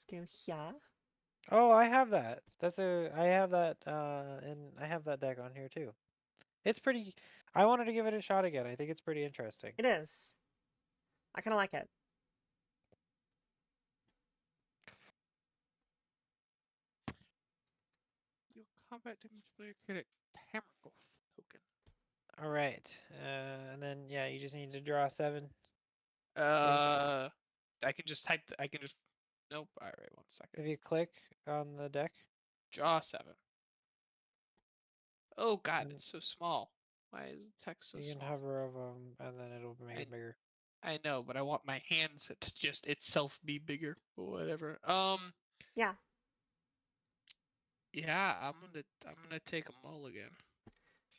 go here. Oh, I have that. I have that and I have that deck on here too. It's pretty I wanted to give it a shot again. I think it's pretty interesting. It is. I kind of like it. Your combat damage player create a Tamriel token. All right. And then yeah, you just need to draw 7. I can just type. I can just. Nope. All right. 1 second. If you click on the deck, Draw 7. Oh God, and it's so small. Why is the text so you can small? hover over them, and then it'll make it bigger. I know, but I want my hands to just itself be bigger. But whatever. Yeah. Yeah, I'm gonna take a mulligan.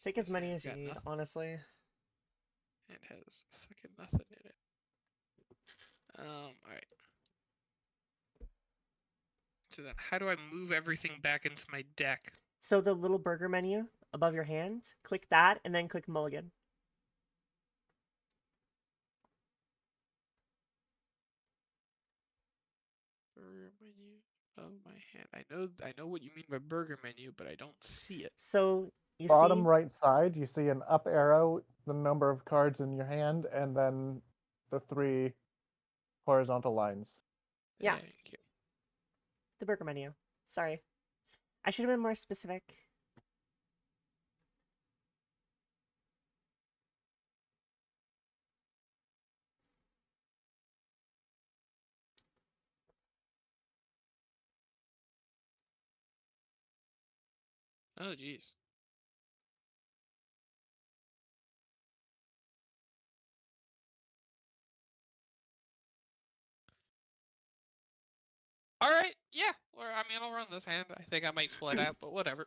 Take This as many hand's as you got need, nothing. honestly. It has fucking nothing in it. Alright. So then, how do I move everything back into my deck? So the little burger menu above your hand, click that, and then click mulligan. Burger menu of my hand. I know what you mean by burger menu, but I don't see it. So you Bottom see, right side, you see an up arrow, the number of cards in your hand, and then the 3 horizontal lines. yeah, Thank you. the burger menu. Sorry. I should have been more specific. Oh jeez. All right, yeah. Or I mean, I'll run this hand. I think I might flood out, but whatever.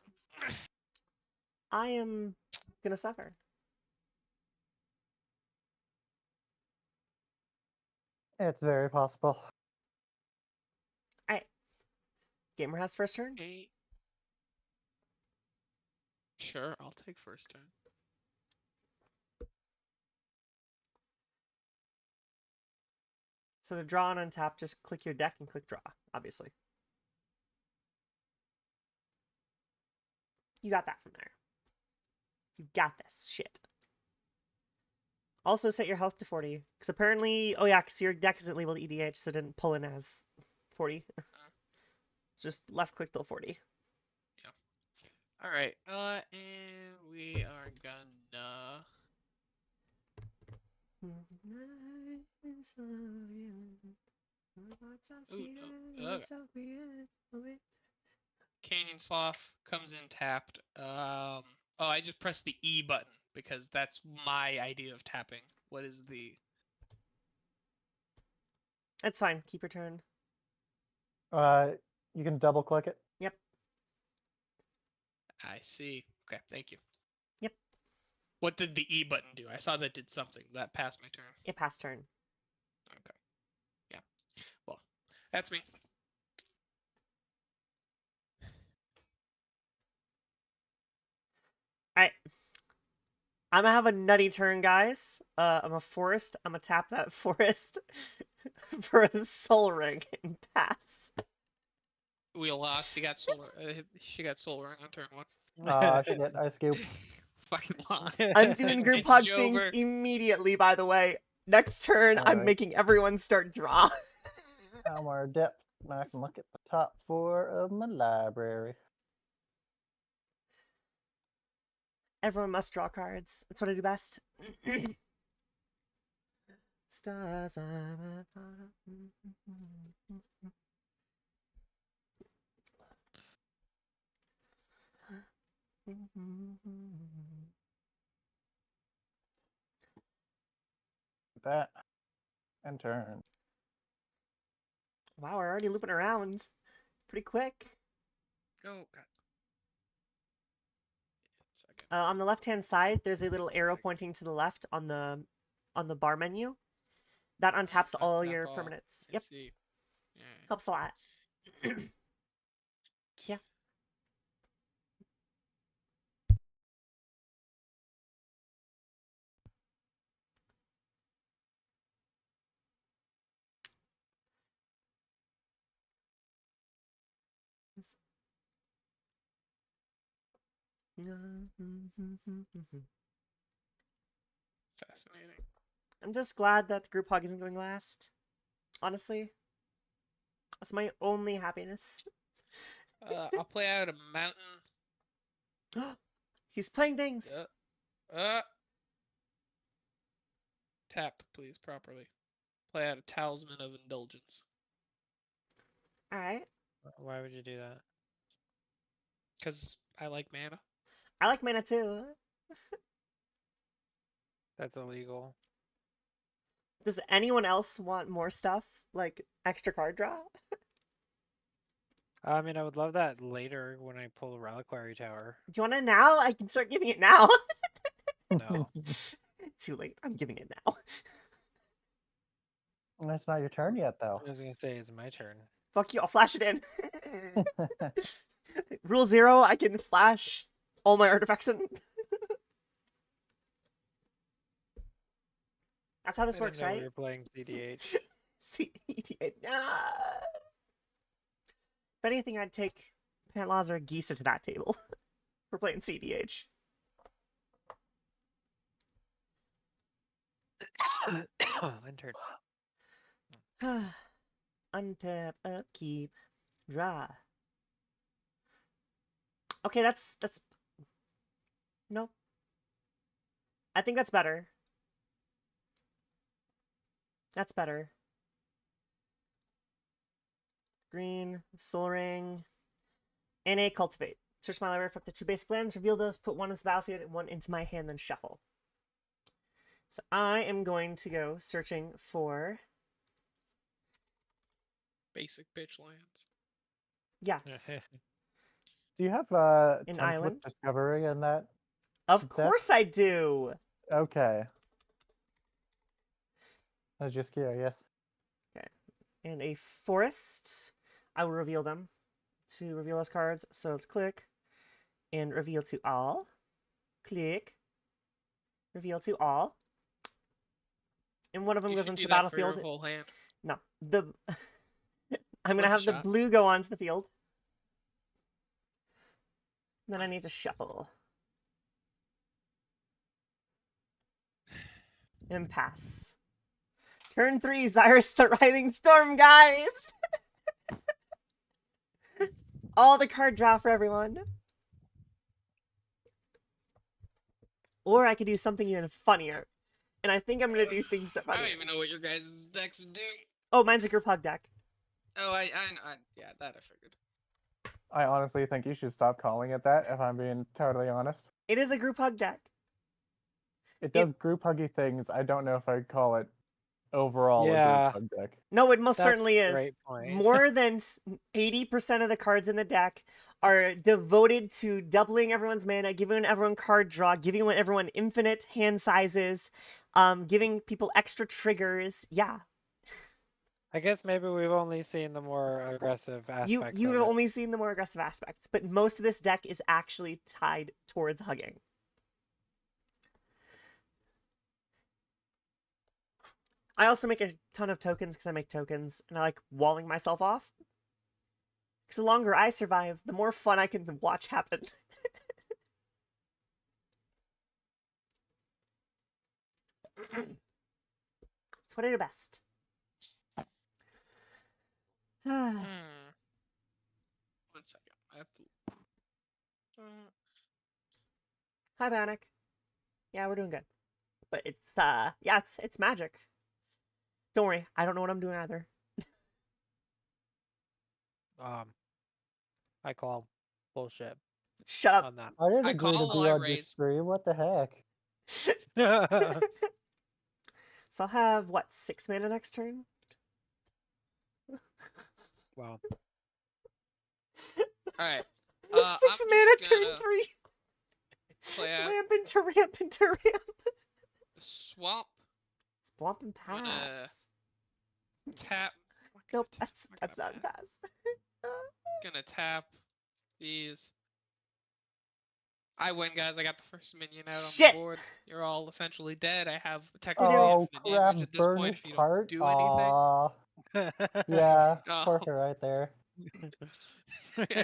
I am gonna suffer. It's very possible. Alright. Gamer has first turn. Hey. Sure, I'll take first turn. So to draw and untap, just click your deck and click draw, obviously. You got that from there. You got this shit. Also set your health to 40. Because apparently, oh yeah, because your deck isn't labeled EDH, so it didn't pull in as 40. Just left click till 40. All right. And we are gonna. Canyon Sloth comes in tapped. Oh, I just pressed the E button because that's my idea of tapping. What is the? That's fine. Keep your turn. You can double click it. Yep. I see. Okay, thank you. Yep. What did the E button do? I saw that did something. That passed my turn. It passed turn. Okay. Yeah. Well, that's me. Alright. I'm gonna have a nutty turn, guys. I'm a forest. I'm gonna tap that forest for a soul ring and pass. We lost. She got solar. She got solar ring on turn 1. Shit, I scooped. Fucking lost. I'm doing group It's hug things over. immediately, by the way. Next turn, I'm Alright. making everyone start draw. I'm our depth. Now I can look at the top 4 of my library. Everyone must draw cards. That's what I do best. Stars are That and turn. Wow, we're already looping around. Pretty quick. Oh god. Second. On the left-hand side, there's a little arrow pointing to the left on the bar menu. That untaps all Untap your all. permanents. I Yep, see. Yeah. helps a lot. Yeah. Fascinating. I'm just glad that the group hug isn't going last. Honestly, that's my only happiness. I'll play out a mountain. He's playing things. Tap, please, properly. Play out a Talisman of Indulgence. All right. Why would you do that? Because I like mana. I like mana too. That's illegal. Does anyone else want more stuff like extra card draw? I mean, I would love that later when I pull a Reliquary Tower. Do you want it now? I can start giving it now. No. Too late. I'm giving it now. It's not your turn yet, though. I was gonna say it's my turn. Fuck you. I'll flash it in. Rule 0. I can flash all my artifacts in. That's how this I works, didn't know right? We were playing CDH. See, nah. If anything, I'd take Pantlaws or Gisa to that table. We're playing CDH. Entered. Untap, upkeep, draw. Okay, that's no. I think that's better. That's better. Green, Soul Ring, and a Cultivate. Search my library for up to 2 basic lands, reveal those, put 1 into the battlefield and 1 into my hand, then shuffle. So I am going to go searching for... Basic bitch lands. Yes. Do you have An Template island? Discovery in that? Of That- course I do! Okay. I was just curious. And a forest. I will reveal them to reveal those cards. So let's click and reveal to all. Click. Reveal to all. And one of them You goes should into do the that for battlefield. your whole hand. No. The I'm gonna Worth a have the shot. blue go onto the field. Then I need to shuffle. And pass. Turn 3, Zyrus the Writhing Storm, guys! All the card draw for everyone. Or I could do something even funnier. And I think I'm gonna do things that are I funnier. don't even know what your guys' decks do. Oh, mine's a group hug deck. Oh, I yeah, that I figured. I honestly think you should stop calling it that, if I'm being totally honest. It is a group hug deck. It does group huggy things. I don't know if I'd call it overall Yeah. a group hug deck. No, it most That's certainly a is. great point. More than 80% of the cards in the deck are devoted to doubling everyone's mana, giving everyone card draw, giving everyone infinite hand sizes, giving people extra triggers. Yeah. I guess maybe we've only seen the more aggressive aspects You've of it. only seen the more aggressive aspects, but most of this deck is actually tied towards hugging. I also make a ton of tokens because I make tokens, and I like walling myself off. Because the longer I survive, the more fun I can watch happen. It's what I do best. Hmm. 1 second. I have to. Hi, Bionic. Yeah, we're doing good. But it's yeah, it's magic. Don't worry, I don't know what I'm doing either. I call bullshit Shut up. on that. I didn't I agree to call be while I on your raise. stream. What the heck? So I'll have what, 6 mana next turn? Wow. All right. 6 I'm mana just turn gonna 3. play out Ramp into ramp into ramp. swamp. Swamp and I'm gonna pass. tap. Nope, I'm that's not a pass. Gonna tap these. I win, guys. I got the first minion out on Shit. the board. You're all essentially dead. I have technically Oh, infinite crap. damage at this point Burnished if you don't heart? do anything. Aw. Yeah, Oh. Porker right there.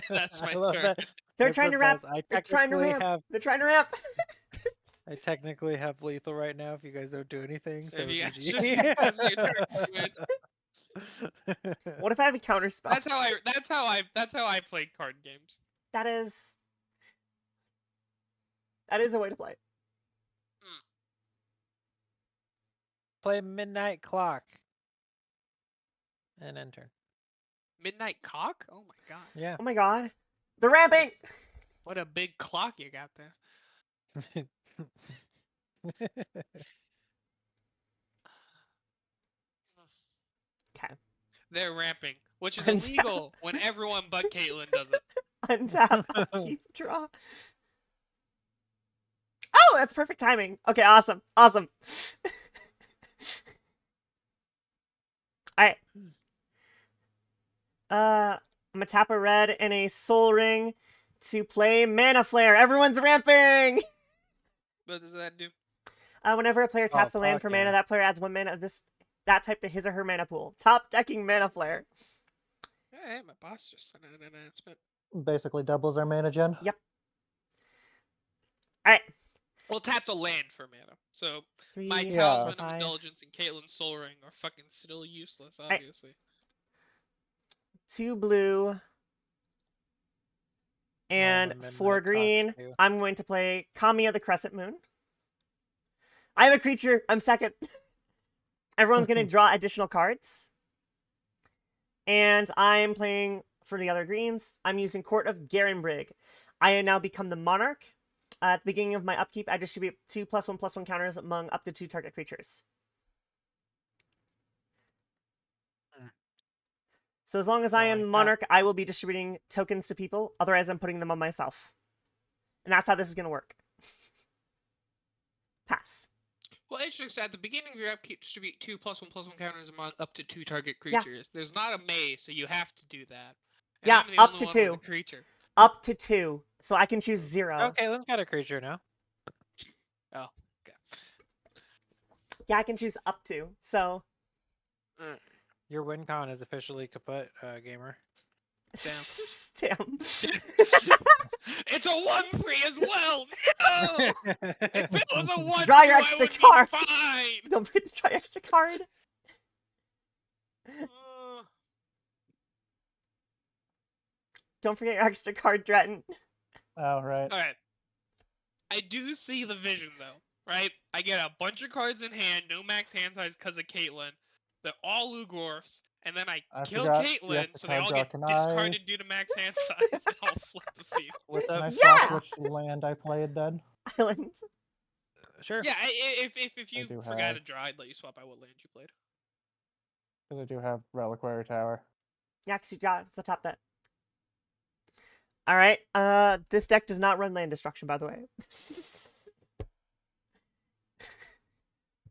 That's my I love turn. that. They're It's trying the to ramp. best. I They're trying to technically ramp. have They're trying to ramp. I technically have lethal right now if you guys don't do anything, so If you guys GG. just that's your turn. Good. What if I have a counter spell? That's how I played card games. That is a way to play. Play Midnight Clock. And enter. Midnight Cock? Oh my god. Yeah. Oh my god. They're ramping! What a big clock you got there. Okay. They're ramping, which is Untap. illegal when everyone but Caitlyn does it. Untap, upkeep, draw. Oh, that's perfect timing. Okay, awesome. Awesome. Alright. I'm gonna tap a red and a soul ring to play Mana Flare. Everyone's ramping! What does that do? Whenever a player taps a land fuck for mana, yeah. that player adds 1 mana of that type to his or her mana pool. Top decking Mana Flare. Hey, my boss just sent out an announcement. Basically doubles our mana gen. Yep. Alright. Well, tapped a land for mana. So 3, my Yeah. Talisman of 5. Indulgence and Caitlyn's Soul Ring are fucking still useless, Right. obviously. 2 blue. And Midnight 4 Clock green. too. I'm going to play Kamiya the Crescent Moon. I have a creature. I'm second. Everyone's going to draw additional cards. And I'm playing for the other greens. I'm using Court of Garenbrig. I have now become the Monarch. At the beginning of my upkeep, I distribute 2 +1/+1 counters among up to 2 target creatures. Hmm. So as long as I Don't am like that. Monarch, I will be distributing tokens to people. Otherwise, I'm putting them on myself. And that's how this is going to work. Pass. Well, interesting. So at the beginning of your upkeep, distribute 2 +1/+1 counters among up to 2 target Yeah. creatures. There's not a maze, so you have to do that. And Yeah, I'm the up only to one 2. with a creature. Up to 2. So I can choose 0. Oh, Caitlin's got a creature now. Oh, okay. Yeah, I can choose up to. So Your win con is officially kaput, gamer. damn. It's a 1/3 as well. No, if it was a 1/2, Draw your I extra would card. be fine. Don't forget to try extra card. Don't forget your extra card, Dretton. Oh, right. All right. I do see the vision though, right? I get a bunch of cards in hand, no max hand size because of Caitlyn. They're all Lugorfs, and then I kill forgot the Caitlyn, extra so they all card draw. get Can I- discarded due to max hand size, and I'll flip the field. What's Can I up? swap Yeah! which land I played then? Island. Sure. Yeah, if you do forgot have- to draw, I'd let you swap out what land you played. Because I do have Reliquary Tower. Yeah, because you got the top bet. Alright, this deck does not run land destruction, by the way.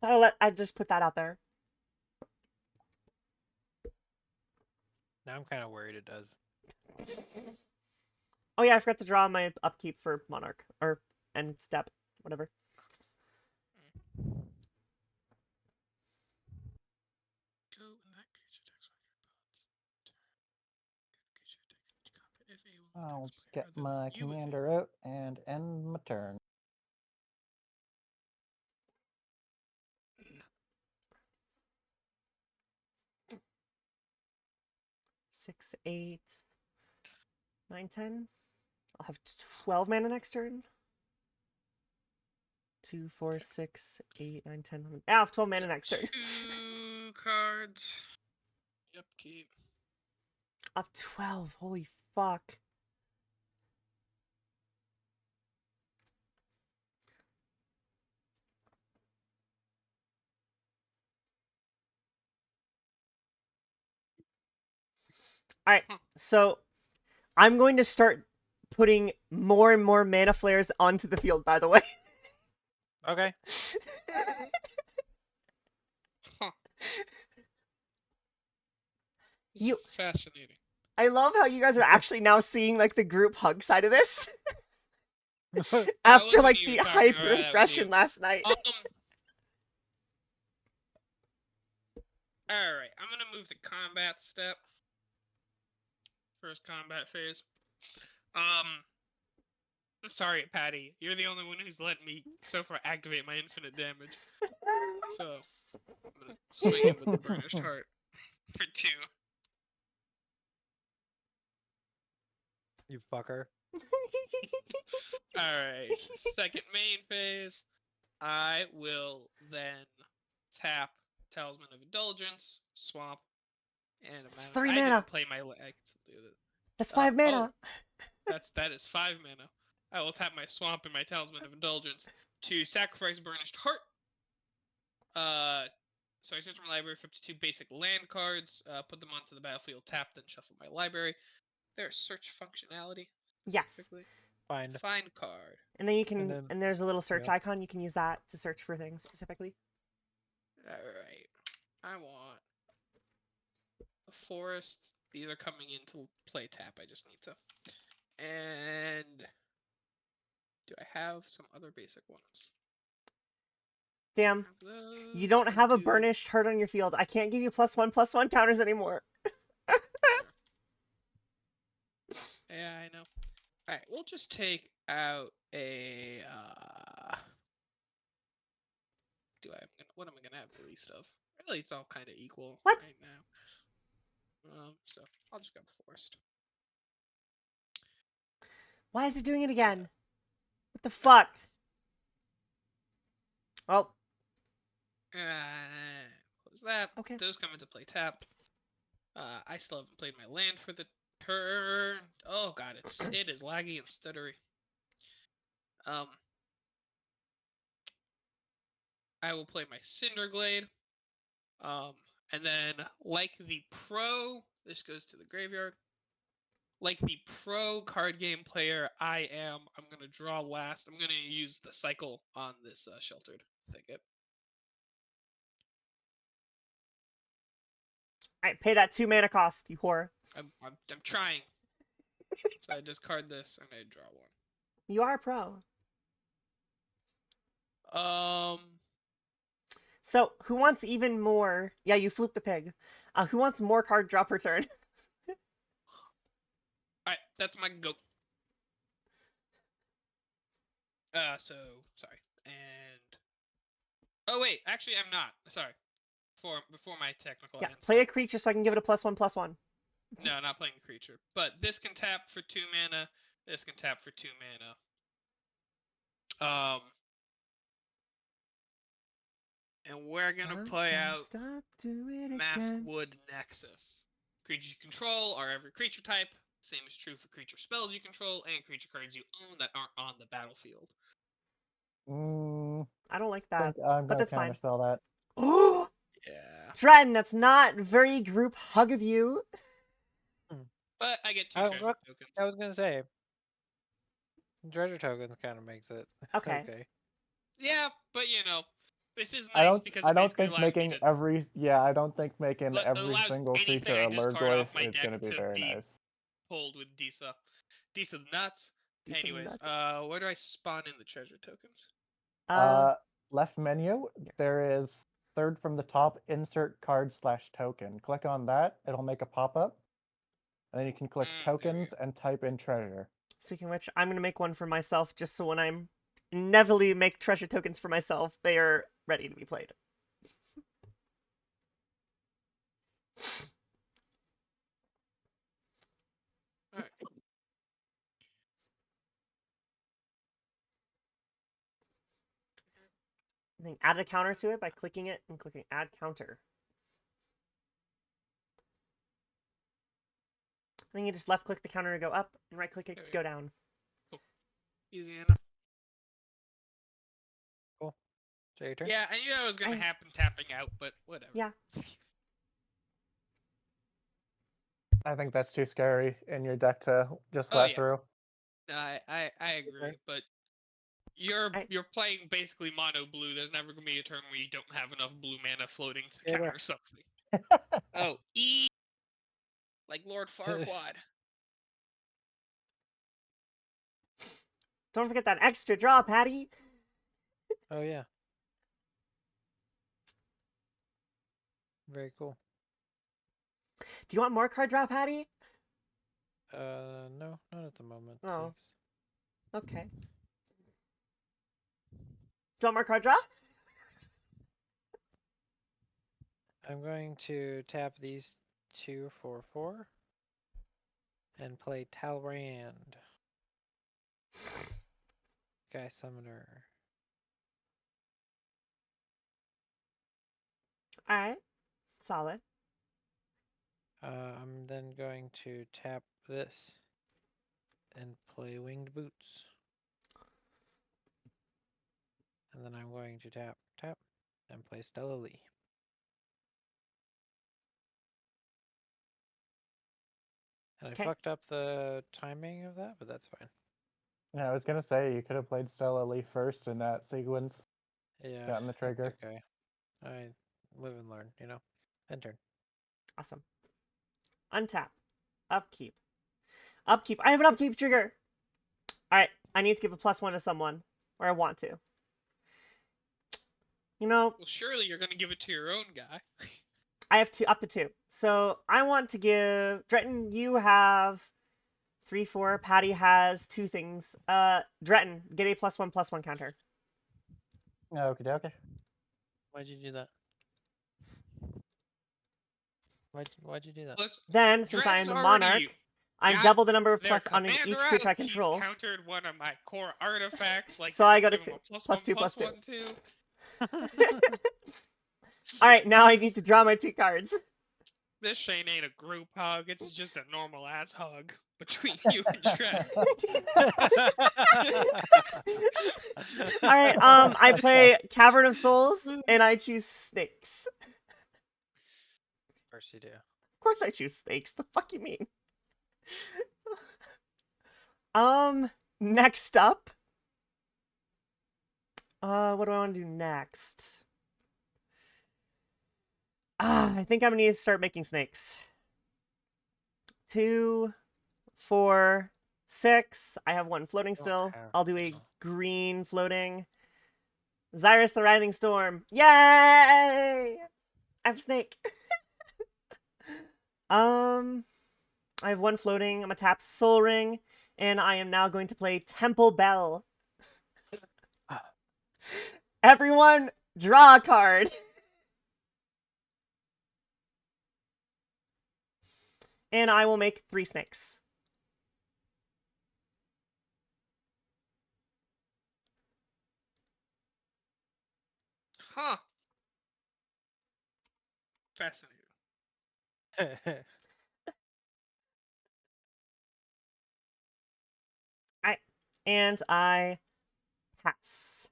I just put that out there. Now I'm kind of worried it does. Oh yeah, I forgot to draw my upkeep for Monarch. Or end step. Whatever. I'll get my commander out and end my turn. Six, 8, 9, 10. I'll have 12 mana next turn. 2, 4, 6, 8, 9, 10, 11. I'll have 12 mana next turn. 2 cards. Upkeep. I'll have 12. Holy fuck. Alright, so I'm going to start putting more and more mana flares onto the field, by the way. Okay. Huh. This You- is fascinating. I love how you guys are actually now seeing like the group hug side of this I after wasn't like even the talking about that with hyper-aggression you. last night. All right, I'm gonna move to combat step. First combat phase. Sorry, Patty. You're the only one who's let me so far activate my infinite damage. So I'm gonna swing in with the burnished heart for 2. You fucker. Alright. Second main phase. I will then tap Talisman of Indulgence, swamp, and a It's mana. 3 I mana. didn't play my. I can still do that. That's 5 mana. That is 5 mana. I will tap my swamp and my Talisman of Indulgence to sacrifice Burnished Heart. So I search my library for up to 2 basic land cards, put them onto the battlefield, tap, then shuffle my library. There's search functionality. Yes. Specifically. Find. Find card. And then you can, then- and there's a little search yeah. icon. You can use that to search for things specifically. Alright. I want a forest. These are coming into play tap. I just need to. And do I have some other basic ones? Damn. Have those. You don't I have a do. burnished heart on your field. I can't give you +1/+1 counters anymore. Yeah, I know. Alright, we'll just take out a what am I gonna have the least of? Really, it's all kind of equal What? right now. So I'll just grab forest. Why is it doing it again? What the fuck? Oh, Close that. Okay. Those come into play tapped. I still haven't played my land for the turn. Oh god, it is laggy and stuttery. I will play my Cinderglade. And then like the pro, this goes to the graveyard. Like the pro card game player I'm gonna draw last. I'm gonna use the cycle on this sheltered thicket. alright, pay that 2 mana cost, you whore. I'm trying. So I discard this and I draw one. You are a pro. So, who wants even more? Yeah, you floop the pig. Who wants more card drop per turn? Alright, that's my go. So sorry. And oh wait, actually I'm not. Sorry. Before my technical Yeah, answer. play a creature so I can give it a +1/+1. No, not playing a creature. But this can tap for 2 mana. This can tap for 2 mana. And we're gonna play out Stop, do it Masked again. Wood Nexus. Creatures you control are every creature type. Same is true for creature spells you control and creature cards you own that aren't on the battlefield. I don't like I that. think I'm but gonna that's fine. counterspell that. Oh, Yeah. Dratton, that's not very group hug of you. But I get 2 Oh, treasure look, tokens. I was gonna say. Treasure tokens kind of makes it. Okay. Okay. Yeah, but you know, this is I nice don't. because I it don't basically think allows me making to every. Yeah, I don't think making it every allows single anything creature I a discard Lurgoyf off my is deck gonna be to very be nice. pulled with Disa. Disa nuts. Decent Anyways, nuts. where do I spawn in the treasure tokens? Left menu. There is third from the top. Insert card/token. Click on that. It'll make a pop-up, and then you can click There we tokens and type in treasure. Speaking of which, I'm gonna make one for myself just so when I'm inevitably make treasure tokens for myself, they are ready to be played. Alright. Then add a counter to it by clicking it and clicking add counter. Then you just left click the counter to go up and right click it There to we go down. Easy enough. Cool. So your turn? Yeah, I knew that was gonna I- happen tapping out, but whatever. Yeah. I think that's too scary in your deck to just Oh, let yeah. through. I agree, but you're playing basically mono blue. There's never gonna be a turn where you don't have enough blue mana floating to Yeah, counter something. Oh, like Lord Farquaad. Don't forget that extra draw, Patty. Oh yeah. Very cool. Do you want more card draw, Patty? No, not at the moment. Oh. Thanks. Okay. Do you want more card draw? I'm going to tap these 2 for 4 and play Talrand. Guy Summoner. All right. Solid. I'm then going to tap this and play Winged Boots. And then I'm going to tap, tap, and play Stella Lee. And I Okay. fucked up the timing of that, but that's fine. Yeah, I was gonna say you could have played Stella Lee first in that sequence. Yeah, Gotten the trigger. it's okay. I live and learn, you know. End turn. Awesome. Untap. Upkeep. Upkeep. I have an upkeep trigger. All right. I need to give a +1 to someone, or I want to. You know, Well, surely you're gonna give it to your own guy. I have up to 2. So I want to give Dretton. You have 3, 4. Patty has 2 things. Dretton, get a +1/+1 counter. Okay, okay. Why'd you do that? Why'd you do that? Let's. Then, since I am Dred's the already monarch, I'm got double the number of their plus on commander each creature I out. He's control. countered one of my core artifacts. Like So you're I gonna go to give him 2. a +1, +2/+2. +1 too. All right, now I need to draw my 2 cards. This Shane ain't a group hug. It's just a normal ass hug between you and Dred. All right, I play Cavern of Souls and I choose snakes. Of course you do. Of course I choose snakes. The fuck you mean? Next up. What do I want to do next? I think I'm gonna need to start making snakes. 2, 4, 6. I have 1 floating Don't still. have I'll do a to. green floating. Zyrus the Writhing Storm. Yay! I have a snake. I have 1 floating. I'm gonna tap Soul Ring, and I am now going to play Temple Bell. Everyone, draw a card. And I will make 3 snakes. Huh. Fascinating. Alright. And I pass.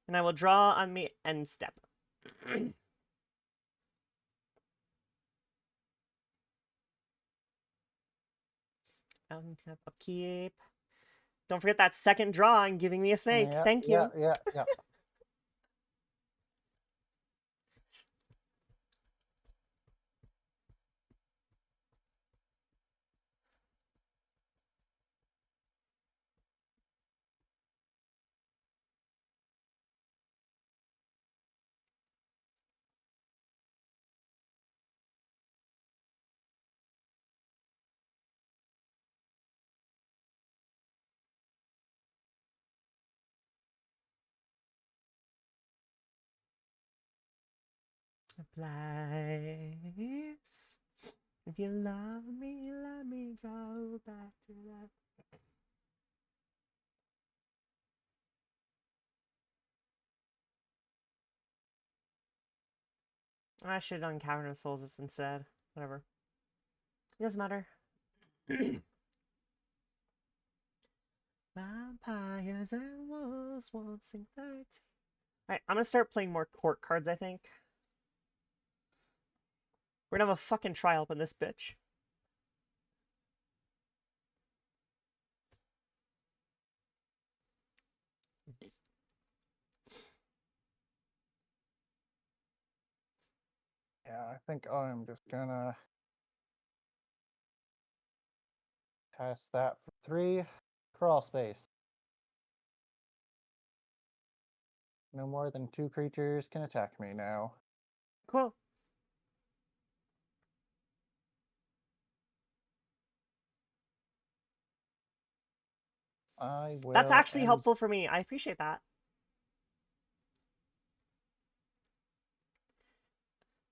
And I will draw on me end step. Untap, upkeep. Don't forget that second draw and giving me a snake. Yeah, Thank you. Yeah. Place. If you love me, let me go back to that. I should have done Cavern of Souls instead. Whatever. It doesn't matter. Vampires and wolves won't sing 13. Alright, I'm gonna start playing more court cards, I think. We're gonna have a fucking trial up in this bitch. Yeah, I think I'm just gonna pass that for 3. Crawl space. No more than 2 creatures can attack me now. Cool. I will. That's actually end- helpful for me. I appreciate that.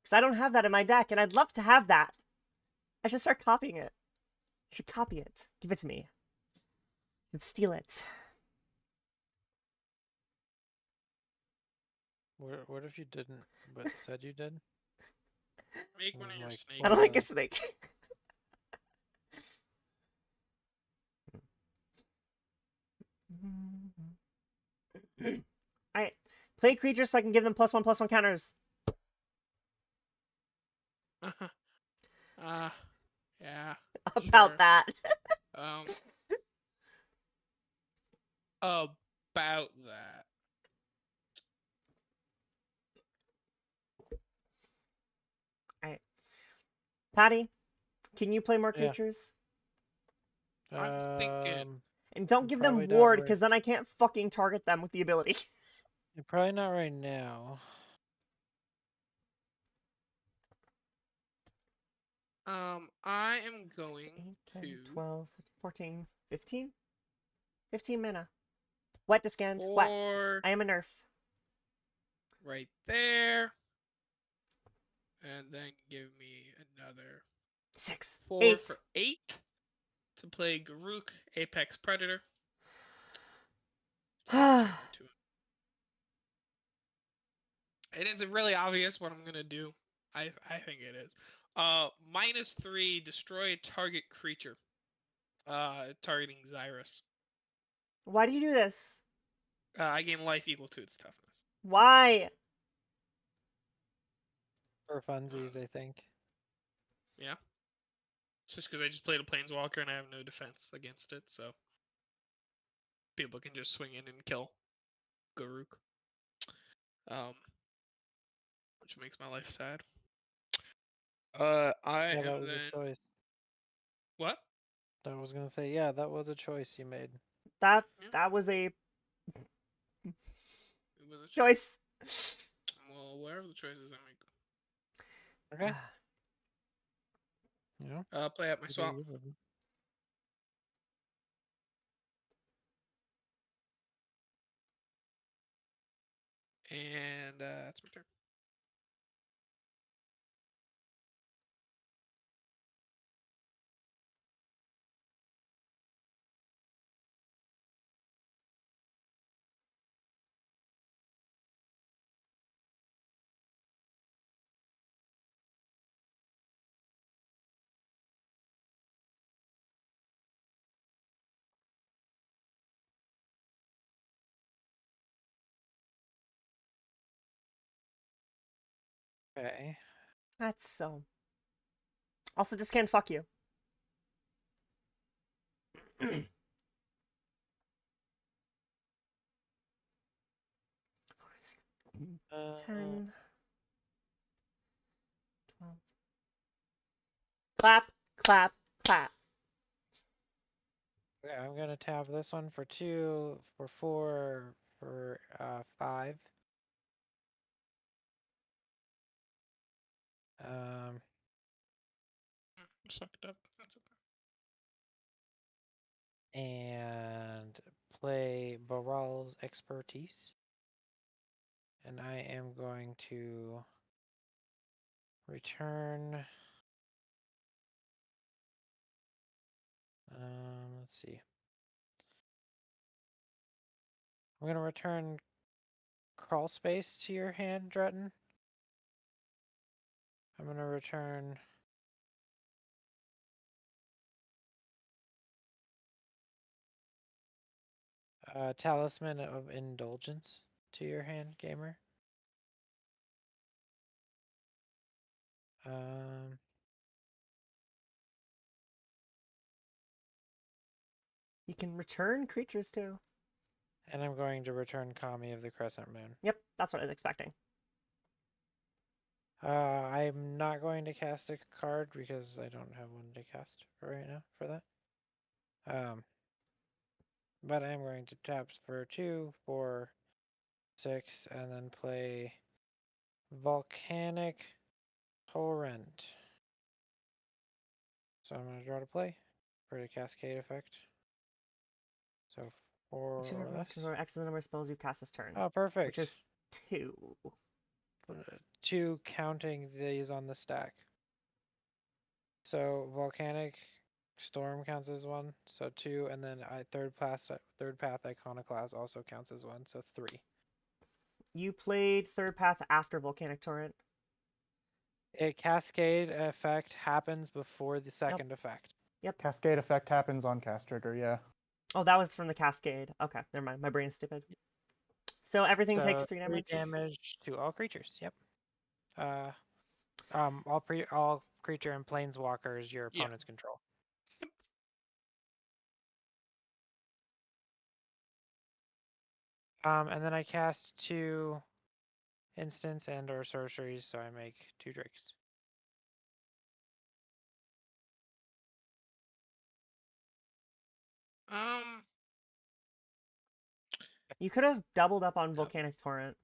Because I don't have that in my deck, and I'd love to have that. I should start copying it. I should copy it. Give it to me. I should steal it. What if you didn't, but said you did? Make one of your Like, snakes. I don't like a Uh, snake. Alright. Play creatures so I can give them +1/+1 counters. Yeah. About Sure. that. Um. About that. Alright. Patty, can you play more Yeah. creatures? I'm thinking. And don't give them Probably not ward, right- because then I can't fucking target them with the ability. Probably not right now. I am 6, going 8, 10, to 12, 14, 15? 15 mana. Wet to scan. Wet. or I am a nerf. right there, and then give me another 6, 4 8. for 8 to play Garuk Apex Predator. It is really obvious what I'm gonna do. I think it is. -3, destroy a target creature. Targeting Xyrus. Why do you do this? I gain life equal to its toughness. Why? For funsies, I think. Yeah. It's just because I just played a Planeswalker and I have no defense against it, so people can just swing in and kill Garuk. Which makes my life sad. I Yeah, am that was then a choice. what? I was gonna say, yeah, that was a choice you made. That Yeah. that was a It was a choice. Well, whatever the choices I make. Okay. You know, Play out my you do swamp. you, baby. And that's my turn. Okay. That's so. Also, just can't fuck you. Uh, 10, 12. Clap, clap, clap. Okay, I'm gonna tap this one for 2, for 4, for 5. Sucked up. That's okay. And play Baral's Expertise. And I am going to return. Let's see. I'm gonna return Crawl Space to your hand, Drutton. I'm gonna return Talisman of Indulgence to your hand, gamer. You can return creatures too. And I'm going to return Kami of the Crescent Moon. Yep, that's what I was expecting. I'm not going to cast a card because I don't have one to cast right now for that. But I am going to tap for 2, 4, 6, and then play Volcanic Torrent. So I'm going to draw to play for the Cascade effect. So 4 Each of or your less. controller X is the number of spells you've cast this turn, Oh, perfect. which is 2. 2 counting these on the stack. So volcanic storm counts as 1, so 2, and then third path iconoclast also counts as 1, so 3. You played Third Path after Volcanic Torrent. A cascade effect happens before the second effect. Cascade effect happens on cast trigger, yeah. Oh, that was from the Cascade. Okay, never mind. My brain's stupid. So everything takes 3 damage? 3 damage to all creatures. Yep. All creature and planeswalkers your Yeah. opponents control. And then I cast 2 instants and or sorceries, so I make 2 drakes. You could have doubled up on Volcanic Torrent.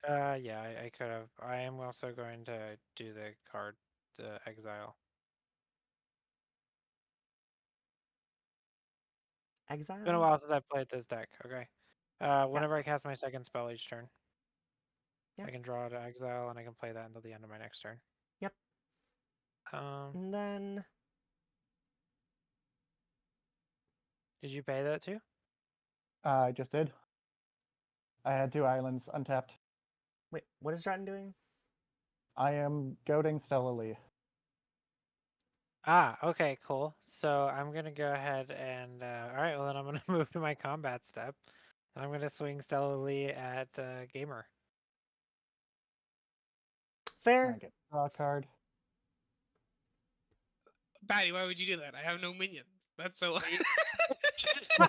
Yeah, I could have. I am also going to do the card, the exile. Exile? It's been a while since I've played this deck. Okay. Whenever I cast my second spell each turn, Yeah. I can draw to exile and I can play that until the end of my next turn. Yep. And then Did you pay that too? I just did. I had 2 islands untapped. wait, what is Stratton doing? I am goading stellarly. Ah, okay, cool. So I'm gonna go ahead and all right. Well, then I'm gonna move to my combat step, and I'm gonna swing stellarly at Gamer. Fair. I get draw a card. Batty, why would you do that? I have no minions. That's so.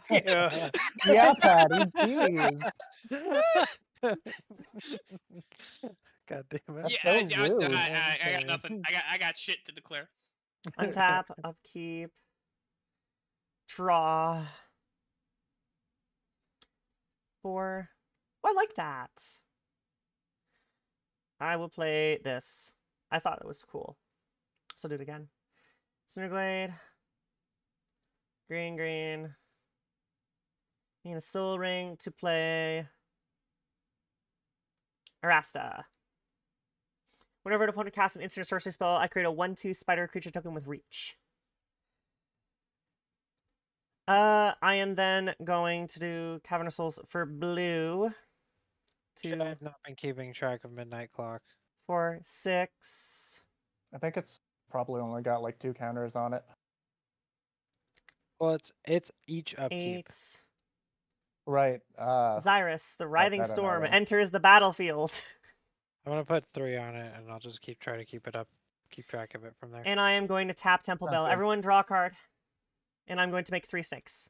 Yeah. Yeah, Patty, jeez. God damn it. That's Yeah, so yeah, rude. I got nothing. I got shit to declare. Untap, upkeep, draw. 4. Oh, I like that. I will play this. I thought it was cool. So do it again. Cinderglade. Green, green. And a Soul Ring to play Arasta. Whenever an opponent casts an instant or sorcery spell, I create a 1/2 spider creature token with reach. I am then going to do Cavern of Souls for blue. Should I have not been keeping track of Midnight Clock? 4, 6. I think it's probably only got like 2 counters on it. Well, it's each upkeep. 8. Right. Xyrus, the Writhing that Storm, annoying. enters the battlefield. I'm gonna put 3 on it, and I'll just try to keep it up, keep track of it from there. And I am going to tap Temple Sounds Bell. good. Everyone draw a card. And I'm going to make 3 snakes.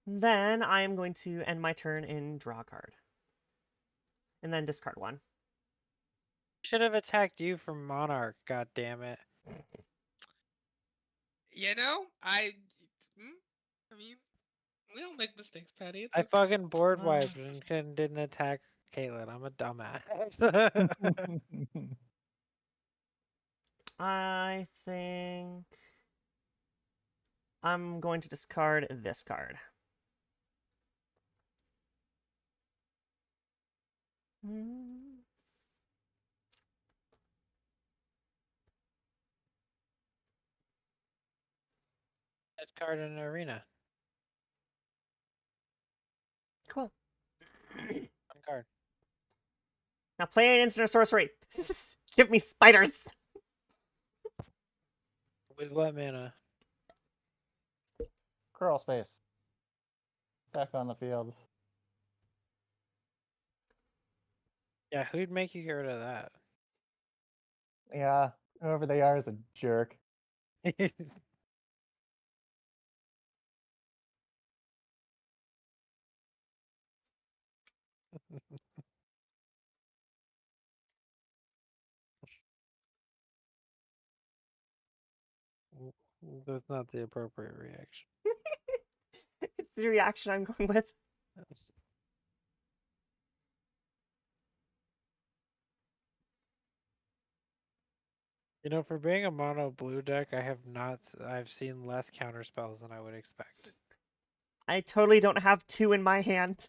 Then I am going to end my turn in draw a card. And then discard 1. Should have attacked you for Monarch. God damn it! You know, I mean, we don't make mistakes, Patty. It's I okay. fucking board Wow. wiped and didn't attack Caitlyn. I'm a dumbass. I think I'm going to discard this card. That card in arena. Cool. One card. Now play an instant or sorcery. Give me spiders. With what mana? Crawl space. Back on the field. Yeah, who'd make you get rid of that? Yeah, whoever they are is a jerk. That's not the appropriate reaction. It's the reaction I'm going with. You know, for being a mono blue deck, I've seen less counter spells than I would expect. I totally don't have 2 in my hand.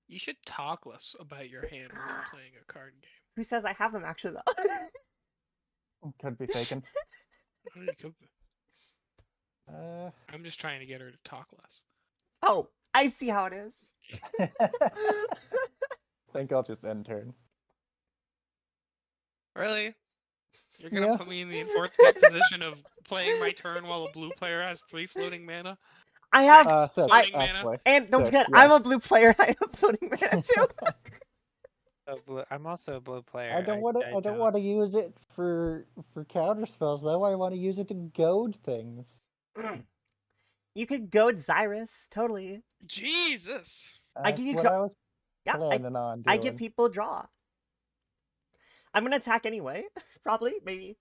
You should talk less about your hand when you're playing a card game. Who says I have them actually though? Could be taken. Oh, you could be. Uh, I'm just trying to get her to talk less. Oh, I see how it is. think I'll just end turn. Really? You're gonna Yeah. put me in the unfortunate position of playing my turn while a blue player has 3 floating mana? I have, Six, floating mana? actually. and don't 6, forget, yeah. I'm a blue player. I have floating mana too. I'm also a blue player. I don't want to. I don't want to use it for counter spells though. I want to use it to goad things. You could goad Xyrus, totally. Jesus! I That's give you what I was Yeah, planning on doing. I give people a draw. I'm gonna attack anyway. Probably, maybe.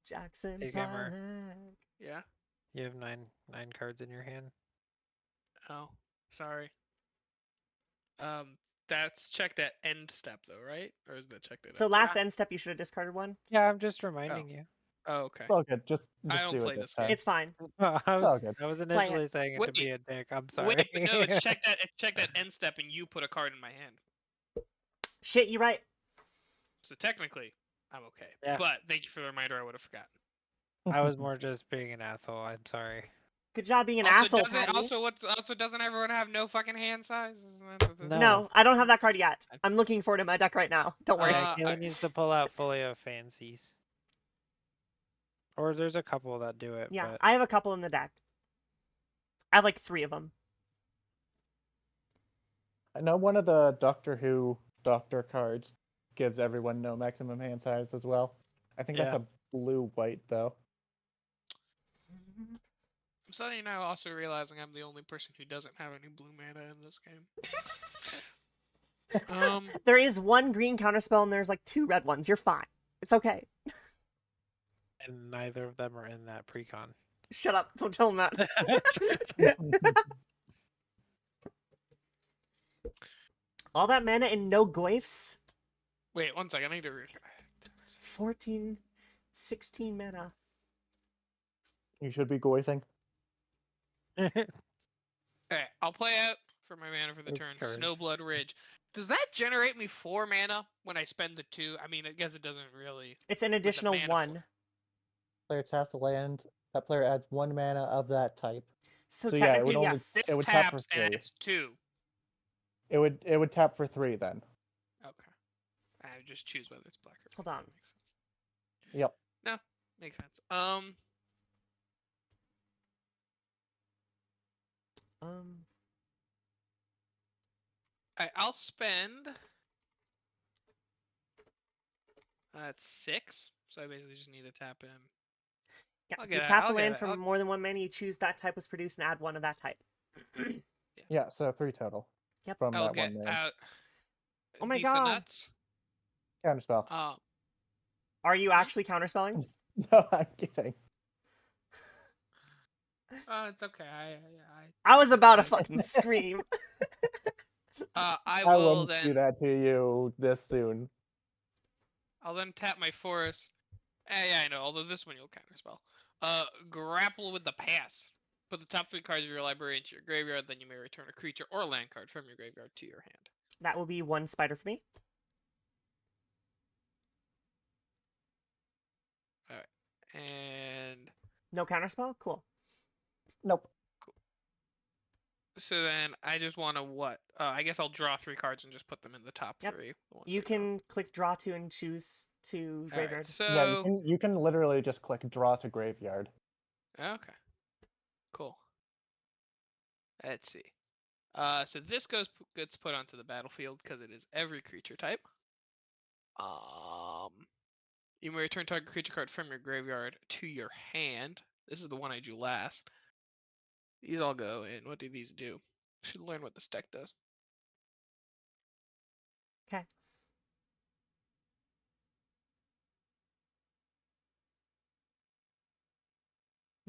Jackson Hey, Gamer. Pollock. Yeah? You have nine cards in your hand. Oh, sorry. That's checked at end step though, right? Or is that checked at So end? last end step, you should have discarded one. Yeah, I'm just reminding you. Oh, okay. It's all good. Just I don't do play it this this time. game. It's fine. I all good. was Play it. initially saying it to Wait, be a dick. I'm sorry. Wait, but no, it's checked at end step and you put a card in my hand. Shit, you're right. So technically, I'm okay. Yeah. But thank you for the reminder, I would have forgotten. I was more just being an asshole. I'm sorry. Good job being an also, asshole, doesn't, Patty. also, doesn't everyone have no fucking hand size? Isn't that the No. No, I don't have that card yet. I'm looking for it in my deck right now. Don't worry. Yeah, Uh, Kayla needs to pull out Folio Fancies. Or there's a couple that do it. Yeah, but... I have a couple in the deck. I have like 3 of them. I know one of the Doctor Who Doctor cards gives everyone no maximum hand size as well. I think that's Yeah. a blue-white though. I'm suddenly now also realizing I'm the only person who doesn't have any blue mana in this game. There is 1 green counterspell and there's like 2 red ones. You're fine. It's okay. And neither of them are in that precon. Shut up. Don't tell him that. All that mana and no goifs? Wait, one second. I need to read. 14, 16 mana. You should be goifing. Okay, I'll play out for my mana for the It's turn. cursed. Snowblood Ridge. Does that generate me 4 mana when I spend the 2? I mean, I guess it doesn't really. It's an additional mana 1. Player taps the land. That player adds 1 mana of that type. So So yeah, it would technically, only- yes. This It would tap for taps and 3. it's 2. It would tap for 3 then. Okay. I just choose whether it's black or Hold white. on. Makes sense. Yep. Makes sense. I'll spend. That's 6. So I basically just need to tap in. Yeah, I'll if you get it, tap I'll a get land it, for I'll- more than 1 mana, you choose that type was produced and add 1 of that type. Yeah, so 3 total. Yep. From I'll that get 1 land. out. Oh my decent God. Nuts. Counterspell. Are you actually counterspelling? No, I'm kidding. It's okay. I was about to fucking scream. I I will wouldn't do then. that to you this soon. I'll then tap my forest. Yeah, I know. Although this one you'll counterspell. Grapple with the pass. Put the top 3 cards of your library into your graveyard. Then you may return a creature or land card from your graveyard to your hand. That will be 1 spider for me. And No counterspell? Cool. Nope. so then I just want to what? I guess I'll draw 3 cards and just put them in the top Yep. 3. the ones You we draw. can click draw to and choose to All right, graveyard. so Yeah, you can literally just click draw to graveyard. okay, cool. Let's see. So this gets put onto the battlefield because it is every creature type. You may return target creature card from your graveyard to your hand. This is the one I drew last. These all go in. What do these do? Should learn what this deck does. Okay.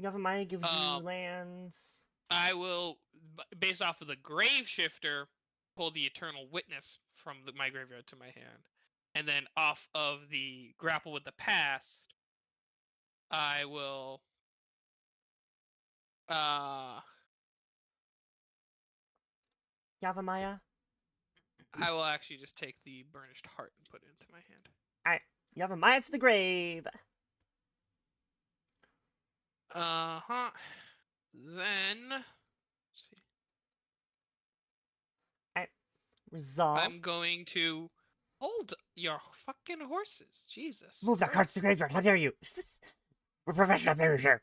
Yavimaya gives you Um, lands. I will, based off of the Grave Shifter, pull the Eternal Witness from my graveyard to my hand. And then off of the Grapple with the Past, I will Yavimaya. I will actually just take the Burnished Heart and put it into my hand. Alright. Yavimaya to the grave. Uh-huh. Then let's see. Resolve. I'm going to hold your fucking horses. Jesus. Move that card to the graveyard. How dare you? We're professional players here.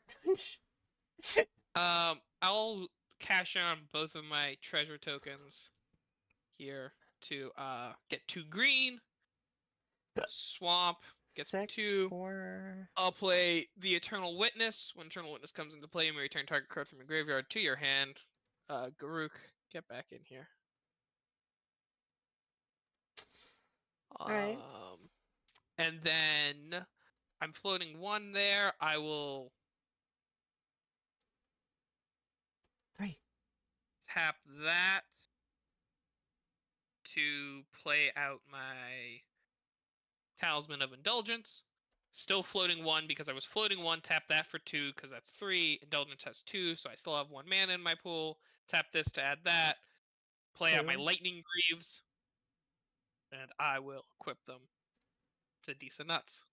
I'll cash in on both of my treasure tokens here to get 2 green. Swamp gets me 2. 4. I'll play the Eternal Witness. When Eternal Witness comes into play, you may return target card from your graveyard to your hand. Garuk, get back in here. Alright. And then I'm floating 1 there. I will 3. tap that to play out my Talisman of Indulgence. Still floating 1 because I was floating 1. Tap that for 2 because that's 3. Indulgence has 2, so I still have 1 mana in my pool. Tap this to add that. Play out my 2. Lightning Greaves. And I will equip them to Decent Nuts.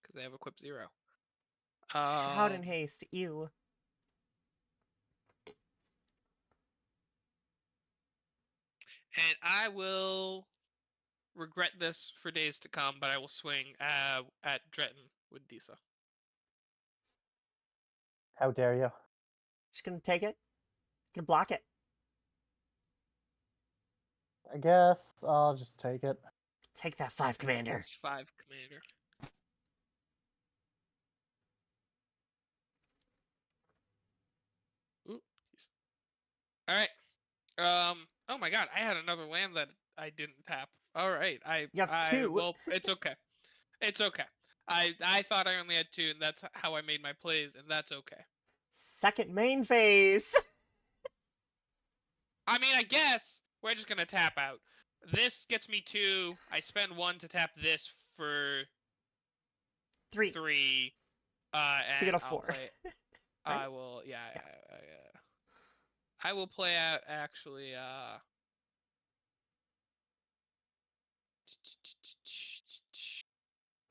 Because they have equip 0. Shroud and haste. Ew. And I will regret this for days to come, but I will swing at Dretton with Disa. How dare you? Just gonna take it. Gonna block it. I guess I'll just take it. Take that 5, Commander. That's 5, Commander. Ooh, all right. Oh my God, I had another land that I didn't tap. All right, You have 2. Well, it's okay. It's okay. I thought I only had 2, and that's how I made my plays, and that's okay. Second main phase. I mean, I guess we're just gonna tap out. This gets me 2. I spend 1 to tap this for 3. 3. And So you get a I'll 4. play. Right? I will. Yeah. I will play out actually.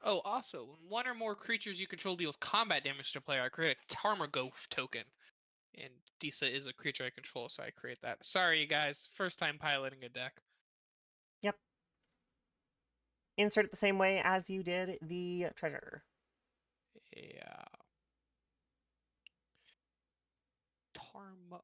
Oh, also, when 1 or more creatures you control deals combat damage to a player, I create a Tarmogoyf token. And Disa is a creature I control, so I create that. Sorry, you guys. First time piloting a deck. Yep. Insert it the same way as you did the treasure. Yeah. Tarmo.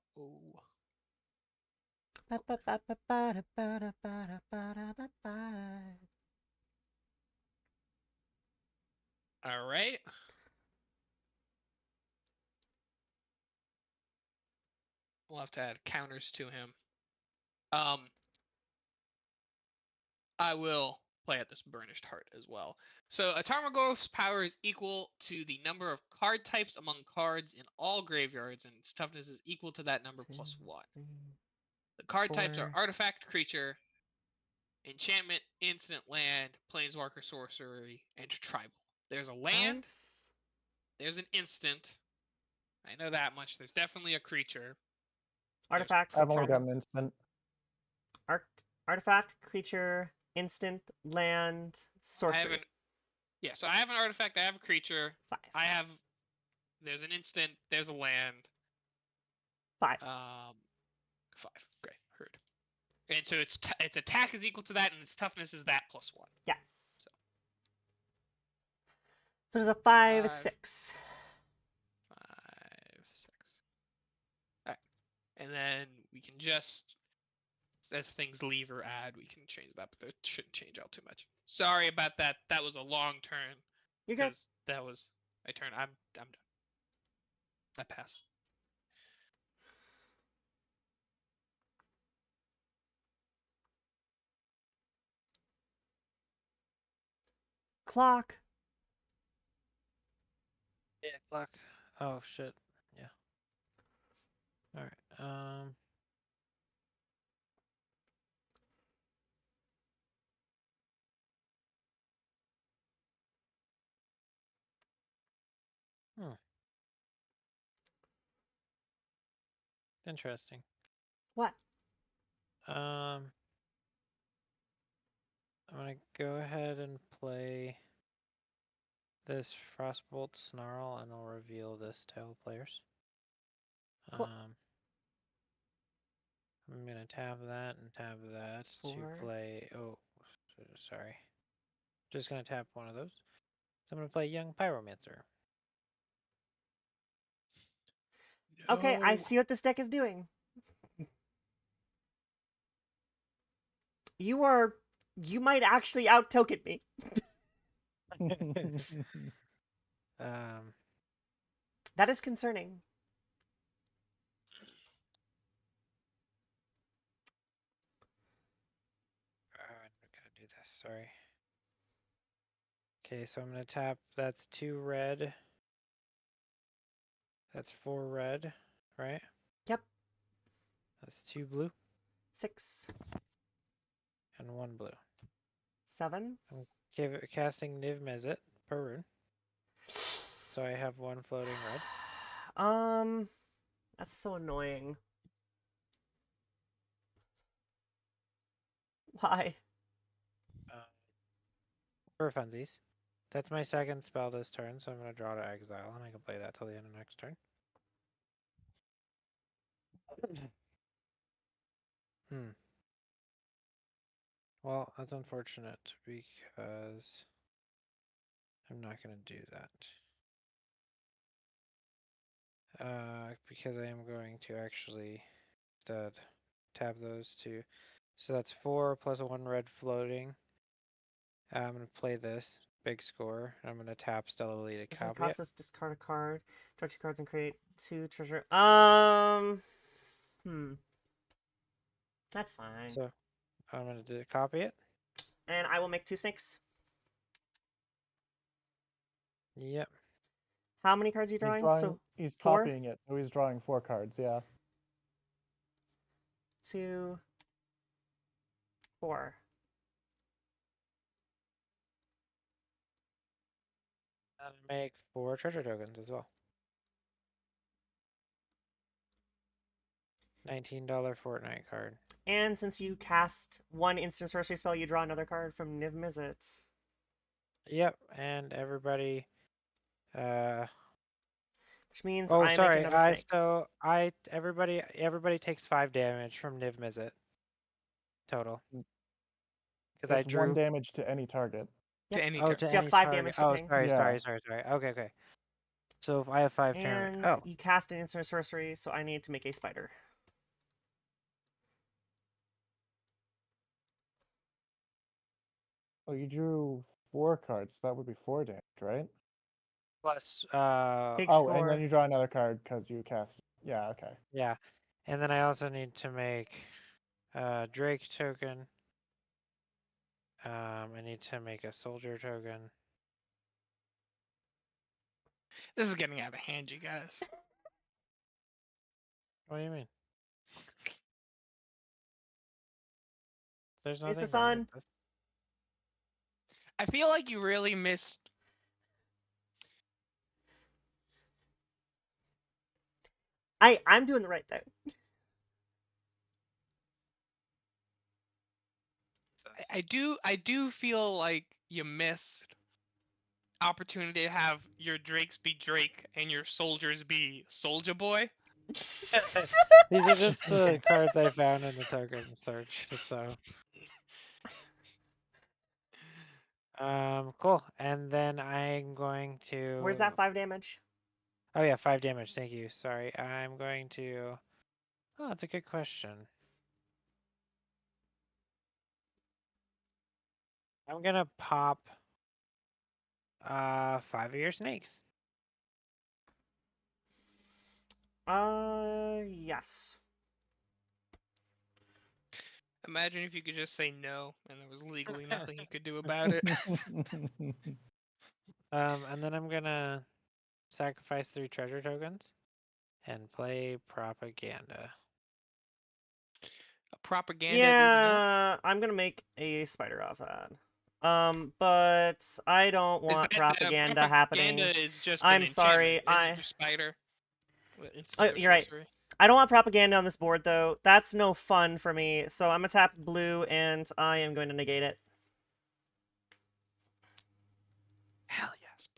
All right. We'll have to add counters to him. I will play at this Burnished Heart as well. So a Tarmogoyf's power is equal to the number of card types among cards in all graveyards, and its toughness is equal to that number 2, plus 1. 3. The card types are 4. Artifact, Creature, Enchantment, Instant, Land, Planeswalker, Sorcery, and Tribal. There's a land. 5. There's an instant. I know that much. There's definitely a creature. Artifact. I've only got Tribal. an instant. Artifact, creature, instant, land, sorcery. So I have an artifact, I have a creature, 5. There's an instant, there's a land. 5. 5. Great, heard. And so its attack is equal to that, and its toughness is that plus 1. Yes. So there's a 5, 5, 6. 5, 6. Alright. And then we can just, as things leave or add, we can change that, but that shouldn't change out too much. Sorry about that. That was a long turn. You're good. Because that was my turn. I'm done. I pass. o'clock. 8 o'clock. Oh shit. Yeah. All right. Hmm. Interesting. What? I'm gonna go ahead and play this Frostbolt Snarl, and I'll reveal this to all players. Cool. I'm gonna tab that and tab that to 4. play. Oh, sorry. Just gonna tap one of those. So I'm gonna play Young Pyromancer. Okay, I No. see what this deck is doing. You might actually out token me. Um, That is concerning. I'm gonna do this. Sorry. Okay, so I'm gonna tap. That's 2 red. That's 4 red, right? Yep. That's 2 blue 6, and 1 blue. 7. I'm casting Niv Mizzet per rune, so I have 1 floating red. That's so annoying. Why? For funsies. That's my second spell this turn, so I'm gonna draw to exile, and I can play that till the end of next turn. Hmm. Well, that's unfortunate because I'm not gonna do that. Because I am going to actually instead tab those two. So that's 4 plus 1 red floating. I'm gonna play this big score. I'm gonna tap Stellarly to Does it copy cost it. us discard a card, draw 2 cards, and create 2 treasure? That's fine. So I'm gonna copy it. And I will make 2 snakes. Yep. How many cards are you drawing? So He's 4, copying it, so he's drawing 4 cards. Yeah. 2, 4. And make 4 treasure tokens as well. $19 Fortnite card. And since you cast 1 instant sorcery spell, you draw another card from Niv Mizzet. Yep, and everybody. Which means Oh, I make sorry. another snake. Everybody takes 5 damage from Niv Mizzet total. Because I It's 1 drew. damage to any target. To Yep. any Oh, turn. to So you have any 5 target. damage to Oh, ping. sorry. Yeah. Okay. So if I have 5 damage. And Oh, you cast an instant sorcery, so I need to make a spider. Oh, you drew 4 cards. That would be 4 damage, right? plus Big Oh, score. and then you draw another card because you cast. Yeah. Okay. yeah, and then I also need to make Drake token. I need to make a soldier token. This is getting out of hand, you guys. What do you mean? There's Here's the nothing wrong with sun. this. I feel like you really missed. I'm doing the right thing. I do feel like you missed opportunity to have your Drakes be Drake and your soldiers be Soldier Boy. These are just the cards I found in the token search. So, cool. And then I'm going to. Where's that 5 damage? Oh yeah, 5 damage. Thank you. Sorry. I'm going to. Oh, that's a good question. I'm gonna pop 5 of your snakes. Yes. Imagine if you could just say no, and there was legally nothing you could do about it. And then I'm gonna sacrifice 3 treasure tokens and play propaganda. Propaganda, do the no. Yeah, I'm gonna make a spider off that. But I don't Is want that propaganda happening. propaganda is just I'm an sorry, enchantment. Isn't your spider? Oh, Instant or you're right. sorcery? I don't want propaganda on this board though. That's no fun for me. So I'm gonna tap blue and I am going to negate it. Hell yes,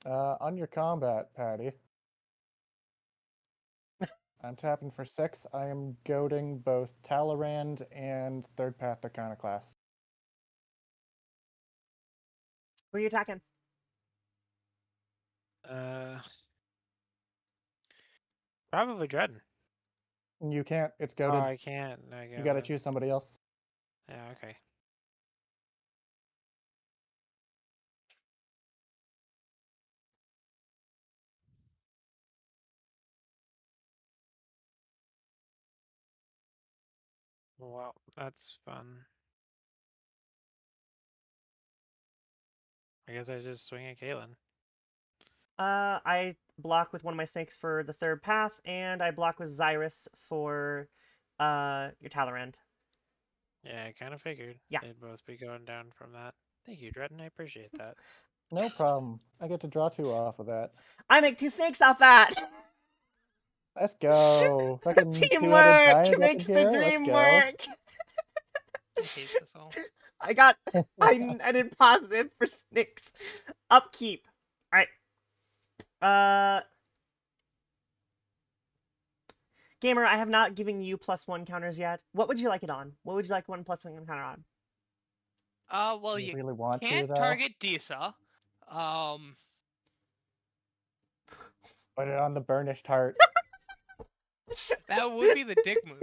brother. On your combat, Patty. I'm tapping for 6. I am goading both Talorand and Third Path Iconoclast. Who are you attacking? Probably Dredden. You can't. It's Oh, goaded. I can't. You gotta choose somebody else. Yeah, okay. Well, that's fun. I guess I just swing at Caitlyn. I block with one of my snakes for the third path, and I block with Xyrus for your Talorand. Yeah, I kind of figured Yeah. they'd both be going down from that. Thank you, Dredden. I appreciate that. No problem. I get to draw 2 off of that. I make 2 snakes off that! Let's go. Fucking 2-headed Teamwork giant up in makes the here. Let's dream go. work! I hate this all. I did positive for snakes. Upkeep. Alright. Gamer, I have not given you +1 counters yet. What would you like it on? What would you like 1 +1 counter on? Well, You you really want to, can't though? target Disa. Put it on the burnished heart. That would be the dick move.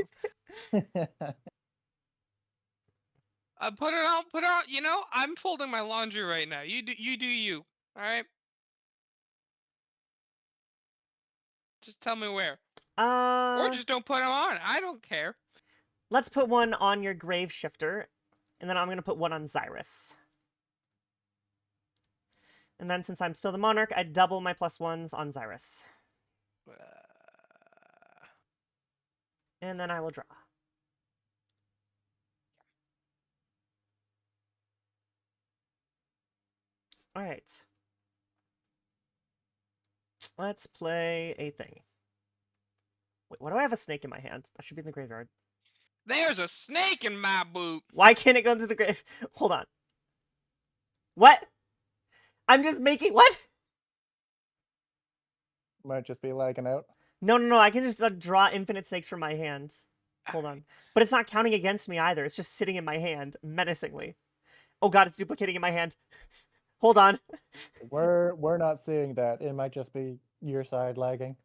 Put it on. You know, I'm folding my laundry right now. You do you. All right. Just tell me where. Or just don't put them on. I don't care. Let's put one on your Grave Shifter, and then I'm going to put one on Xyrus. And then since I'm still the Monarch, I double my +1s on Xyrus. And then I will draw. Alright. Let's play a thing. Wait, why do I have a snake in my hand? That should be in the graveyard. There's a snake in my boot. Why can't it go into the grave? Hold on. What? I'm just making... What? Might just be lagging out. No. I can just draw infinite snakes from my hand. Hold on. But it's not counting against me either. It's just sitting in my hand, menacingly. Oh god, it's duplicating in my hand. Hold on. We're not seeing that. It might just be your side lagging.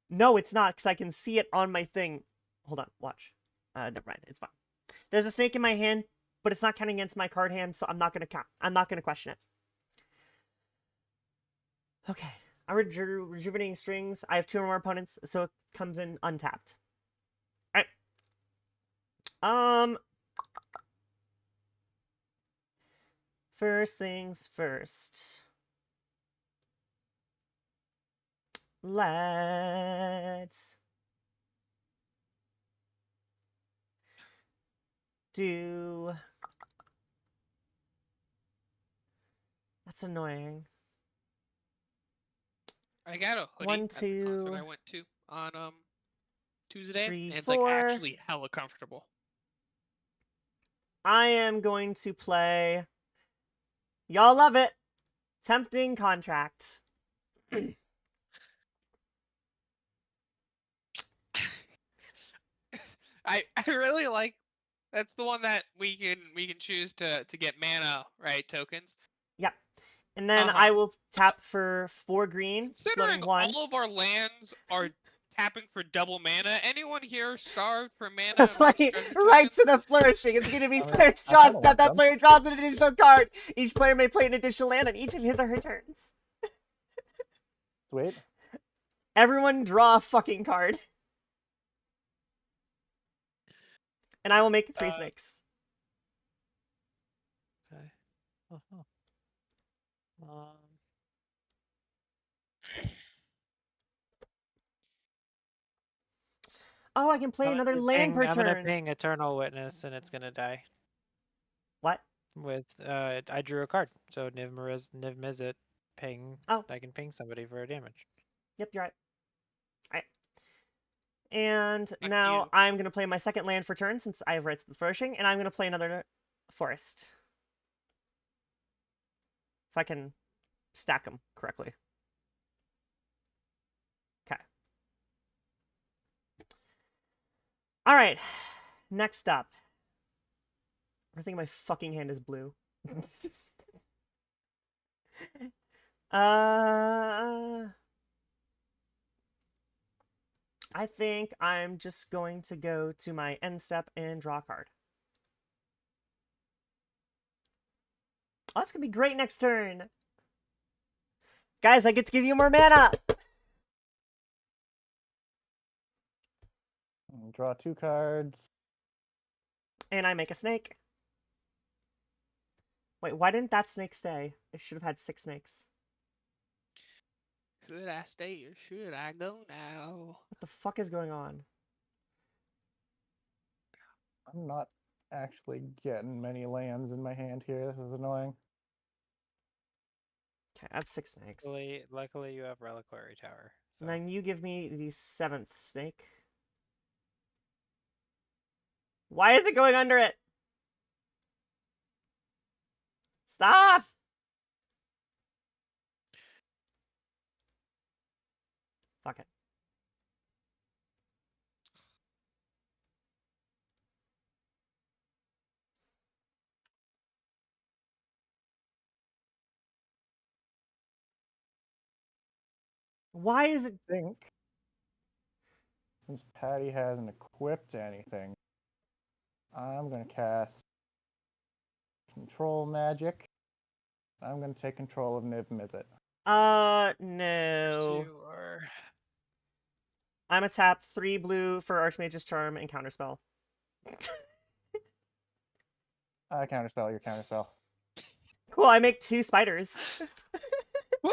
No, it's not, because I can see it on my thing. Hold on, watch. Never mind, it's fine. There's a snake in my hand, but it's not counting against my card hand, so I'm not gonna count. I'm not gonna question it. Okay. I'm rejuvenating strings. I have 2 or more opponents, so it comes in untapped. Alright. First things first. Let's do... That's annoying. I got a hoodie 1, at the 2, concert I went to on Tuesday, 3, and it's 4. like actually hella comfortable. I am going to play... Y'all love it! Tempting Contract. I really like. That's the one that we can choose to get mana, right? Tokens. Yep. And then I will tap for 4 green, Considering floating 1. all of our lands are tapping for double mana. Anyone here starved for mana and wants Play treasure right tokens? to the flourishing. It's gonna be I mean, player's I draw kinda step. want That them. player draws an additional card. Each player may play an additional land on each of his or her turns. Sweet. Everyone draw a fucking card. And I will make 3 snakes. Okay. Uh-huh. Oh, I can play another land per I'm gonna turn. ping Eternal Witness, and it's gonna die. What? With I drew a card, so Niv Mizzet ping. Oh. I can ping somebody for a damage. Yep, you're right. Alright. And Fuck now you. I'm going to play my second land for turn since I have rights to the flourishing, and I'm going to play another forest. If I can stack them correctly. Okay. Alright. Next up. Everything in my fucking hand is blue. I think I'm just going to go to my end step and draw a card. Oh, that's going to be great next turn. Guys, I get to give you more mana. Draw 2 cards. And I make a snake. Wait, why didn't that snake stay? It should have had 6 snakes. Should I stay or should I go now? What the fuck is going on? I'm not actually getting many lands in my hand here. This is annoying. Okay, I have 6 snakes. Luckily, you have Reliquary Tower. So. And then you give me the 7th snake. Why is it going under it? Stop! Fuck it. Why is it... I think since Patty hasn't equipped anything, I'm going to cast Control Magic. I'm going to take control of Niv Mizzet. No. Sure. I'm a tap 3 blue for Archmage's Charm and Counterspell. Counterspell, your counterspell. Cool, I make 2 spiders. Woo!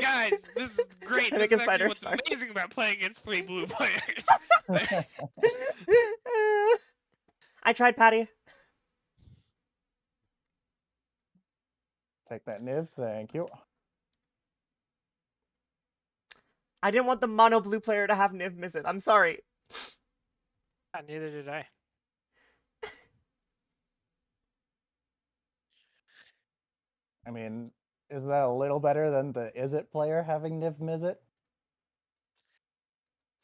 Guys, this is great. I This make a is actually spider, what's sorry. amazing about playing against 3 blue players. I tried, Patty. Take that Niv, thank you. I didn't want the mono blue player to have Niv miss it. I'm sorry. Neither did I. I mean, is that a little better than the Is It player having Niv Mizzet?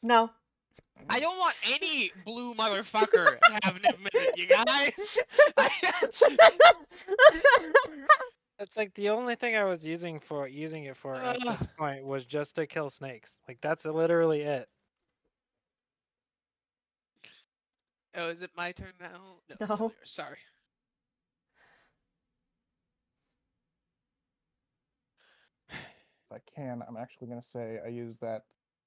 No. I don't want any blue motherfucker to have Niv Mizzet, you guys. It's like the only thing I was using it for at this point was just to kill snakes. Like that's literally it. Oh, is it my turn now? No, No. it's still yours. Sorry. If I can, I'm actually going to say I use that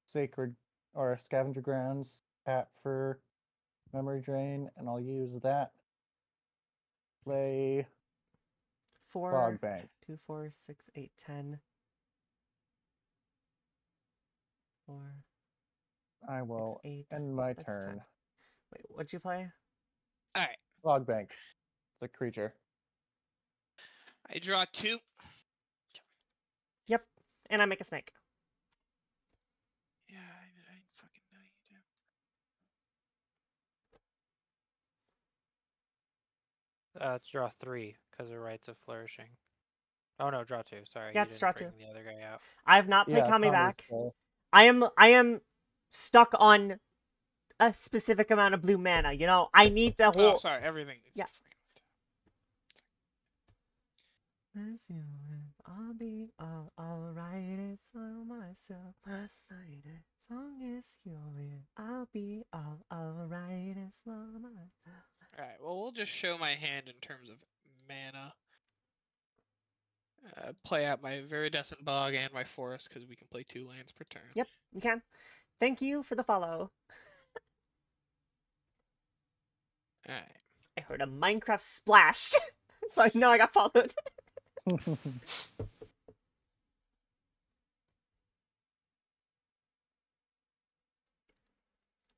Sacred or Scavenger Grounds tap for Memory Drain, and I'll use that. Play 4, Fog Bank. 2, 4, 6, 8, 10. 4, I 6, will 8. end my That's turn. 10. Wait, what'd you play? Alright. Fog Bank. It's a creature. I draw 2. Yep. And I make a snake. Yeah, I fucking know you do. It's draw 3 because of Rites of Flourishing. Oh no, draw 2. Sorry, Yeah, you it's didn't draw bring 2. the other guy out. I have not played Yeah, Kami Tommy's, back. I am stuck on a specific amount of blue mana, you know? I need to Oh, hold... sorry, everything. Yeah. I'll be alright. It's all myself last night. As long as you're here, I'll be alright. As long as myself. Alright, well, we'll just show my hand in terms of mana. Play out my Viridescent Bog and my Forest, because we can play 2 lands per turn. Yep, you can. Thank you for the follow. Alright. I heard a Minecraft splash, so I know I got followed. Do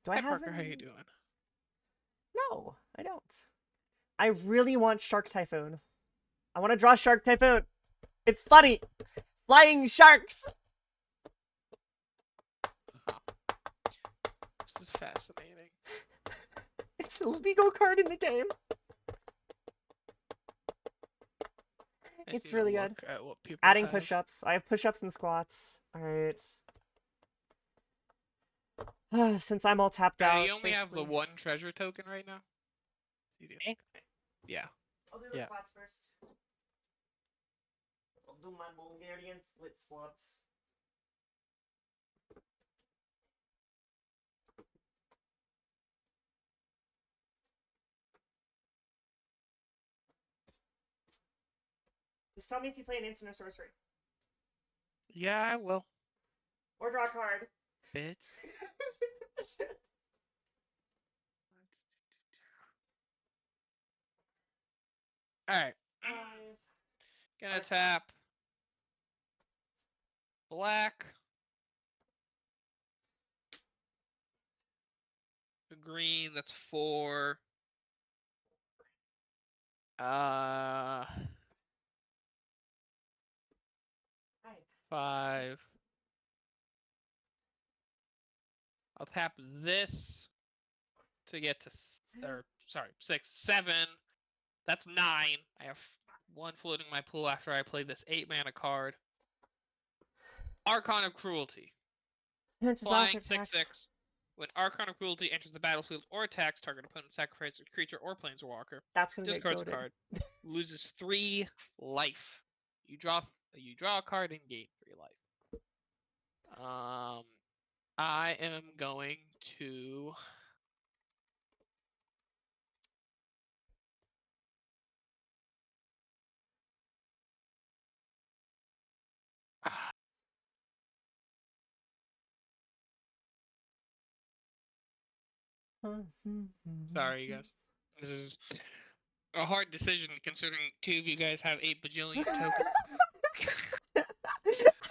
I Hi, have Parker, how you any- doing? No, I don't. I really want Shark Typhoon. I want to draw Shark Typhoon. It's funny. Flying sharks. This is fascinating. It's the legal card in the game. I It's just need to really good. look at what people Adding have. push-ups. I have push-ups and squats. Alright. Since I'm all tapped out. You only have the basically. 1 treasure token right now? You do. Me? Yeah. I'll do the Yeah. squats first. I'll do my Bulgarian split squats. Just tell me if you play an instant or sorcery. Yeah, I will. Or draw a card. Bitch. Alright. Five. Gonna Arsenal. tap. Black. Green, that's 4. Five. 5. I'll tap this to get to, sorry, 6, 7. That's 9. I have 1 floating in my pool after I play this 8 mana card. Archon of Cruelty. It's just Flying last attacks. 6/6. When Archon of Cruelty enters the battlefield or attacks, target opponent sacrifices a creature or planeswalker. That's gonna Discards a get goated. card. Loses 3 life. You draw a card and gain 3 life. I am going to sorry, you guys. This is a hard decision considering 2 of you guys have 8 bajillion tokens.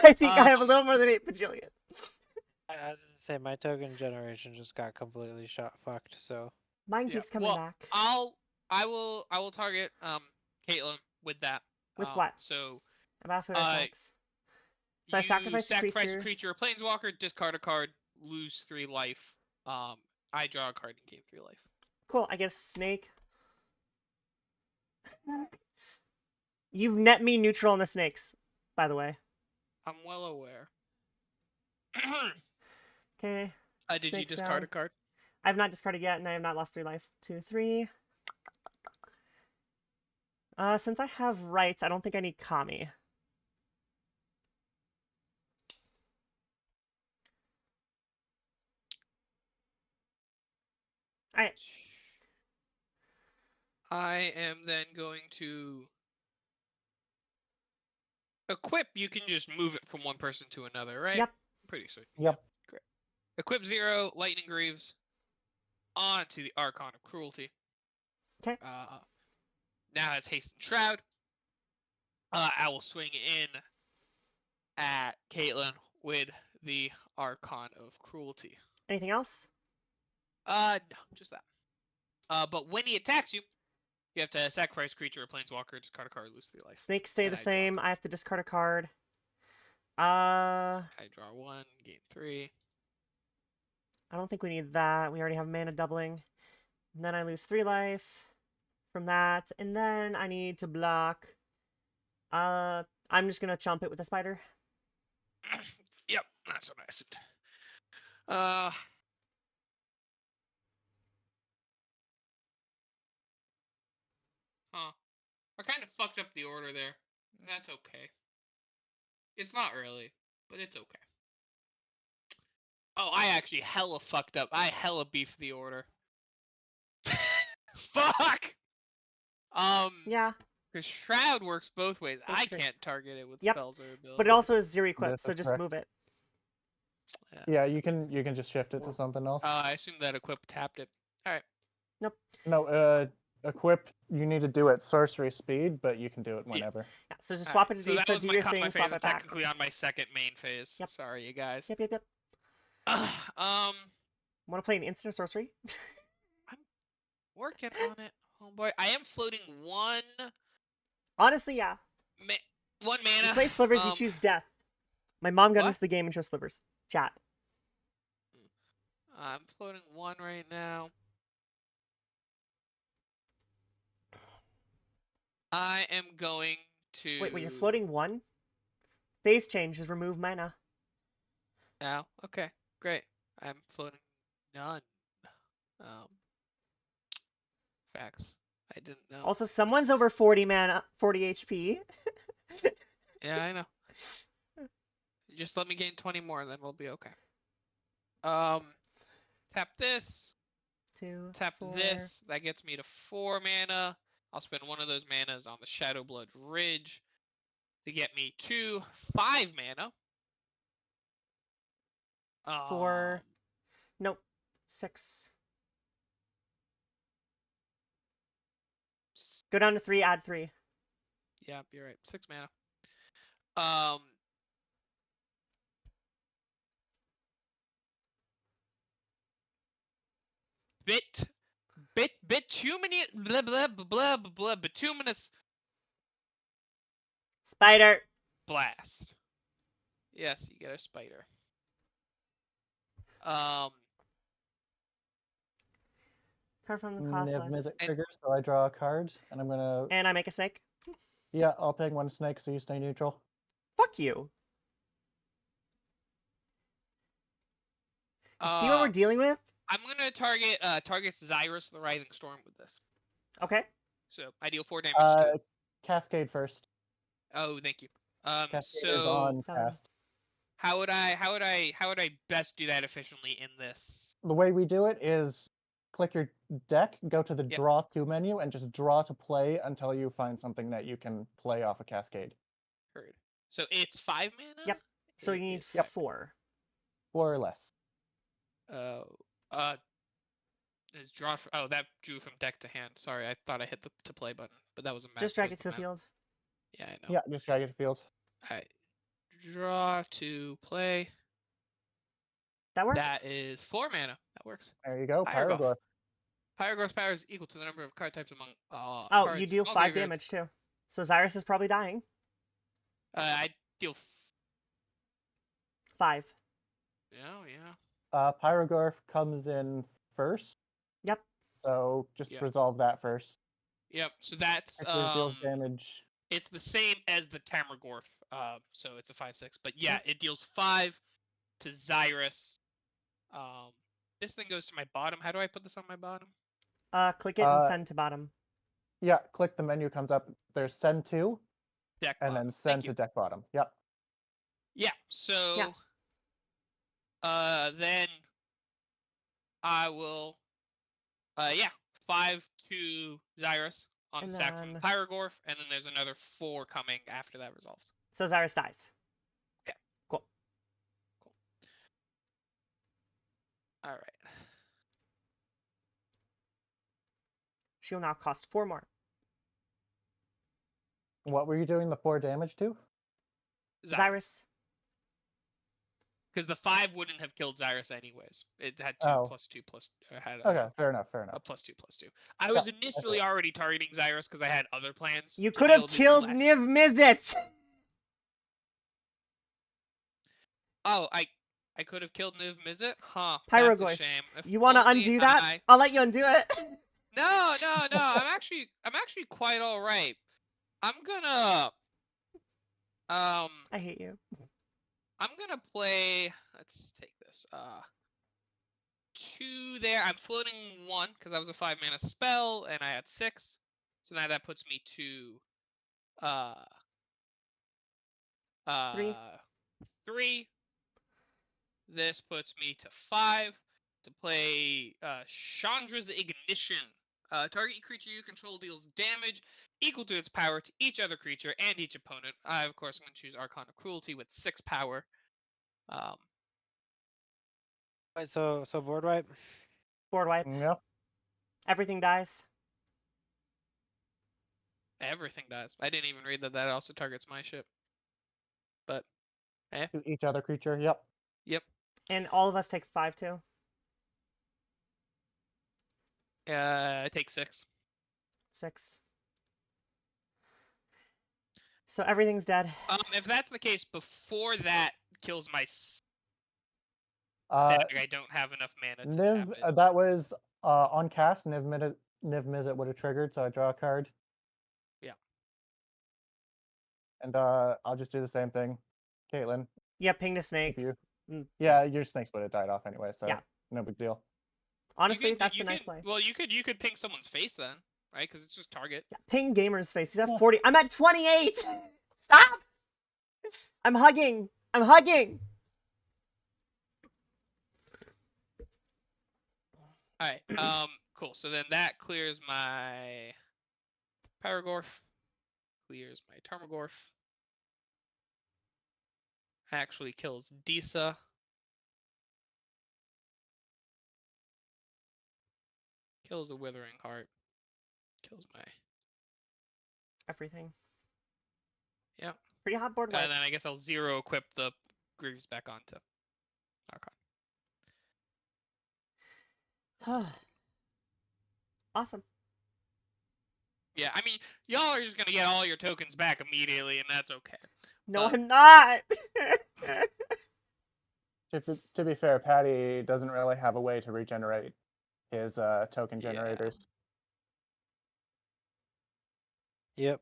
I think I have a little more than 8 bajillion. I was gonna say my token generation just got completely fucked. So Mine Yeah, keeps coming well, back. I will target Caitlin with that. With what? So About food attacks. So I you sacrifice a creature. a creature or planeswalker, discard a card, lose 3 life. I draw a card and gain 3 life. Cool, I get a snake. You've net me neutral on the snakes, by the way. I'm well aware. Okay. Did you Snakes discard down. a card? I have not discarded yet, and I have not lost 3 life. 2, 3. Since I have rights, I don't think I need Kami. Alright. I am then going to equip. You can just move it from one person to another, right? Yep. Pretty sweet. Yep. Great. Equip 0, Lightning Greaves, onto the Archon of Cruelty. Okay. Now has Haste and Shroud. I will swing in at Caitlin with the Archon of Cruelty. Anything else? No, just that. But when he attacks you, you have to sacrifice a creature or planeswalker, discard a card, lose 3 life. Snakes stay And the I draw a same. card. I have to discard a card. I draw 1, gain 3. I don't think we need that. We already have mana doubling. And then I lose 3 life from that. And then I need to block. I'm just gonna chomp it with a spider. Yep, that's what I assumed. I kind of fucked up the order there. That's okay. It's not early, but it's okay. Oh, I actually hella fucked up. I hella beefed the order. Fuck! Yeah, Because Shroud works both ways. That's I true. can't target it with Yep. spells or abilities. but it also is zero equipped, This so is just correct. move it. Yeah, you can just shift it to something else. I assume that equip tapped it. Alright. No, equip. You need to do it sorcery speed, but you can do it Yeah. whenever. Yeah, so just Alright, swap it to so these, that so was do my your combat thing, phase. swap I'm it back. technically on my second main phase. Yep. Sorry, you guys. Yep. Um, Want to play an instant or sorcery? working on it, homeboy. I am floating one Honestly, yeah. one mana. You play slivers, you choose death. My mom got What? into the game and chose slivers. Chat. I'm floating one right now. I am going to. Wait, when you're floating one, phase change is remove mana. Oh, okay, great. I'm floating none. Facts. I didn't know. Also, someone's over 40 mana, 40 HP. Yeah, I know. Just let me gain 20 more, then we'll be okay. Tap this. 2, Tap 4. this. That gets me to 4 mana. I'll spend one of those manas on the Shadowblood Ridge to get me to 5 mana. 4. Nope. 6. Go down to 3, add 3. Yeah, you're right. 6 mana. Bituminous, blah, blah, blah, blah, blah, bituminous Spider. blast. Yes, you get a spider. Card from the cost Niv list. Mizzet trigger, so I draw a card, and I'm gonna. And I make a snake. Yeah, I'll ping one snake, so you stay neutral. Fuck you. You see what we're dealing with? I'm gonna target Zyrus the Writhing Storm with this. Okay. So I deal 4 damage to it. Cascade first. Oh, thank you. Cascade is So on Seven. cast. how would I best do that efficiently in this? The way we do it is click your deck, go to the Yep. draw to menu, and just draw to play until you find something that you can play off a cascade. Heard. So it's 5 mana? Yep. So It you need is 5 4. 4 or less. Is draw. Oh, that drew from deck to hand. Sorry, I thought I hit the to play button, but that was a map. Just drag it to the field. Yeah, I know. Yeah, just drag it to field. Alright. Draw to play. That works. That is 4 mana. That works. There you go, Pyrogorph. Pyrogorph. Pyrogorph's power is equal to the number of card types among Oh, cards you in deal all 5 graveyards. damage too. So Zyrus is probably dying. I deal. 5. Yeah. Pyrogorph comes in first. Yep. So just Yeah. resolve that first. Yep. So that's Actually, it deals damage. It's the same as the Tamagorph. So it's a 5/6. But yeah, it deals 5 to Zyrus. This thing goes to my bottom. How do I put this on my bottom? Click it and send to bottom. Yeah, click the menu comes up. There's send to, Deck and bottom. then send to deck bottom. Yep. Yeah. So. Yeah. Then I will. 5 to Zyrus on And the stack from then- Pyrogorph, and then there's another 4 coming after that resolves. So Zyrus dies. Okay. Cool. All right. She'll now cost 4 more. What were you doing the 4 damage to? Zyrus. Because the 5 wouldn't have killed Zyrus anyways. It had 2 Oh. plus 2 plus. Had Okay, fair enough. a plus 2 plus 2. I was initially okay. already targeting Zyrus because I had other plans. You to could deal have this killed less- Niv Mizzet! Oh, I could have killed Niv Mizzet? Huh. That's a Pyrogorph. shame. If You want to only undo that? I- I'll let you undo it. No. I'm actually quite all right. I'm gonna. I hate you. I'm gonna play. Let's take this. 2 there. I'm floating 1 because that was a 5 mana spell, and I had 6. So now that puts me to 3. This puts me to 5 to play Chandra's Ignition. Target creature you control deals damage equal to its power to each other creature and each opponent. I, of course, am going to choose Arcana Cruelty with 6 power. Wait, so board wipe. Board wipe. Yep. Everything dies. Everything dies. I didn't even read that also targets my ship. But, To each other creature. Yep. yep. And all of us take 5 too. I take 6. 6. So everything's dead. If that's the case, before that kills my Uh, stack, I don't have enough mana to Niv, tap it. that was on cast. Niv Mizzet would have triggered, so I draw a card. Yeah. And I'll just do the same thing. Caitlin, Yeah, ping to if snake. you. Mm, Yeah, your snakes would have died off anyway, so Yeah. no big deal. Honestly, that's the nice play. Well, you could ping someone's face then, right? Because it's just target. Yeah, ping Gamer's face. He's at Yeah. 40. I'm at 28. Stop. I'm hugging. I'm hugging. All right. Cool. So then that clears my Paragorph. Clears my Tarmogoyf. Actually kills Disa. Kills the Withering Heart. Kills my. Everything. Yep. Pretty hot board wipe. And then I guess I'll 0 equip the Greaves back onto Archon. Awesome. Yeah, I mean, y'all are just gonna get all your tokens back immediately, and that's okay. No, I'm not. To be fair, Patty doesn't really have a way to regenerate his token Yeah. generators. Yep.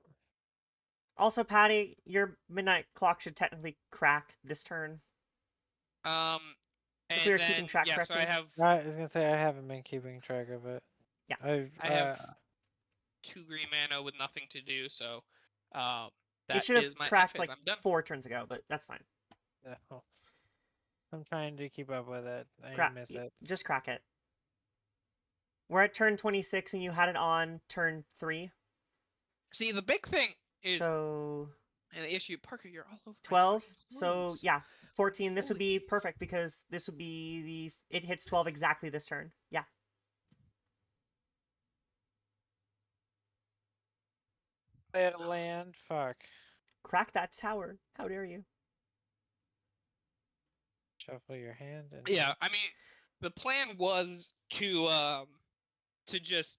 Also, Patty, your midnight clock should technically crack this turn. And If we were then, keeping track yeah, so correctly. I have I was gonna say I haven't been keeping track of it. Yeah. I have 2 green mana with nothing to do, so that It should have is my cracked phase. like I'm done. 4 turns ago, but that's fine. No. I'm trying to keep up with it. I miss it. Just crack it. We're at turn 26 and you had it on turn 3. See, the big thing is, So and the issue, Parker, you're all over. 12. So yeah, 14. This would Holy be perfect because this would be it hits 12 exactly this turn. Yeah. Play at land. Fuck. Crack that tower. How dare you? Shuffle your hand. And Yeah, I mean, the plan was to just.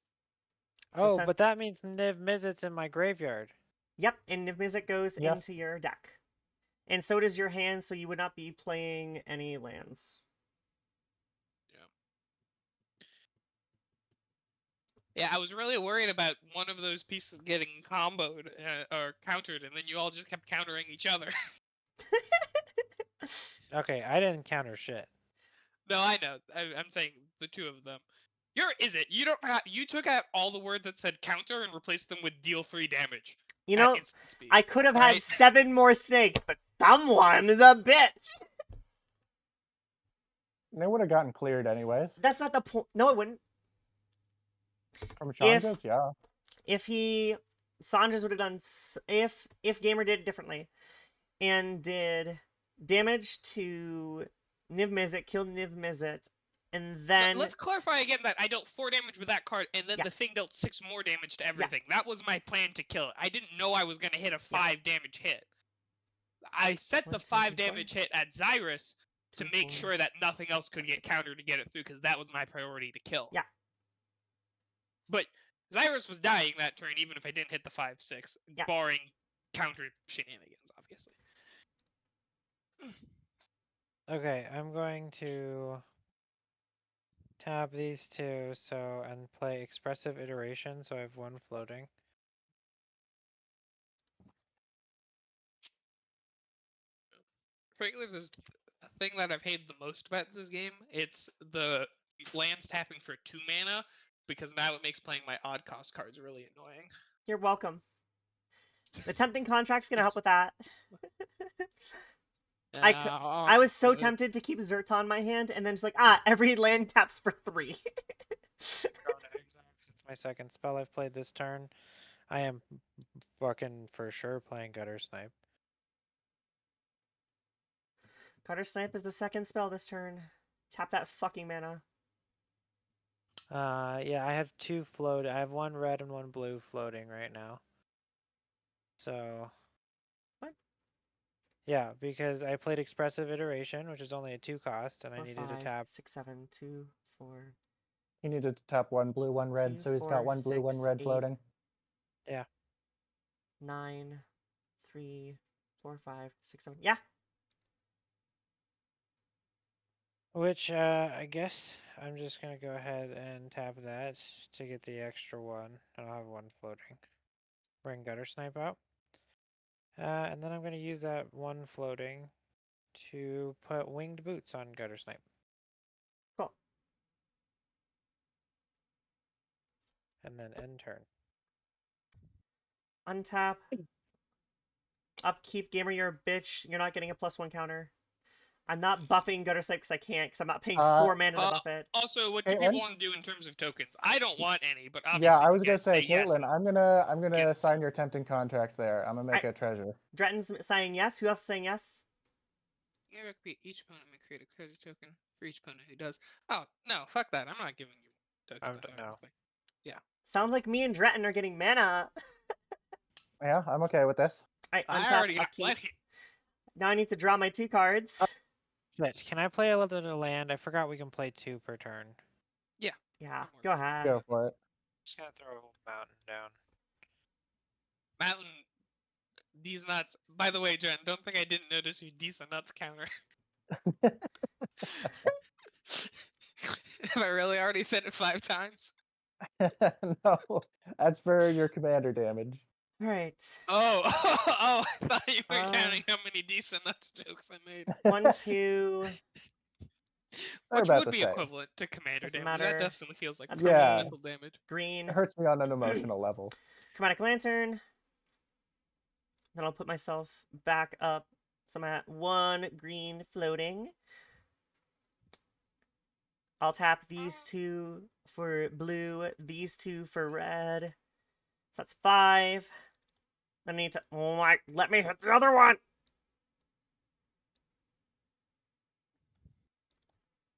So Oh, but that means Niv Mizzet's in my graveyard. Yep, and Niv-Mizzet goes Yes. into your deck. And so does your hand, so you would not be playing any lands. Yeah, I was really worried about one of those pieces getting comboed or countered, and then you all just kept countering each other. Okay, I didn't counter shit. No, I know. I'm saying the 2 of them. You don't have, you took out all the word that said counter and replaced them with deal 3 damage. You at know, instant speed. I could have had Alright? 7 more snakes, but someone is a bitch. They would have gotten cleared anyways. That's not the point. No, it wouldn't. From Chandra's, yeah. If Sandra's would have done, if Gamer did it differently, and did damage to Niv-Mizzet, killed Niv-Mizzet, and then Let's clarify again that I dealt 4 damage with that card, and then Yeah. the thing dealt 6 more damage to everything. That was my plan to kill it. I didn't know I was going to hit a 5 damage hit. I set 1, the 2, 5 3, 4. Damage hit at Xyrus to 2, make 4, sure that nothing else could 5, get 6. countered to get it through, because that was my priority to kill. Yeah. But Xyrus was dying that turn, even if I didn't hit the 5/6, Yeah. barring counter shenanigans, obviously. Okay, I'm going to tap these 2 and play Expressive Iteration, so I have 1 floating. Frankly, if there's a thing that I've hated the most about this game, it's the lands tapping for 2 mana, because now it makes playing my odd cost cards really annoying. You're welcome. The tempting contract's gonna help with that. I was so tempted to keep Zerta on my hand, and then just like, every land taps for 3. It's my second spell I've played this turn. I am fucking for sure playing Gutter Snipe. Gutter Snipe is the second spell this turn. Tap that fucking mana. Yeah, I have 2 float. I have 1 red and 1 blue floating right now. So. What? Yeah, because I played Expressive Iteration, which is only a 2 cost, and I 4, needed 5, to tap. 6, 7, 2, 4. He needed to tap 1 blue, 1 red, 2, so he's 4, got 1 blue, 1 6, red 8, floating. Yeah. 9, 3, 4, 5, 6, 7. Yeah. Which, I guess I'm just gonna go ahead and tap that to get the extra 1. And I'll have 1 floating. Bring Gutter Snipe out. And then I'm gonna use that 1 floating to put Winged Boots on Gutter Snipe. Cool. And then end turn. Untap. Upkeep, gamer, you're a bitch. You're not getting a +1 counter. I'm not buffing Gutter Snipe because I can't, because I'm not paying 4 mana to buff it. Also, what do Caitlin? people want to do in terms of tokens? I don't want any, but obviously, Yeah, I if was you gonna guys say, yes, Caitlin, I'm gonna give sign your tempting contract there. I'm gonna make a treasure. Dretton's saying yes. Who else is saying yes? yeah, each opponent may create a treasure token for each opponent who does. Oh no, fuck that! I'm not giving you tokens. No. Sounds like me and Dretton are getting mana. Yeah, I'm okay with this. Alright, I untap, already have upkeep. plenty. Now I need to draw my 2 cards. Shit, can I play a little bit of land? I forgot we can play 2 per turn. Yeah, Don't go worry. ahead. Go for it. Just gonna throw a whole mountain down. Mountain. These nuts. By the way, Jen, don't think I didn't notice your decent nuts counter. Have I really already said it 5 times? No, that's for your commander damage. Alright. Oh, I thought you were Uh, counting how many decent nuts jokes I made. 1, 2. They're Which about would the be same. equivalent to commander Doesn't damage. matter. That definitely feels like That's pretty gonna be mental damage. Green. It hurts me on an emotional level. Chromatic Lantern. Then I'll put myself back up. So I'm at 1 green floating. I'll tap these 2 for blue, these 2 for red. So that's 5. Then I need to. Oh my. Let me hit the other one!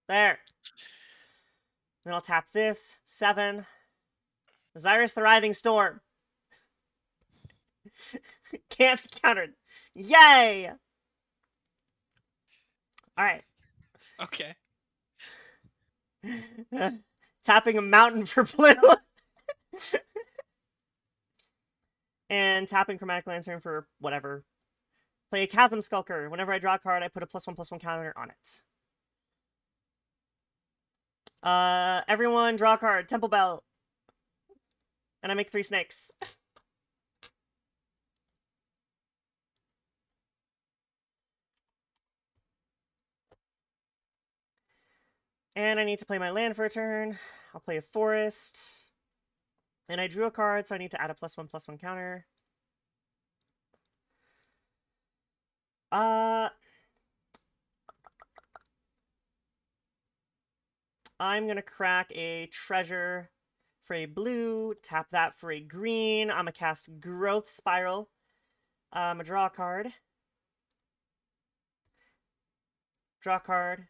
There. Then I'll tap this. 7. Osiris the Writhing Storm. Can't be countered. Yay! Alright. Okay. Tapping a mountain for blue. And tapping Chromatic Lantern for whatever. Play a Chasm Skulker. Whenever I draw a card, I put a +1/+1 counter on it. Everyone draw a card. Temple Bell. And I make 3 snakes. And I need to play my land for a turn. I'll play a forest. And I drew a card, so I need to add a +1/+1 counter. I'm gonna crack a treasure for a blue, tap that for a green. I'm gonna cast Growth Spiral. I'm gonna draw a card. Draw a card.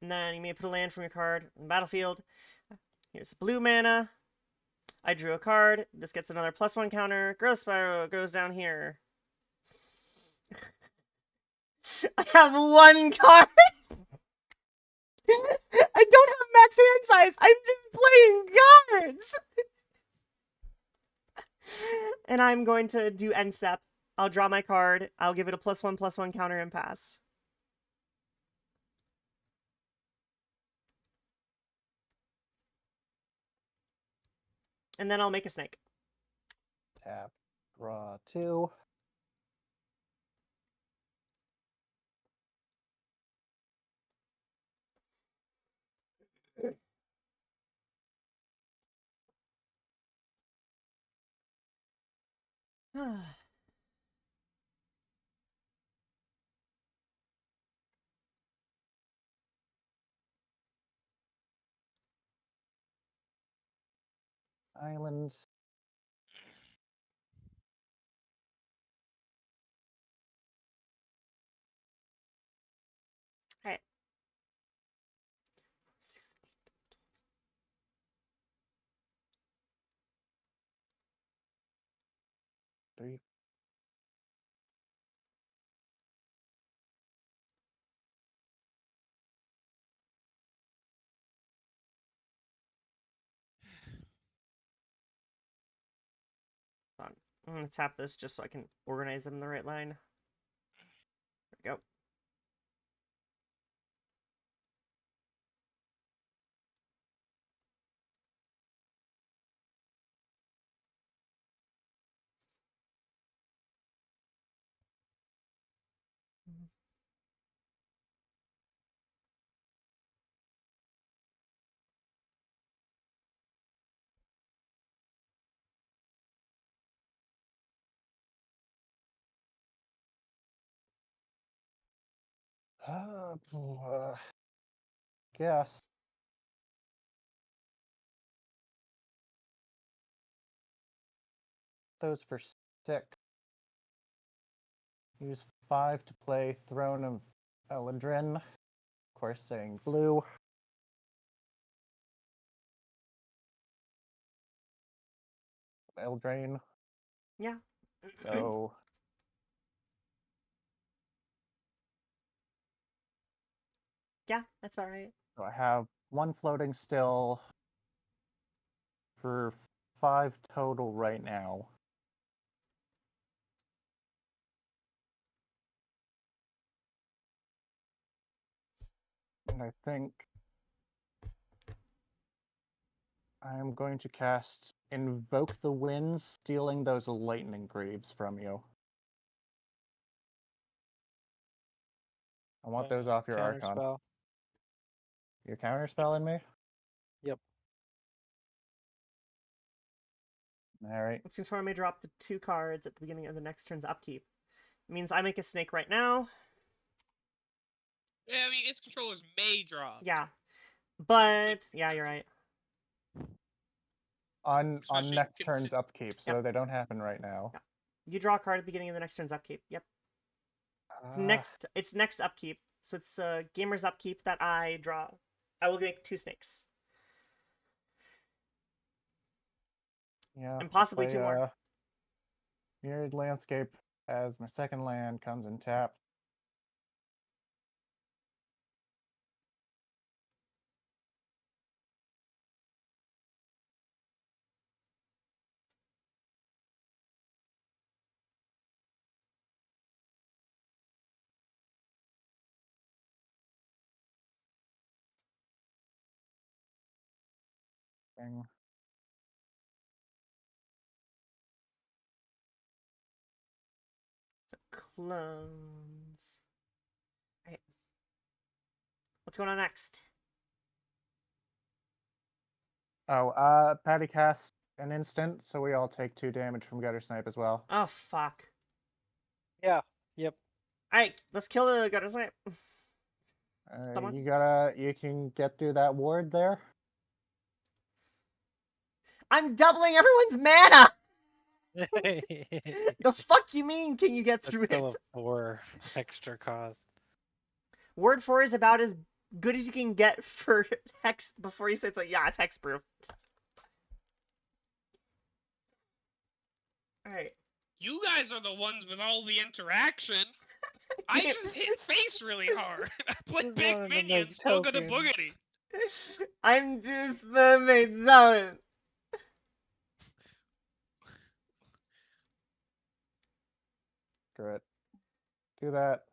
And then you may put a land from your card in the battlefield. Here's blue mana. I drew a card. This gets another +1 counter. Growth Spiral goes down here. I have 1 card! I don't have max hand size! I'm just playing cards! And I'm going to do end step. I'll draw my card. I'll give it a +1/+1 counter and pass. And then I'll make a snake. Tap, draw 2. Island. Alright. Three. Hold on. I'm gonna tap this just so I can organize them in the right line. There we go. Guess. Those for 6. Use 5 to play Throne of Eladrin. Of course, saying blue. Eldraine. Yeah. So Yeah, that's about right. So I have 1 floating still for 5 total right now. And I think I am going to cast Invoke the Winds, stealing those lightning greaves from you. I want those off your Counter Archon. spell. You're counterspelling me? Yep. Alright. Since I may drop the 2 cards at the beginning of the next turn's upkeep. It means I make a snake right now. Yeah, I mean, its controllers may drop. Yeah. But, yeah, you're right. On Especially next turn's upkeep, so Yep. they don't happen right now. Yep. You draw a card at the beginning of the next turn's upkeep. Yep. It's next upkeep. So it's gamer's upkeep that I draw. I will make 2 snakes. Yeah. And possibly play, 2 more. Mirrored Landscape as my second land comes in tap. Thing. So clones. Alright. What's going on next? Oh, Patty cast an instant, so we all take 2 damage from Gutter Snipe as well. Oh, fuck. Yeah. Yep. Alright, let's kill the gutter snipe. Someone? You can get through that ward there. I'm doubling everyone's mana! That's The fuck you mean can you get through still it? a 4 extra cost. Word 4 is about as good as you can get for hex before you say it's like, yeah, it's hexproof. Alright. You guys are the ones with all the interaction. I just hit face really hard. I play Just big wanted to make minions, still got a tokens. boogity. I'm just the main zone. Screw it. Do that.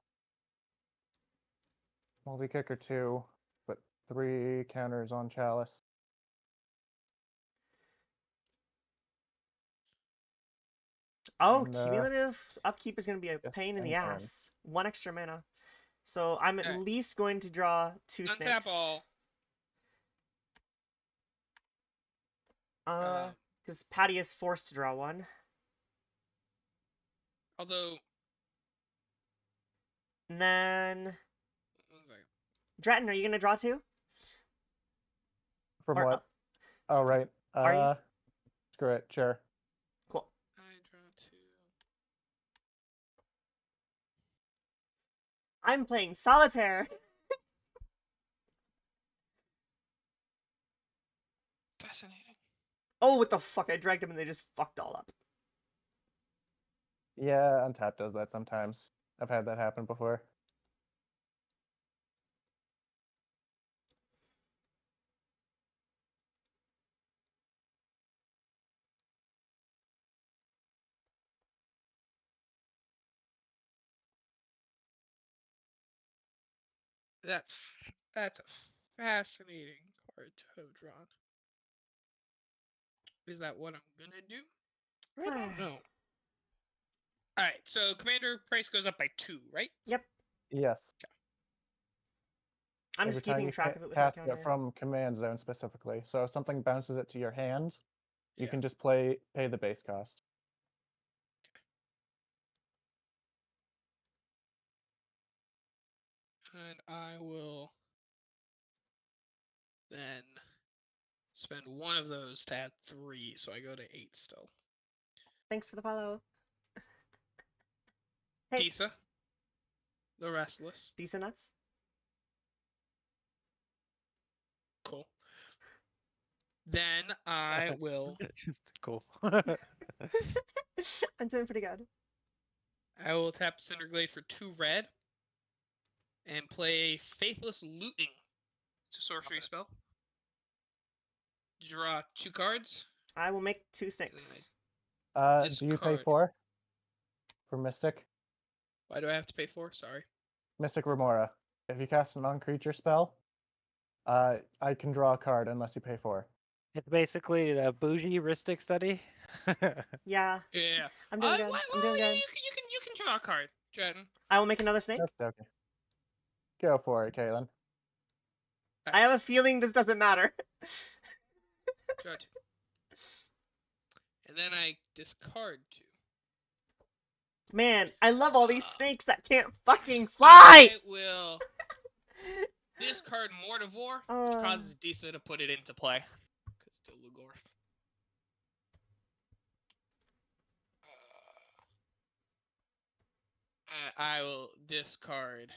Multi-kicker 2, but 3 counters on Chalice. Oh, And, cumulative upkeep is going to be a yes, pain in the and turn. ass. 1 extra mana. So I'm at Alright. least going to draw 2 Untap snakes. all. Because Patty is forced to draw 1. Although, And then... 1 second. Dratton, are you going to draw 2? From Or- what? Oh, right. are you? screw it. Sure. Cool. I draw 2. I'm playing solitaire. Fascinating. Oh, what the fuck? I dragged them and they just fucked all up. Yeah, Untap does that sometimes. I've had that happen before. That's a fascinating card to have drawn. Is that what I'm gonna do? I don't know. All right, so commander price goes up by 2, right? Yep. Yes. I'm Every just time keeping you track of it with my cast counter. it from command zone specifically. So if something bounces it to your hand, you Yeah. can just pay the base cost. And I will then spend 1 of those to add 3, so I go to 8 still. Thanks for the follow. Hey. Disa, the Restless. Decent nuts. Cool. Then I will Just cool. I'm doing pretty good. tap Cinderglade for 2 red and play Faithless Looting. It's a sorcery spell. Draw 2 cards. I will make 2 snakes. Do you pay Discard. 4 for Mystic? Why do I have to pay 4? Sorry. Mystic Remora. If you cast a non-creature spell, I can draw a card unless you pay 4. It's basically a bougie heuristic study. Yeah. Yeah. I'm doing good. I'm doing yeah, good. you can draw a card, Dratton. I will make another snake. Okay. Go for it, Kaylin. I have a feeling this doesn't matter. Draw 2. And then I discard 2. Man, I love all these snakes that can't fucking fly! I will discard Mortivore, which causes Disa to put it into play. Because it's still Lugorf. I will discard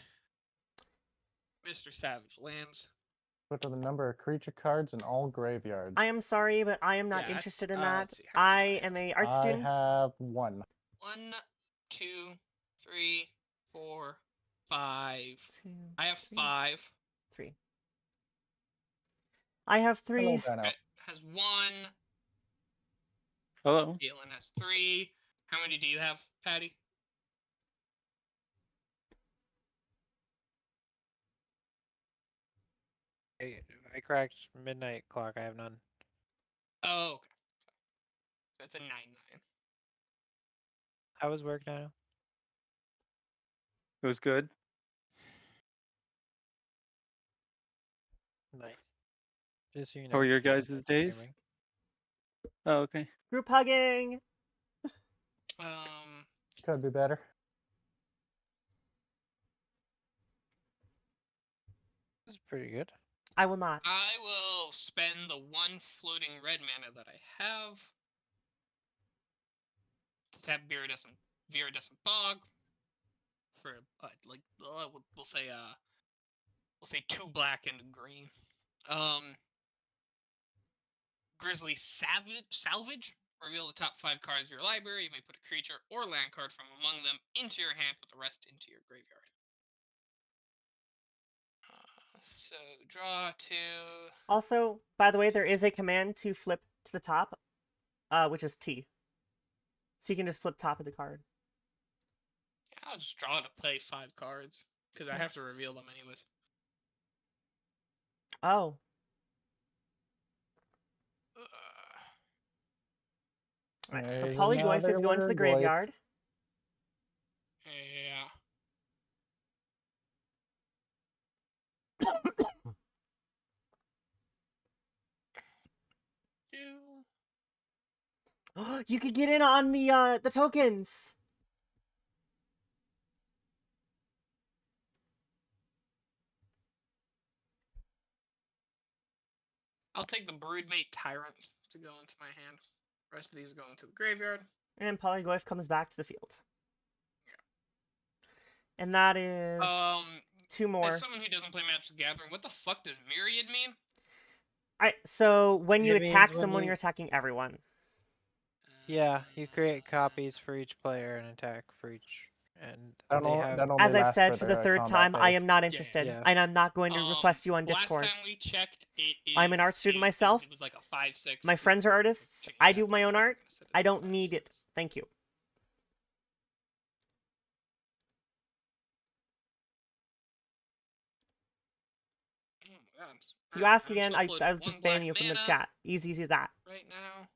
Mr. Savage Lands. Put to the number of creature cards in all graveyards. I am sorry, but I am not Yeah, interested in let's that. see, how many I do I am have? a art I student. have 1. 1, 2, 3, 4, 5. 2, I have 3, 5. 3. I have 3. Hello, Dino. Brett has 1. Hello. Caitlin has 3. How many do you have, Patty? I cracked midnight clock. I have none. Oh, okay. So it's a 9-9. How was work now? It was good. Nice. Just so you know. How are your Caitlin guys' was days? streaming. Oh, okay. Group hugging! Could be better. This is pretty good. I will not. I will spend the 1 floating red mana that I have to tap Viridescent Bog for we'll say 2 black and a green. Grizzly Salvage. Reveal the top 5 cards of your library. You may put a creature or land card from among them into your hand, put the rest into your graveyard. So draw 2. Also, by the way, there is a command to flip to the top, which is T. So you can just flip top of the card. Yeah, I'll just draw to play 5 cards because I have to reveal them anyways. Oh. Alright, so There's Polygoyf is another going to the Lurgoyf. graveyard. Yeah. You could get in on the tokens. I'll take the Broodmate Tyrant to go into my hand. Rest of these are going to the graveyard. And Polyglyph comes back to the field. And that is 2 more. As someone who doesn't play Magic the Gathering, what the fuck does Myriad mean? Alright, so when you It means attack when someone, you- you're attacking everyone. Yeah, you create copies for each player and attack for each, and That they only, have. that only As I've lasts said for the their third combat time, I phase. am not interested. Yeah. And I'm not going to request you on Discord. Last time we checked, it is. I'm an art student myself. It was like a 5/6. My friends are artists. I do my own art. I don't need it. Thank you. If you ask again, I'll just ban you from the chat. Easy as that. Right now.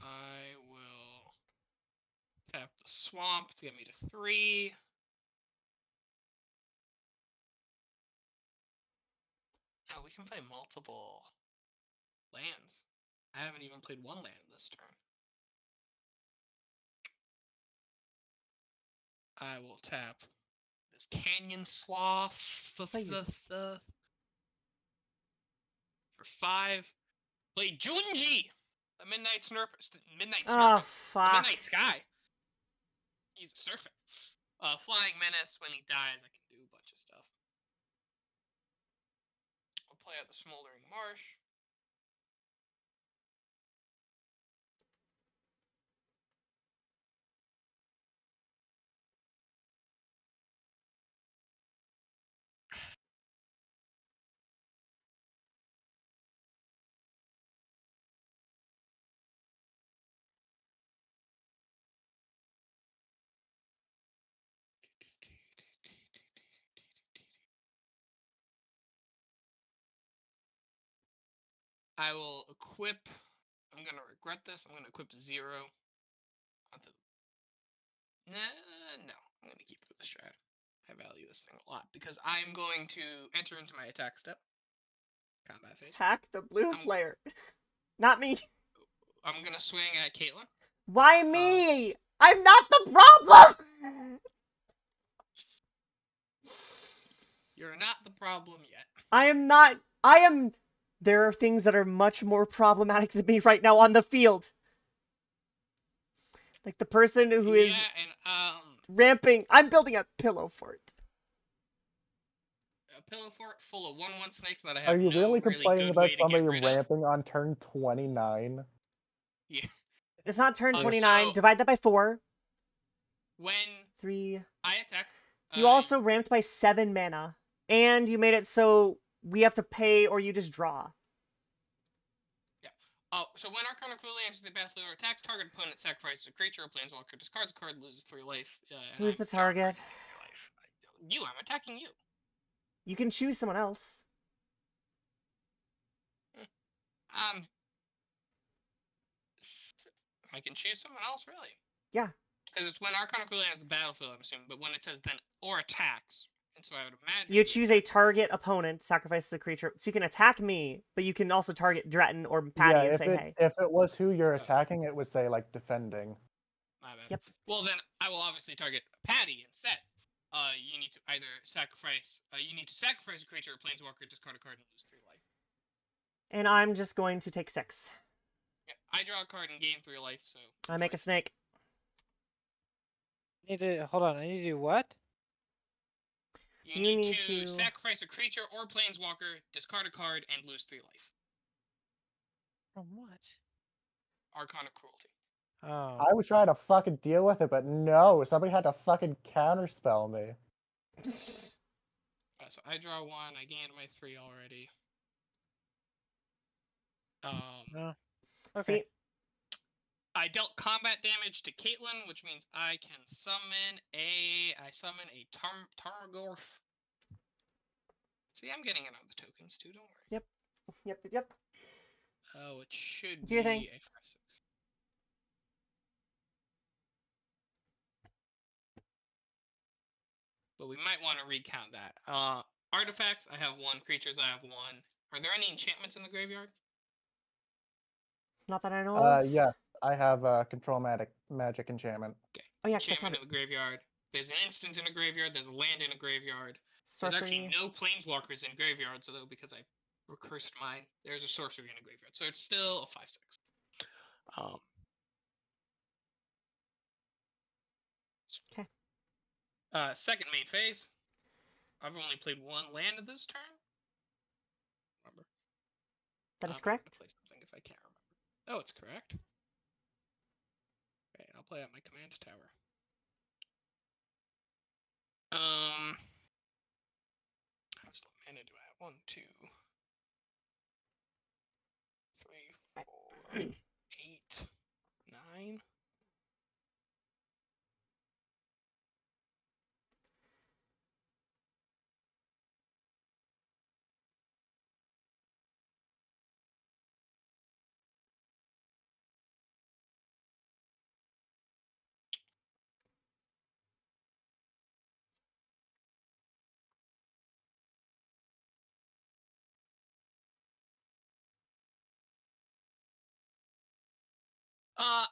I will tap the swamp to get me to 3. Oh, we can play multiple lands. I haven't even played one land this turn. I will tap this Canyon Slough for Play you. 5. Play Junji, the Midnight Snurper, Midnight Oh, Snurper, the fuck. Midnight Sky. He's surfing. Flying Menace. When he dies, I can do a bunch of stuff. I'll play out the Smoldering Marsh. I will equip. I'm gonna regret this. I'm gonna equip 0 onto. No, I'm gonna keep with the strat. I value this thing a lot because I'm going to enter into my attack step. Combat phase. Attack the blue player. Not me. I'm gonna swing at Caitlyn. Why me? I'm not the problem! You're not the problem yet. I am not. There are things that are much more problematic than me right now on the field. Like the person who is and ramping. I'm building a pillow fort. a pillow fort full of 1/1 snakes that I have Are you no really really complaining good about way to somebody get rid of. ramping on turn 29? Yeah. It's not turn Oh, 29. so- Divide that by 4. When 3. I attack, You also ramped by 7 mana. And you made it so we have to pay or you just draw. So when Arcana Cruelty enters the battlefield or attacks, target opponent sacrifices a creature or planeswalker, discards a card, loses 3 life. And Who's I'm the still target? attacking your life. You, I'm attacking you. You can choose someone else. I can choose someone else, really. Yeah. Because it's when Arcana Cruelty enters the battlefield, I'm assuming, but when it says then or attacks, and so I would imagine You choose a target opponent, sacrifices a creature. So you can attack me, but you can also target Dretton or Patty Yeah, and if say, it, hey. if it was who you're attacking, it would say, like, defending. My bad. Yep. Well, then I will obviously target Patty instead. You need to either sacrifice. You need to sacrifice a creature or planeswalker, discard a card, and lose 3 life. And I'm just going to take 6. Yeah, I draw a card and gain 3 life. So I make a snake. I need to hold on. I need to do what? You need to sacrifice a creature or planeswalker, discard a card, and lose 3 life. From what? Arcana Cruelty. Oh. I was trying to fucking deal with it, but no, somebody had to fucking counterspell me. So I draw 1. I gained my 3 already. No. Okay. See, I dealt combat damage to Caitlyn, which means I can summon a Tarmogoyf. See, I'm getting it on the tokens too. Don't worry. Yep. Oh, it should Do your be thing. a 5/6. But we might want to recount that. Artifacts, I have 1. Creatures, I have 1. Are there any enchantments in the graveyard? not that I know of. Yes, I have a control magic enchantment. Okay. Oh yeah, 'cause I found Enchantment it. in the graveyard. There's an instant in a graveyard. There's a land in a graveyard. There's actually Sorcery. no planeswalkers in graveyards, though, because I recursed mine. There's a sorcery in a graveyard, so it's still a 5/6. Okay. Second main phase. I've only played one land this turn. Remember? That is I'm not gonna correct. play something if I can't remember. Oh, it's correct. Okay, I'll play out my command tower. How much mana do I have? 1, 2, 3, 4, 8, 9.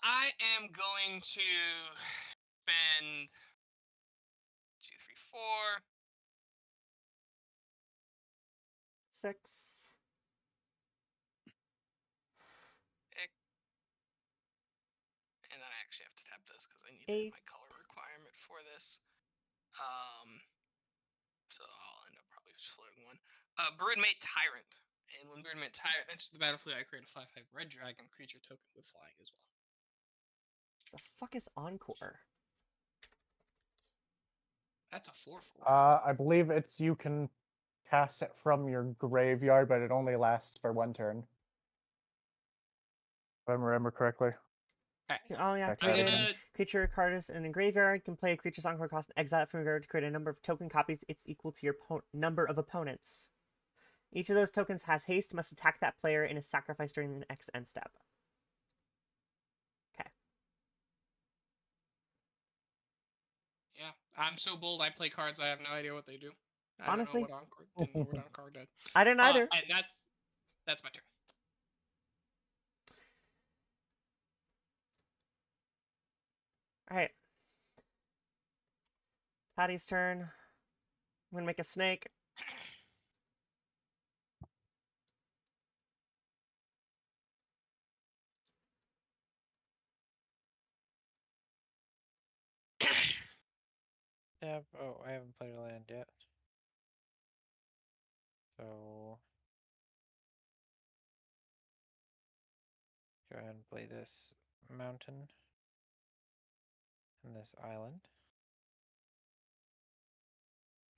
I am going to spend 2, 3, 4. 6. And then I actually have to tap this because I need 8. my color requirement for this. So I'll end up probably just floating one. Broodmate Tyrant. And when Broodmate Tyrant enters the battlefield, I create a 5/5 red dragon creature token with flying as well. The fuck is Encore? That's a 4/4. I believe it's you can cast it from your graveyard, but it only lasts for 1 turn. If I remember correctly. All Check that activated again. creature card is in a graveyard. Can play a creature's Encore cost and exile it from your graveyard to create a number of token copies. It's equal to your number of opponents. Each of those tokens has haste, must attack that player, and is sacrificed during the next end step. Okay. Yeah, I'm so bold. I play cards. I have no idea what they do. I Honestly, don't know what Encore. Didn't know what Encore did. I didn't either. And that's my turn. All right. Patty's turn. I'm gonna make a snake. Yep. Oh, I haven't played a land yet. So go ahead and play this mountain and this island.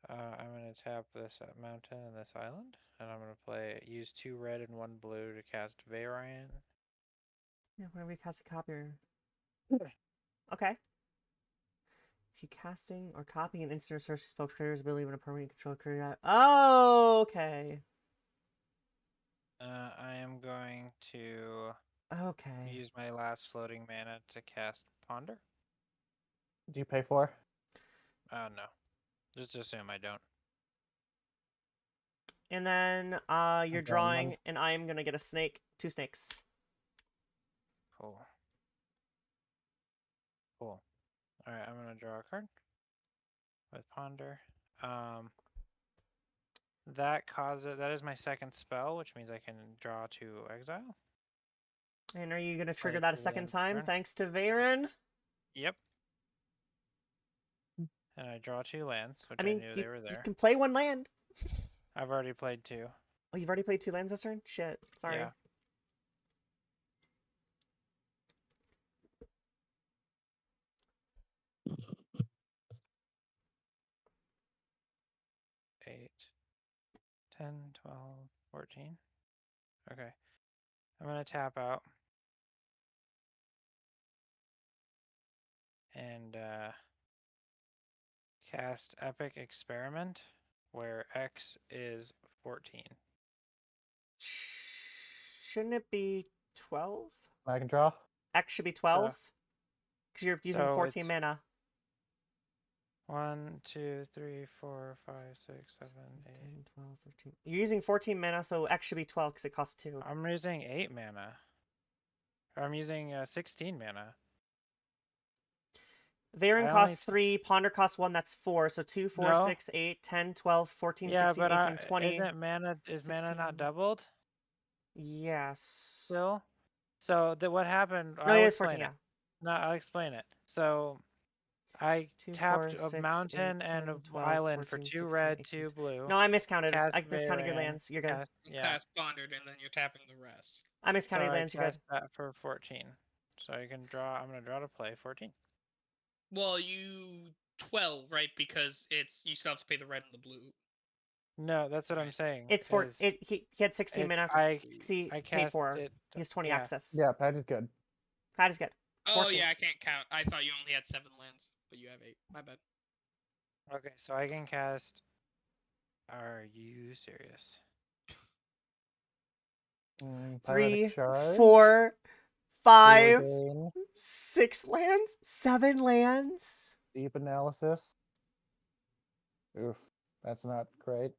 I'm going to tap this mountain and this island, and I'm going to use 2 red and 1 blue to cast Variant. Yeah, whenever you cast a copy. Okay. If you casting or copying an instant or sorcery spell creator's ability when a permanent control creator. Oh, okay. I am going to Okay. use my last floating mana to cast Ponder. Do you pay for? No. Just assume I don't. And then you're drawing drawing, one. and I am gonna get a snake. 2 snakes. Cool. Cool. Alright, I'm gonna draw a card with Ponder. That is my second spell, which means I can draw to exile. And are you gonna trigger Play that a 2 second lands time turn. thanks to Varen? Yep. And I draw 2 lands, which I mean, knew they were you there. can play 1 land. I've already played 2. Oh, you've already played 2 lands this turn? Shit. Sorry. Yeah. Eight, 10, 12, 14. Okay. I'm going to tap out. And cast Epic Experiment, where X is 14. Shouldn't it be 12? I can draw. X should be 12? Because you're using so 14 it's mana. 1, 2, 3, 4, 5, 6, 7, 8. 10, 12, 13. You're using 14 mana, so X should be 12 because it costs 2. I'm using 8 mana. I'm using 16 mana. Varen I costs only 3, Ponder costs 1, that's 4. So 2, 4, No. 6, 8, 10, 12, 14, Yeah, 16, but 18, 20. isn't mana is mana not 16. doubled Yes. still? So what happened? No, I'll it is explain 14, yeah. it. No, I'll explain it. So I 2, tapped 4, a 6, 8, mountain and 10, a 12, island for 14, 2 16, red, 18. 2 blue. No, I miscounted. Cast I miscounted your Varen, lands. You're good. cast, You yeah. cast pondered, and then you're tapping the rest. I miscounted So your I lands. You're good. cast that for 14. So you can draw. I'm gonna draw to play 14. Well, you 12, right? Because you still have to pay the red and the blue. No, that's what I'm Right. saying. It's for is he had 16 mana. I See, I paid cast for. it. He has 20 Yeah. access. Yeah, Pat is good. That is good. Oh 14. yeah, I can't count. I thought you only had 7 lands, but you have 8. My bad. Okay, so I can cast. Are you serious? 3, Charge, 4, 5, Preordain, 6 lands, 7 lands. Deep Analysis. Oof, that's not great.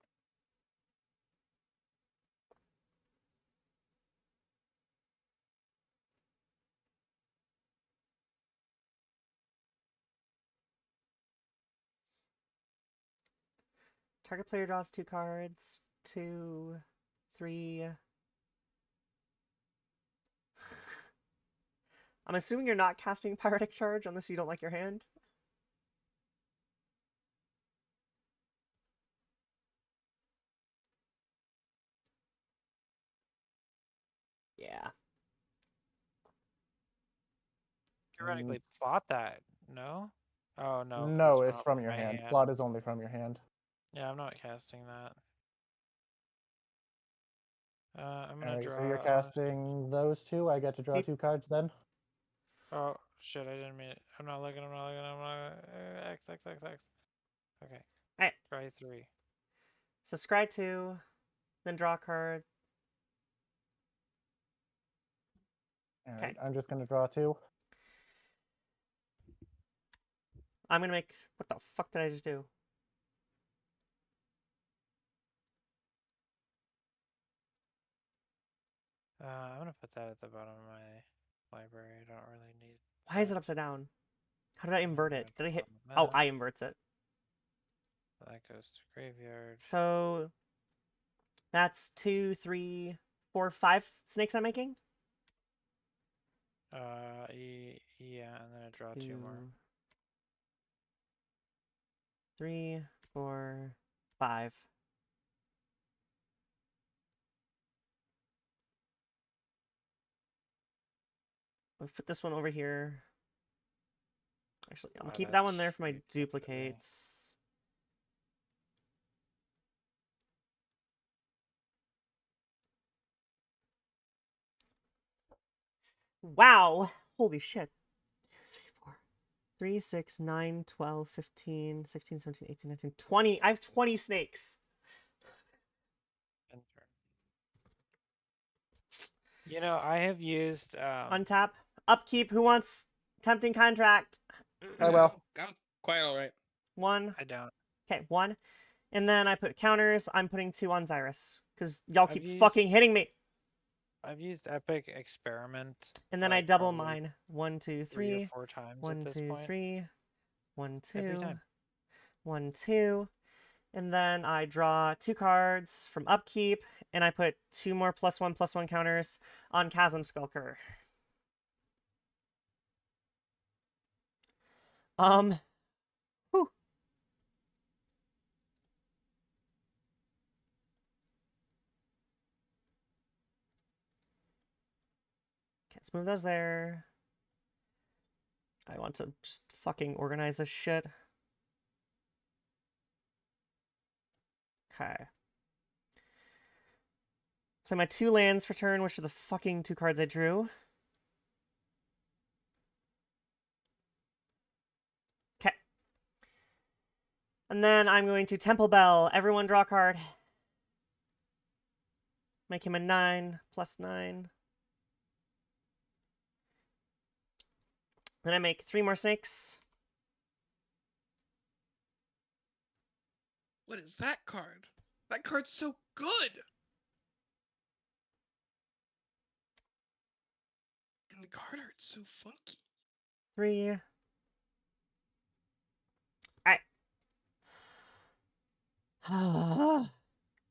Target player draws 2 cards. 2, 3. I'm assuming you're not casting Pyretic Charge unless you don't like your hand. Yeah. Theoretically, plot that. No. Oh no. 'cause No, it's from from your my hand. Plot is only from your hand. Yeah, I'm not casting that. I'm gonna Alright, draw. so you're I'm gonna- casting those two. I get to draw Deep- 2 cards then. Oh shit! I didn't mean it. I'm not looking. I'm not looking. I'm not. X X X X. Okay. Alright. Try 3. So scry 2, then draw a card. Alright, I'm just gonna draw 2. I'm gonna make. What the fuck did I just do? I'm gonna put that at the bottom of my library. I don't really need. Why is it upside down? How did I invert it? Did I hit? That. Oh, I inverts it. That goes to graveyard. So that's 2, 3, 4, 5 snakes I'm making. Yeah, and then I draw 2 more. 3, 4, 5. Let's put this one over here. Actually, I'm gonna keep that one there for my that's pretty good today. duplicates. Wow! Holy shit. 3, 6, 9, 12, 15, 16, 17, 18, 19, 20. I have 20 snakes. End turn. You know, I have used Untap. Upkeep. Who wants tempting contract? I will. I'm quite alright. 1. I don't. Okay, 1. And then I put counters. I'm putting 2 on Xyrus. Because y'all keep used- fucking hitting me. I've used Epic Experiment. And then I like, double probably mine. 1, 2, 3 or 3. 4 times 1, at this 2, point. 3. 1, Every 2. time. 1, 2. And then I draw 2 cards from upkeep. And I put 2 more +1/+1 counters on Chasm Skulker. Whew. Okay, let's move those there. I want to just fucking organize this shit. Okay. Play my 2 lands for turn, which are the fucking 2 cards I drew. Okay. And then I'm going to Temple Bell. Everyone draw a card. Make him a 9, +9. Then I make 3 more snakes. What is that card? That card's so good! And the card art's so funky. 3,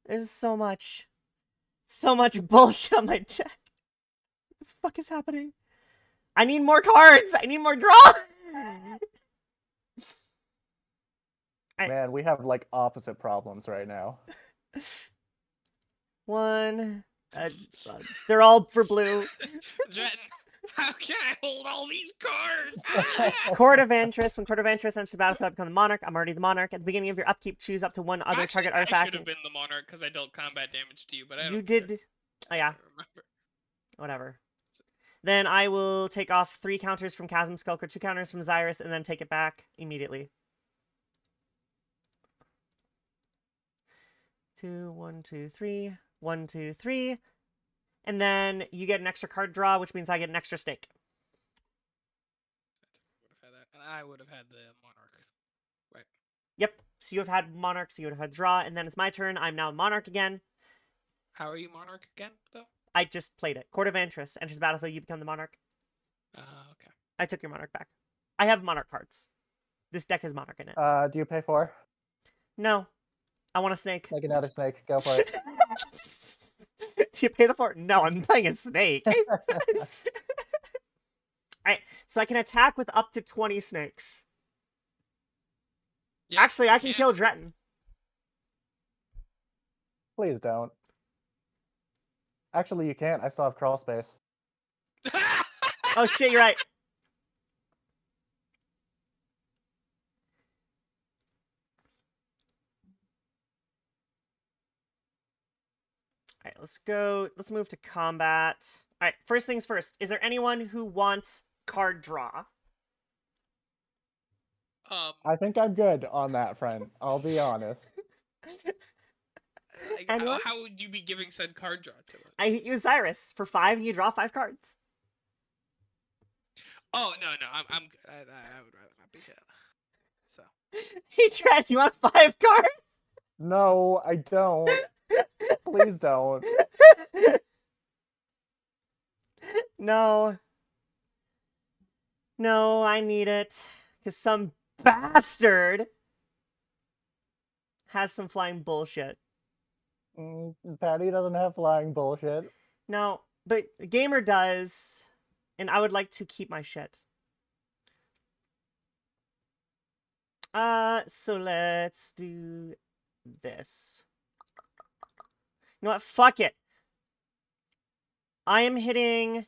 There's so much bullshit on my deck. What the fuck is happening? I need more cards. I need more draw. Man, we have like opposite problems right now. One. They're all for blue. Dretton, how can I hold all these cards? Ah! Court of Interest. When Court of Interest enters the battlefield, I become the monarch. I'm already the monarch. At the beginning of your upkeep, choose up to one other Actually, target I artifact. should have been the monarch because I dealt combat damage to you, but I You don't care. did. Oh yeah, I remember. whatever. Then I will take off 3 counters from Chasm Skulker, 2 counters from Xyrus, and then take it back immediately. 2, 1, 2, 3. 1, 2, 3. And then you get an extra card draw, which means I get an extra snake. Would have had that, and I would have had the monarch. Right. Yep. So you have had monarch, so you would have had draw, and then it's my turn. I'm now monarch again. How are you monarch again, though? I just played it. Court of Interest enters the battlefield. You become the monarch. Okay. I took your monarch back. I have monarch cards. This deck has monarch in it. Do you pay 4? No. I want a snake. Make another snake. Go for it. Do you pay the 4? No, I'm playing a snake. Alright, so I can attack with up to 20 snakes. Yeah, Actually, you I can kill Dretton. Please don't. Actually, you can't. I still have crawl space. Oh shit, you're right. Alright, let's go. Let's move to combat. Alright, first things first. Is there anyone who wants card draw? I think I'm good on that front. I'll be honest. Like, Anyone? how would you be giving said card draw to it? I use Xyrus for 5 and you draw 5 cards. Oh no, I'm good. I would rather not be hit. So. He tried. You want 5 cards? No, I don't. Please don't. No. No, I need it. Because some bastard has some flying bullshit. Patty doesn't have flying bullshit. No, but the gamer does. And I would like to keep my shit. So let's do this. You know what? Fuck it. I am hitting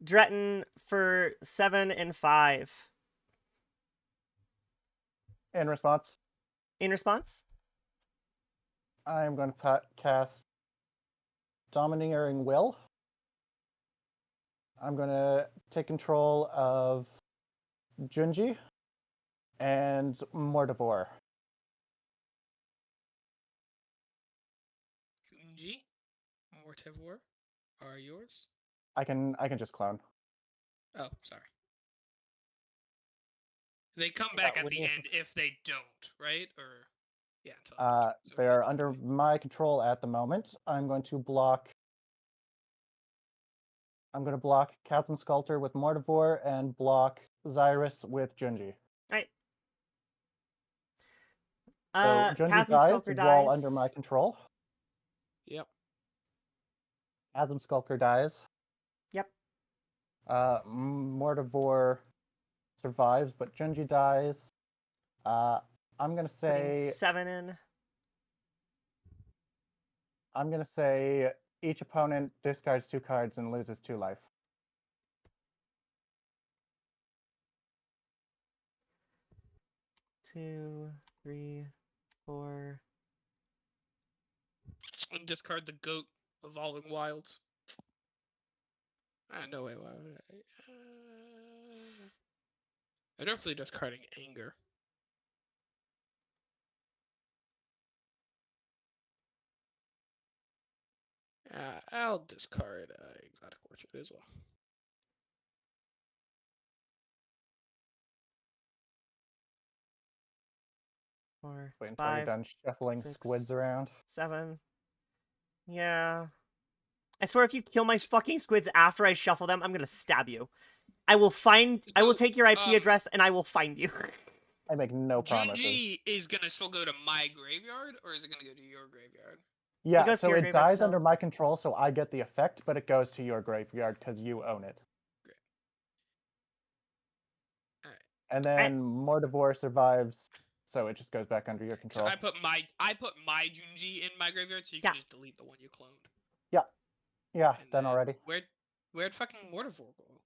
Dretton for 7 and 5. In response, In response? I'm going to cast Domineering Will. I'm going to take control of Junji and Mordivore. Junji, Mortivore, are yours? I can just clone. Oh, sorry. They come back at when the you- end if they don't, right? Or yeah, until so if They they are don't, under they- my control at the moment. I'm going to block Chasm Sculptor with Mordivore and block Xyrus with Junji. Alright. So Junji Chasm dies Skulker while dies. under my control. Yep. Chasm Skulker dies. Yep. Mordivore survives, but Junji dies. I'm gonna Putting say 7 in. each opponent discards 2 cards and loses 2 life. Two, 3, 4. And discard the goat evolving wilds. No way. Why would I? I'm definitely discarding anger. I'll discard exotic orchard as well. Four, Wait until you're 5, done shuffling 6. squids around. 7. Yeah. I swear if you kill my fucking squids after I shuffle them, I'm gonna stab you. I will take your IP address and I will find you. I make no promises. Junji is gonna still go to my graveyard, or is it gonna go to your graveyard? Yeah, goes to so your it graveyard dies still. under my control, so I get the effect, but it goes to your graveyard because you own it. Alright. And then Mordivore survives, so it just goes back under your So control. I put my Junji in my graveyard, so you Yeah. can just delete the one you cloned. Yeah, And done then already. Where'd fucking Mortivore go?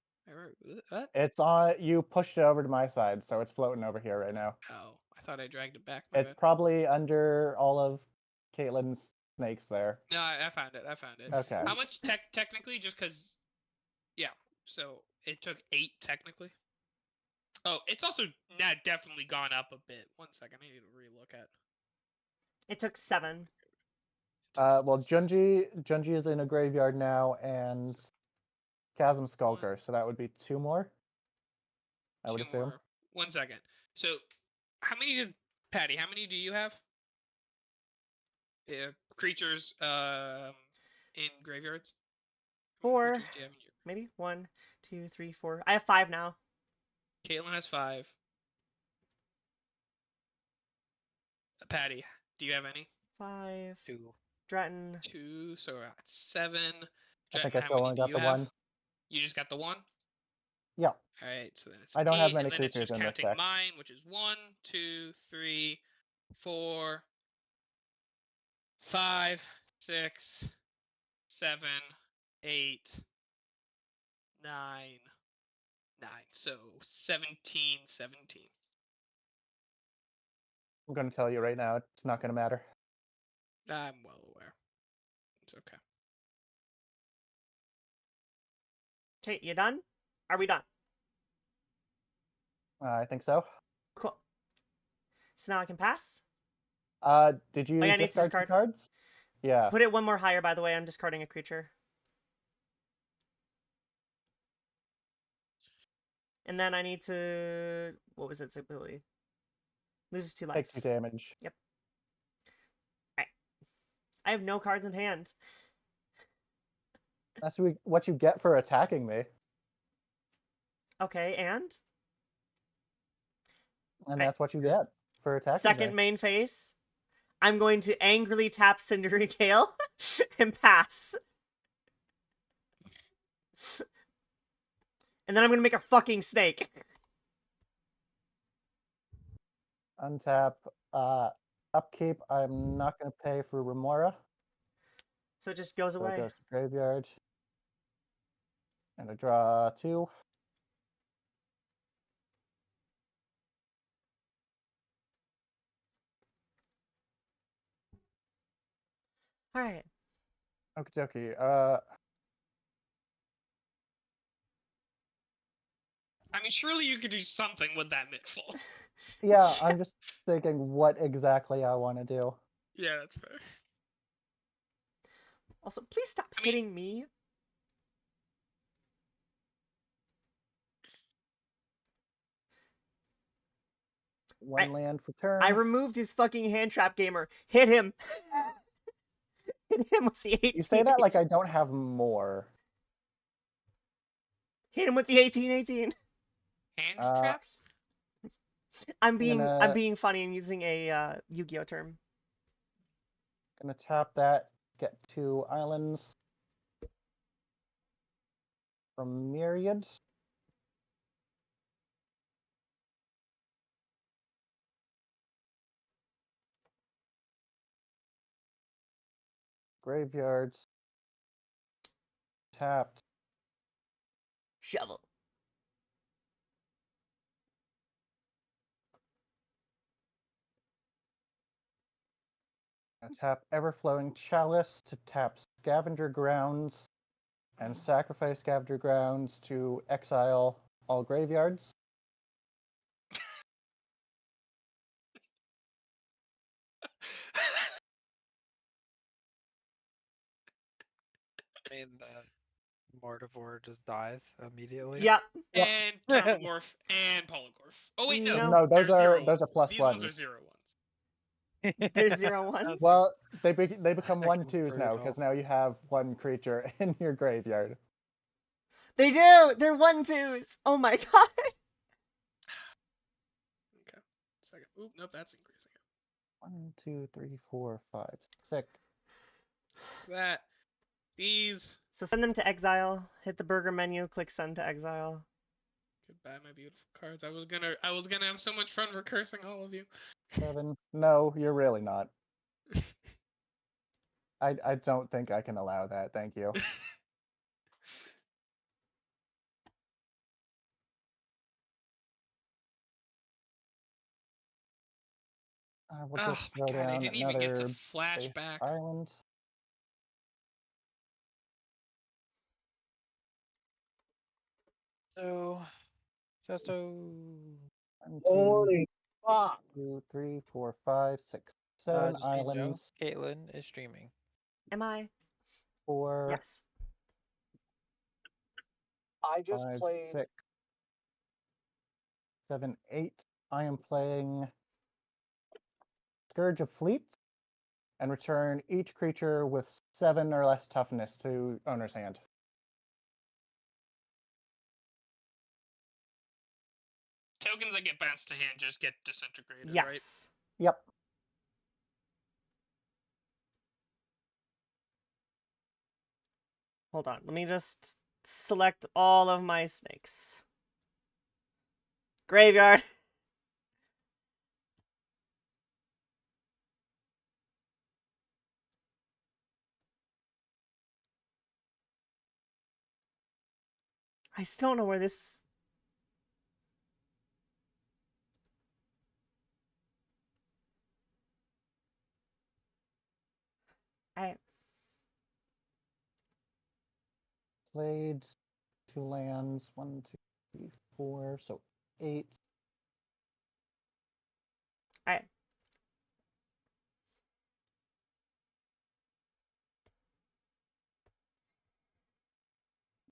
What? It's on. You pushed it over to my side, so it's floating over here right now. Oh, I thought I dragged it back. My It's bad. probably under all of Caitlin's snakes there. No, I found it. I found it. Okay. How much technically? Just because. Yeah. So it took 8 technically. Oh, it's also now definitely gone up a bit. 1 second, I need to relook at. It took 7. Well, Junji is in a graveyard now, and Chasm Skulker, so that would be 2 more. I would 2 assume. more. 1 second. So, how many does Patty? How many do you have? Creatures in graveyards. How many 4. creatures do you have in your... Maybe 1, 2, 3, 4. I have 5 now. Caitlin has 5. Patty, do you have any? 5. 2. Dratton. 2. So we're at 7. I think Dratton, I how still many only do got you the have? 1. You just got the 1. Yeah. All right, so then it's I don't 8, have many and then it's creatures just in this counting deck. mine, which is 1, 2, 3, 4, 5, 6, 7, 8, 9, 9. So 17. I'm going to tell you right now, it's not going to matter. I'm well aware. It's okay. Okay, you done? Are we done? I think so. Cool. So now I can pass. Did you I need to discard some discard. cards? Yeah. Put it 1 more higher, by the way. I'm discarding a creature. And then I need to... What was its ability? Loses 2 life. Take 2 damage. Yep. Alright. I have no cards in hand. That's what you get for attacking me. Okay, and? And Right. that's what you get for attacking Second me. main phase. I'm going to angrily tap Cindery Gale and pass. And then I'm going to make a fucking snake. Untap. Upkeep, I'm not going to pay for Remora. So it just goes So away. it goes to graveyard. And I draw 2. Alright. Okie dokie. I mean, surely you could do something with that Mitfall. Yeah, I'm just thinking what exactly I want to do. Yeah, that's fair. Also, please stop I mean- hitting me. One land for turn. I removed his fucking hand trap gamer. Hit him. Hit him with the 18. You say that like I don't have more. Hit him with the 18. Hand Uh, trap? I'm gonna- being funny and using a Yu-Gi-Oh term. Gonna tap that. Get 2 islands from Myriad. Graveyards. Tapped. Shovel. Gonna tap Everflowing Chalice to tap Scavenger Grounds and sacrifice Scavenger Grounds to exile all graveyards. I mean, Mortivore just dies immediately. Yep. Yep. And Terramorph and Polygorph. Oh wait, no. No. No, those they're are plus These ones. ones are 0 ones. There's 0 ones. Well, they become Fucking 1/2s now because brutal. now you have 1 creature in your graveyard. They do. They're 1/2s. Oh my god. Okay. Oop, nope, that's increasing. 1, 2, 3, 4, 5, 6. So that. These. So send them to exile. Hit the burger menu. Click send to exile. Goodbye, my beautiful cards. I was gonna have so much fun recursing all of you. 7. No, you're really not. I don't think I can allow that. Thank you. We'll Oh just my throw god, I down didn't even get to another flash base back. island. So, Testo. 1, 2, Holy fuck! 2, 3, 4, 5, 6, 7 Just so you know, islands. Caitlin is streaming. Am I? 4, Yes. I just 5, played. 6, 7, 8. I am playing Scourge of Fleets and return each creature with 7 or less toughness to owner's hand. Tokens that get bounced to hand just get disintegrated, right? Yes. Yep. Hold on. Let me just select all of my snakes. Graveyard. I still don't know where this. I. Played 2 lands. 1, 2, 3, 4. So 8. I.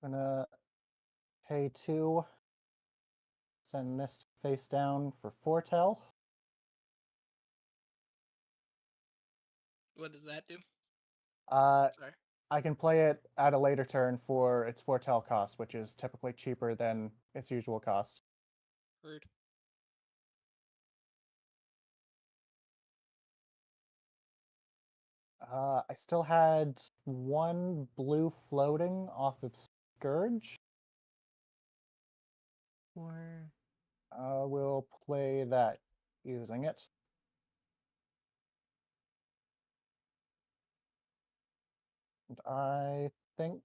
Gonna pay 2. Send this face down for foretell. What does that do? Uh, Sorry. I can play it at a later turn for its foretell cost, which is typically cheaper than its usual cost. Rude. I still had 1 blue floating off of Scourge. Or. We'll play that using it. And I think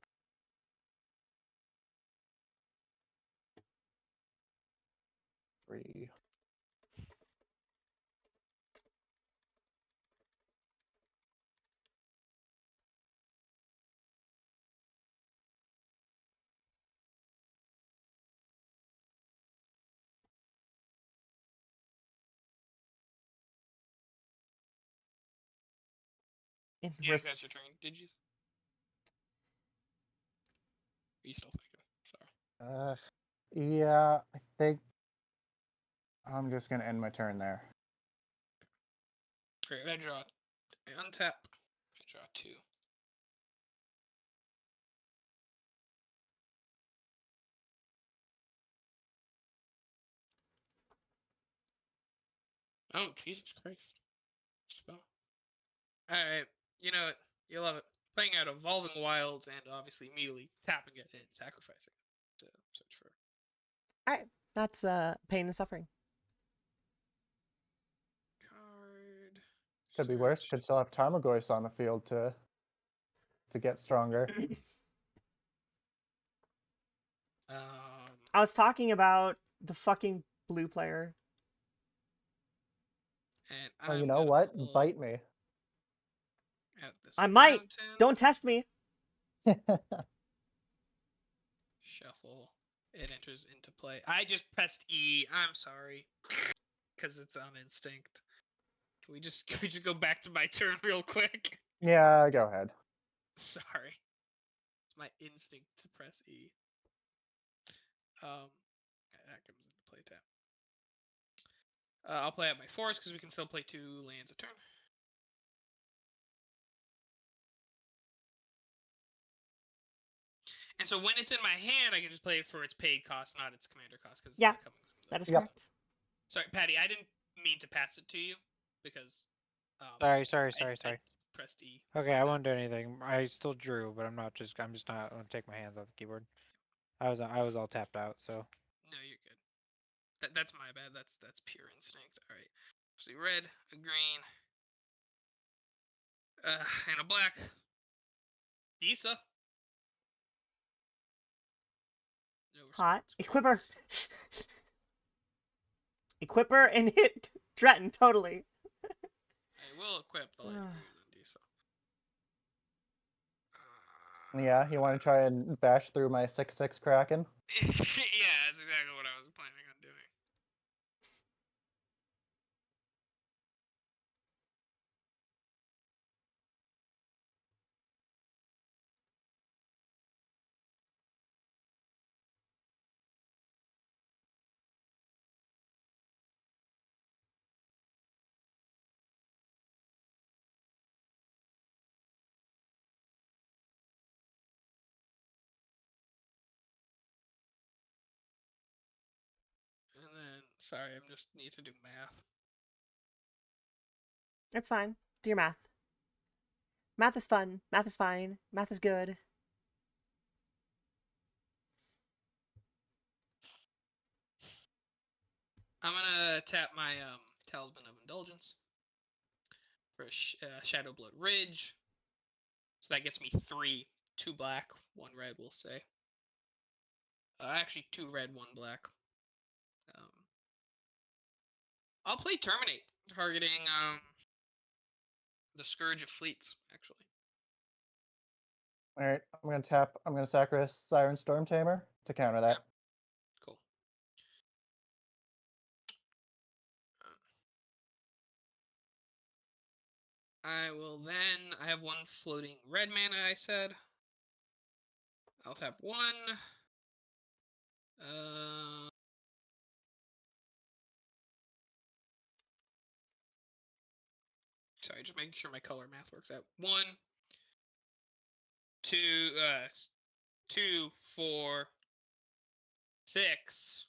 three. In Yeah, that's your turn. Did you? Are you still thinking? Sorry. Yeah, I think I'm just gonna end my turn there. Great. I draw. I untap. I draw 2. Oh, Jesus Christ. Spell. Alright. You know it. You love it. Playing out Evolving Wilds and obviously immediately tapping it and sacrificing it to search for. Alright. That's pain and suffering. Card. Could be worse. Search. Could still have Tarmogoyf on the field to get stronger. I was talking about the fucking blue player. And Oh, I'm you know gonna what? pull Bite me. out this I might. mountain. Don't test me. Shuffle. It enters into play. I just pressed E. I'm sorry. Because it's on instinct. Can we just go back to my turn real quick? Yeah, go ahead. Sorry. It's my instinct to press E. That comes into play tap. I'll play out my forest because we can still play 2 lands a turn. And so when it's in my hand, I can just play it for its paid cost, not its commander cost. Because Yeah, it's not coming. that is Yep. correct. Sorry, Patty. I didn't mean to pass it to you because. Sorry. I pressed E. Okay, I won't do anything. I still drew, but I'm just not gonna take my hands off the keyboard. I was all tapped out, so. No, you're good. That's my bad. That's pure instinct. All right. So red, a green, and a black. Disa. No Hot. response. Equipper. Equipper and hit Dretton, totally. I will equip the light green on Disa. Yeah, you want to try and bash through my 6/6 Kraken? Yeah, that's exactly what I was planning on doing. And then, sorry, I just need to do math. That's fine. Do your math. Math is fun. Math is fine. Math is good. I'm gonna tap my Talisman of Indulgence for a Shadow Blood Ridge. So that gets me 3. 2 black, 1 red, we'll say. Actually, 2 red, 1 black. I'll play Terminate, targeting the Scourge of Fleets, actually. All right, I'm gonna sacrifice Siren Storm Tamer to counter that. Yeah. Cool. I will then. I have 1 floating red mana, I said. I'll tap 1. Sorry, just making sure my color math works out. 1, 2, 2, 4, 6,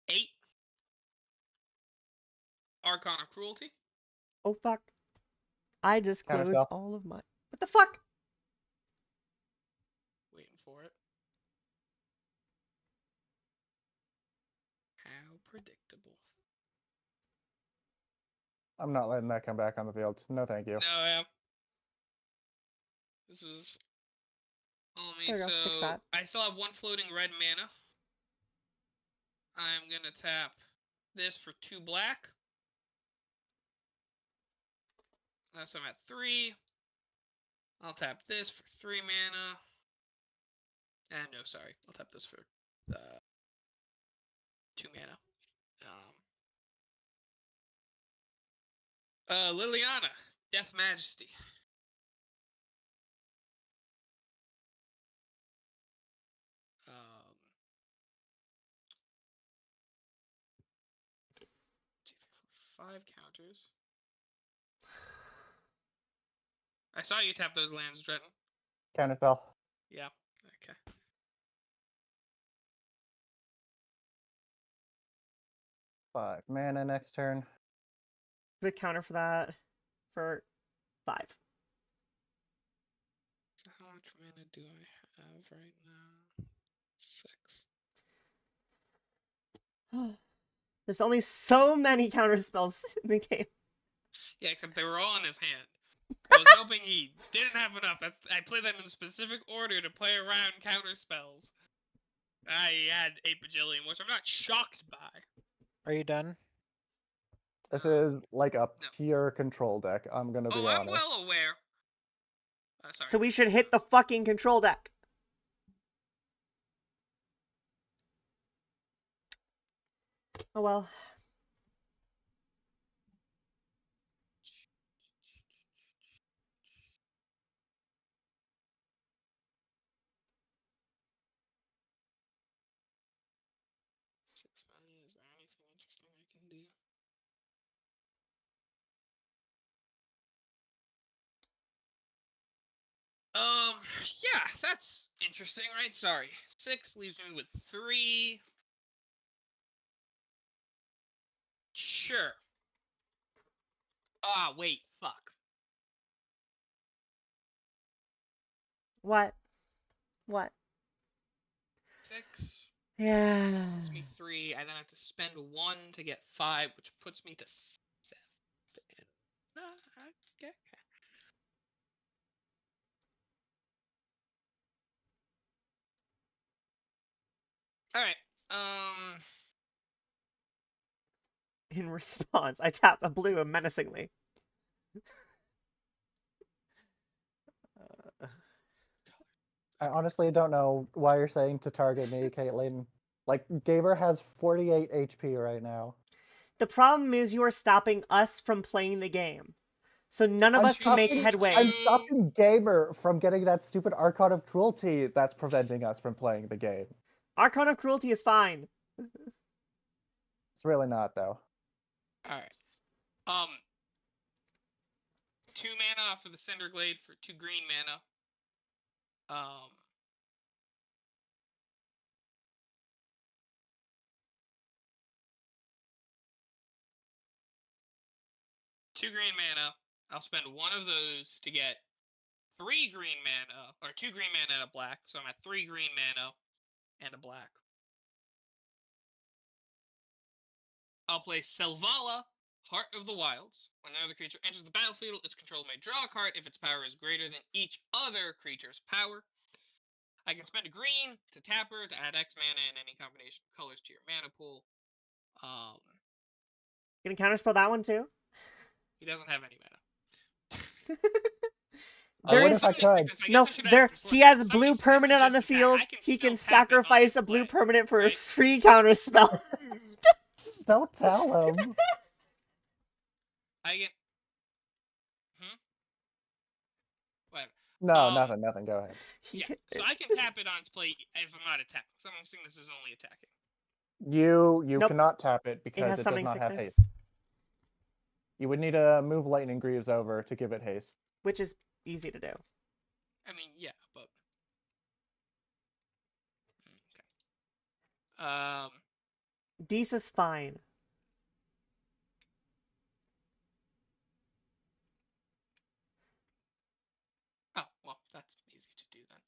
8. Archon of Cruelty. Oh, fuck. I just closed Counterspell. all of my... What the fuck? Waiting for it. How predictable. I'm not letting that come back on the field. No, thank you. No, yeah. This is all me. There we go. Fix So that. I still have 1 floating red mana. I'm gonna tap this for 2 black. So I'm at 3. I'll tap this for 3 mana. And no, sorry. I'll tap this for 2 mana. Liliana, Death Majesty. Um, 2, 3, 4, 5 counters. I saw you tap those lands, Dretton. Counterspell. Yeah. Okay. Five mana next turn. Put a counter for that for 5. So how much mana do I have right now? 6. There's only so many counter spells in the game. Yeah, except they were all in his hand. I was hoping he didn't have enough. I played them in specific order to play around counter spells. I had 8 bajillion, which I'm not shocked by. Are you done? This is like a no. pure control deck. I'm gonna be Oh, I'm honest. well aware. Sorry. So we should hit the fucking control deck. Oh well. Is there anything interesting I can do? Yeah, that's interesting, right? Sorry. 6 leaves me with 3. Sure. Ah, wait, fuck. What? What? 6 Yeah. puts me 3. I then have to spend 1 to get 5, which puts me to 7. Okay. All right. In response, I tap a blue menacingly. I honestly don't know why you're saying to target me, Caitlin. Like, Gaber has 48 HP right now. The problem is you are stopping us from playing the game. So none of I'm us can make stopping- headway. I'm stopping Gaber from getting that stupid Archon of Cruelty that's preventing us from playing the game. Archon of Cruelty is fine. It's really not, though. All right. 2 mana for the Cinder Glade for 2 green mana. 2 green mana. I'll spend 1 of those to get 3 green mana, or 2 green mana and a black. So I'm at 3 green mana and a black. I'll play Selvala, Heart of the Wilds. When another creature enters the battlefield, its controller may draw a card if its power is greater than each other creature's power. I can spend a green to tap her to add X mana and any combination of colors to your mana pool. You can counterspell that one too? He doesn't have any mana. I would if I could. No, he has a blue permanent on the field. He can sacrifice a blue permanent for a free counterspell. Don't tell him. I get. Whatever. No, nothing. Go ahead. Yeah, so I can tap it on its play if I'm not attacking. Summoning Sickness is only attacking. You Nope. cannot tap it It because has it does summoning not have sickness, haste. You would need to move Lightning Greaves over to give it haste. which is easy to do. I mean, yeah, but okay. Dees fine. Oh well, that's easy to do then.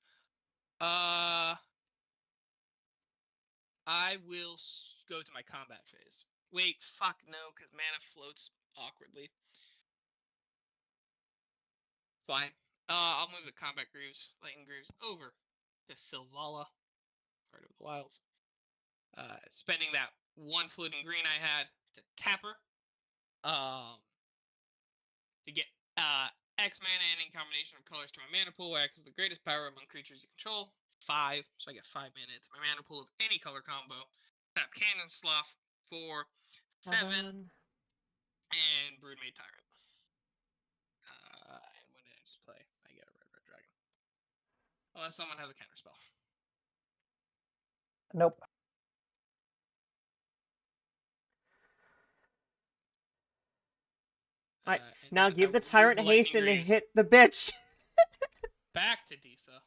I will go to my combat phase. Wait, fuck no, because mana floats awkwardly. Fine. I'll move the combat grooves, lightning grooves, over to Selvala, Heart of the Wilds. Spending that 1 floating green I had to tap her. To get X mana and any combination of colors to my mana pool, where X is the greatest power among creatures you control. 5, so I get 5 mana. It's my mana pool of any color combo. Tap Cannon Slough for 7, and Broodmate Tyrant. And when did I just play? I get a red dragon. Unless someone has a counter spell. Nope. Alright, now give the tyrant the haste and Greaves hit the bitch. back to Disa.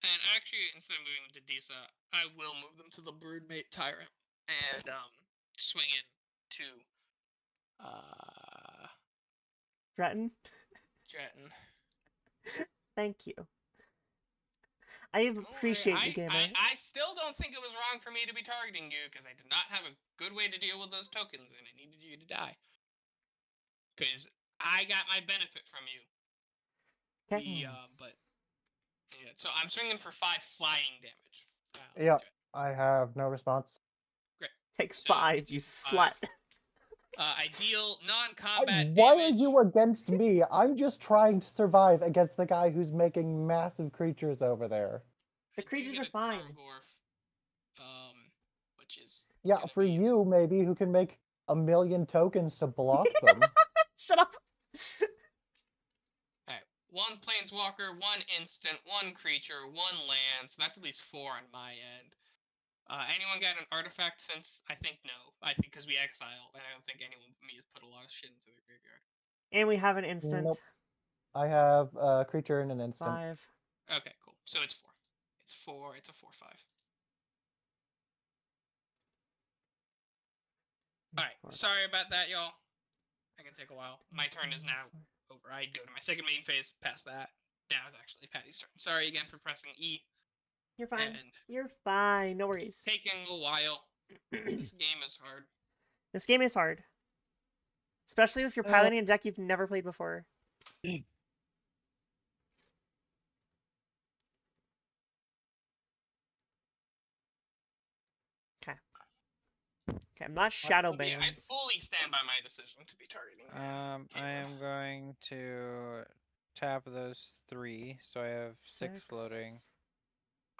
And actually, instead of moving them to Disa, I will move them to the Broodmate Tyrant and swing in to Dretton, Dretton. thank you. I appreciate you, gamer. I still don't think it was wrong for me to be targeting you, because I did not have a good way to deal with those tokens, and I needed you to die. Because I got my benefit from you. Okay. But yeah, so I'm swinging for 5 flying damage. Yeah, I have no response. Great. Take So 5, you slut. I deal non-combat Why damage. are you against me? I'm just trying to survive against the guy who's making massive creatures over there. The creatures are fine. Which is For you maybe, who can make 1,000,000 tokens to block them. Shut up. Alright, 1 planeswalker, 1 instant, 1 creature, 1 land. So that's at least 4 on my end. Anyone got an artifact since? I think no. I think because we exiled, and I don't think anyone but me has put a lot of shit into their graveyard. And we have an instant. Nope. I have a creature and an instant. 5. Okay, cool. So it's 4. It's 4. It's a 4/5. All right. 4. Sorry about that, y'all. That can take a while. My turn is now over. I go to my second main phase. Past that, now it's actually Patty's turn. Sorry again for pressing E You're fine. and You're fine. No worries. taking a while. This game is hard. This game is hard. Especially if you're piloting a deck you've never played before. Okay, I'm not shadow banned. Yeah, I fully stand by my decision to be targeting. I am going to tap those 3, so I have 6 floating.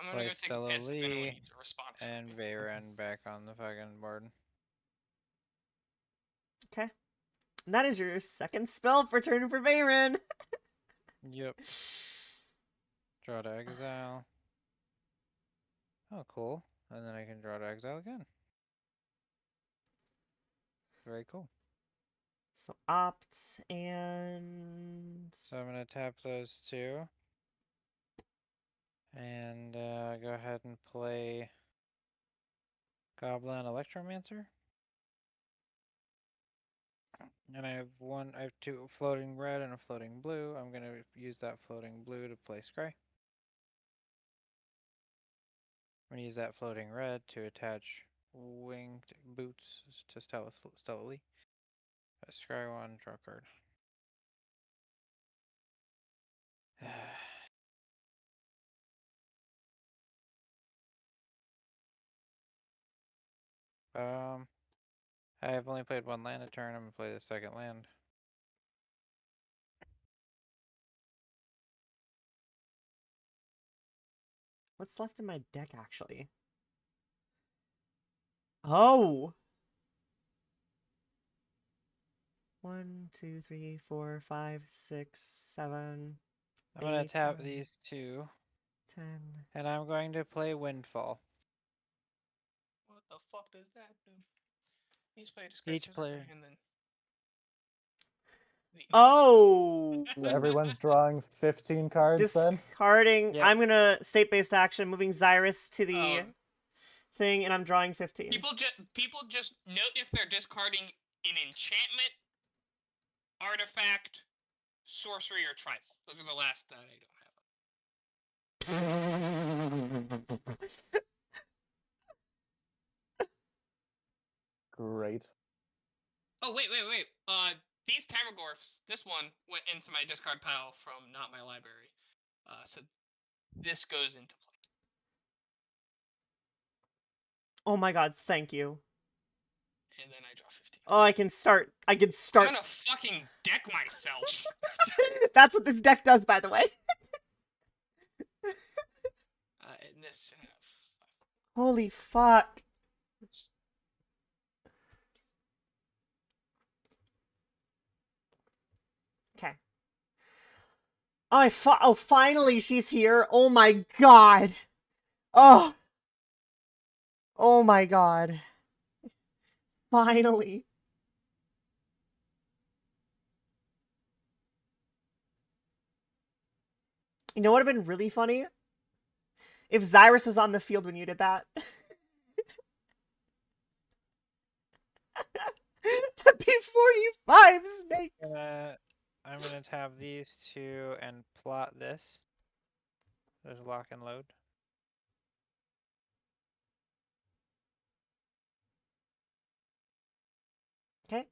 I'm gonna go Play take Stella a piss if anyone Lee needs a response from and me. Veyron back on the fucking board. Okay. And that is your second spell for turn for Veyron. Yep. Draw to exile. Oh, cool. And then I can draw to exile again. Very cool. So opt and So I'm going to tap those 2. And go ahead and play Goblin Electromancer. And I have 2 floating red and a floating blue. I'm going to use that floating blue to play Scry. I'm going to use that floating red to attach winged boots to Stella Lee. Scry 1, draw card. I have only played 1 land a turn. I'm going to play the second land. what's left in my deck actually? Oh. 1, 2, 3, 4, 5, 6, 7. I'm going to 8, tap 9, these 2. 10. And I'm going to play Windfall. What the fuck does that do? Each player Each discards player. and then. Oh. Everyone's drawing 15 cards then? Discarding. Yep. I'm gonna state-based action, moving Xyrus to the Oh. thing, and I'm drawing 15. People just note if they're discarding an enchantment, artifact, sorcery, or trifle. Those are the last that I don't have. Great. Oh wait. These Tamagorphs. This one went into my discard pile from not my library. So this goes into play. Oh my god, thank you. And then I draw 15. Oh, I can start. I'm gonna fucking deck myself. That's what this deck does, by the way. And this. Holy fuck. Okay. Oh, finally she's here. Oh my god. Oh. Oh my god. Finally. You know what would have been really funny? If Xyrus was on the field when you did that. That'd be 45 snakes. I'm gonna tap these 2 and plot this. There's lock and load. Okay.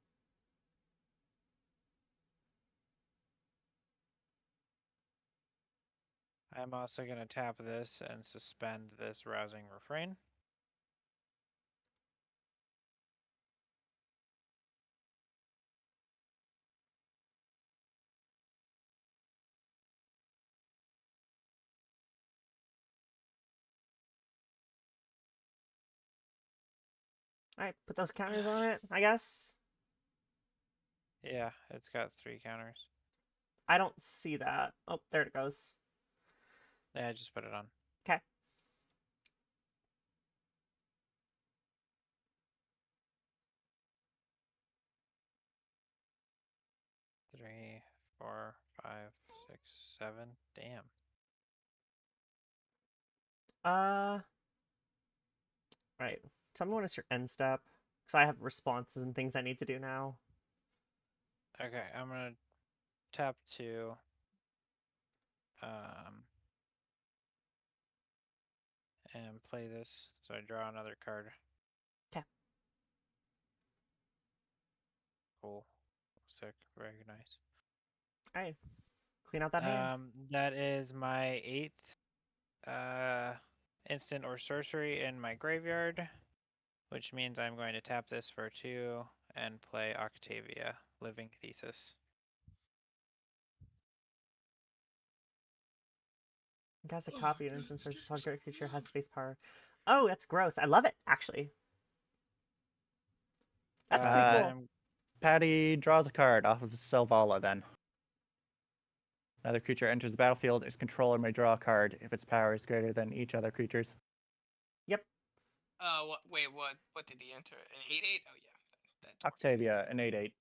I'm also gonna tap this and suspend this rousing refrain. Alright, put those counters on it, I guess. Yeah, it's got 3 counters. I don't see that. Oh, there it goes. Yeah, I just put it on. Okay. 4, 5, 6, 7. Damn. Right. Tell me when it's your end step, because I have responses and things I need to do now. Okay, I'm gonna tap 2. And play this. So I draw another card. 'Kay. Cool. Sick. Very nice. All right. Clean out that hand. That is my 8th instant or sorcery in my graveyard, which means I'm going to tap this for 2 and play Octavia, Living Thesis. Cast a copy an instant search target creature has base power. Oh, that's gross. I love it, actually. That's pretty cool. I'm Patty draws a card off of Selvala then. Another creature enters the battlefield. Its controller may draw a card if its power is greater than each other creature's. Yep. Wait, what did he enter? An 8/8? Oh yeah, that works. Octavia, an 8/8.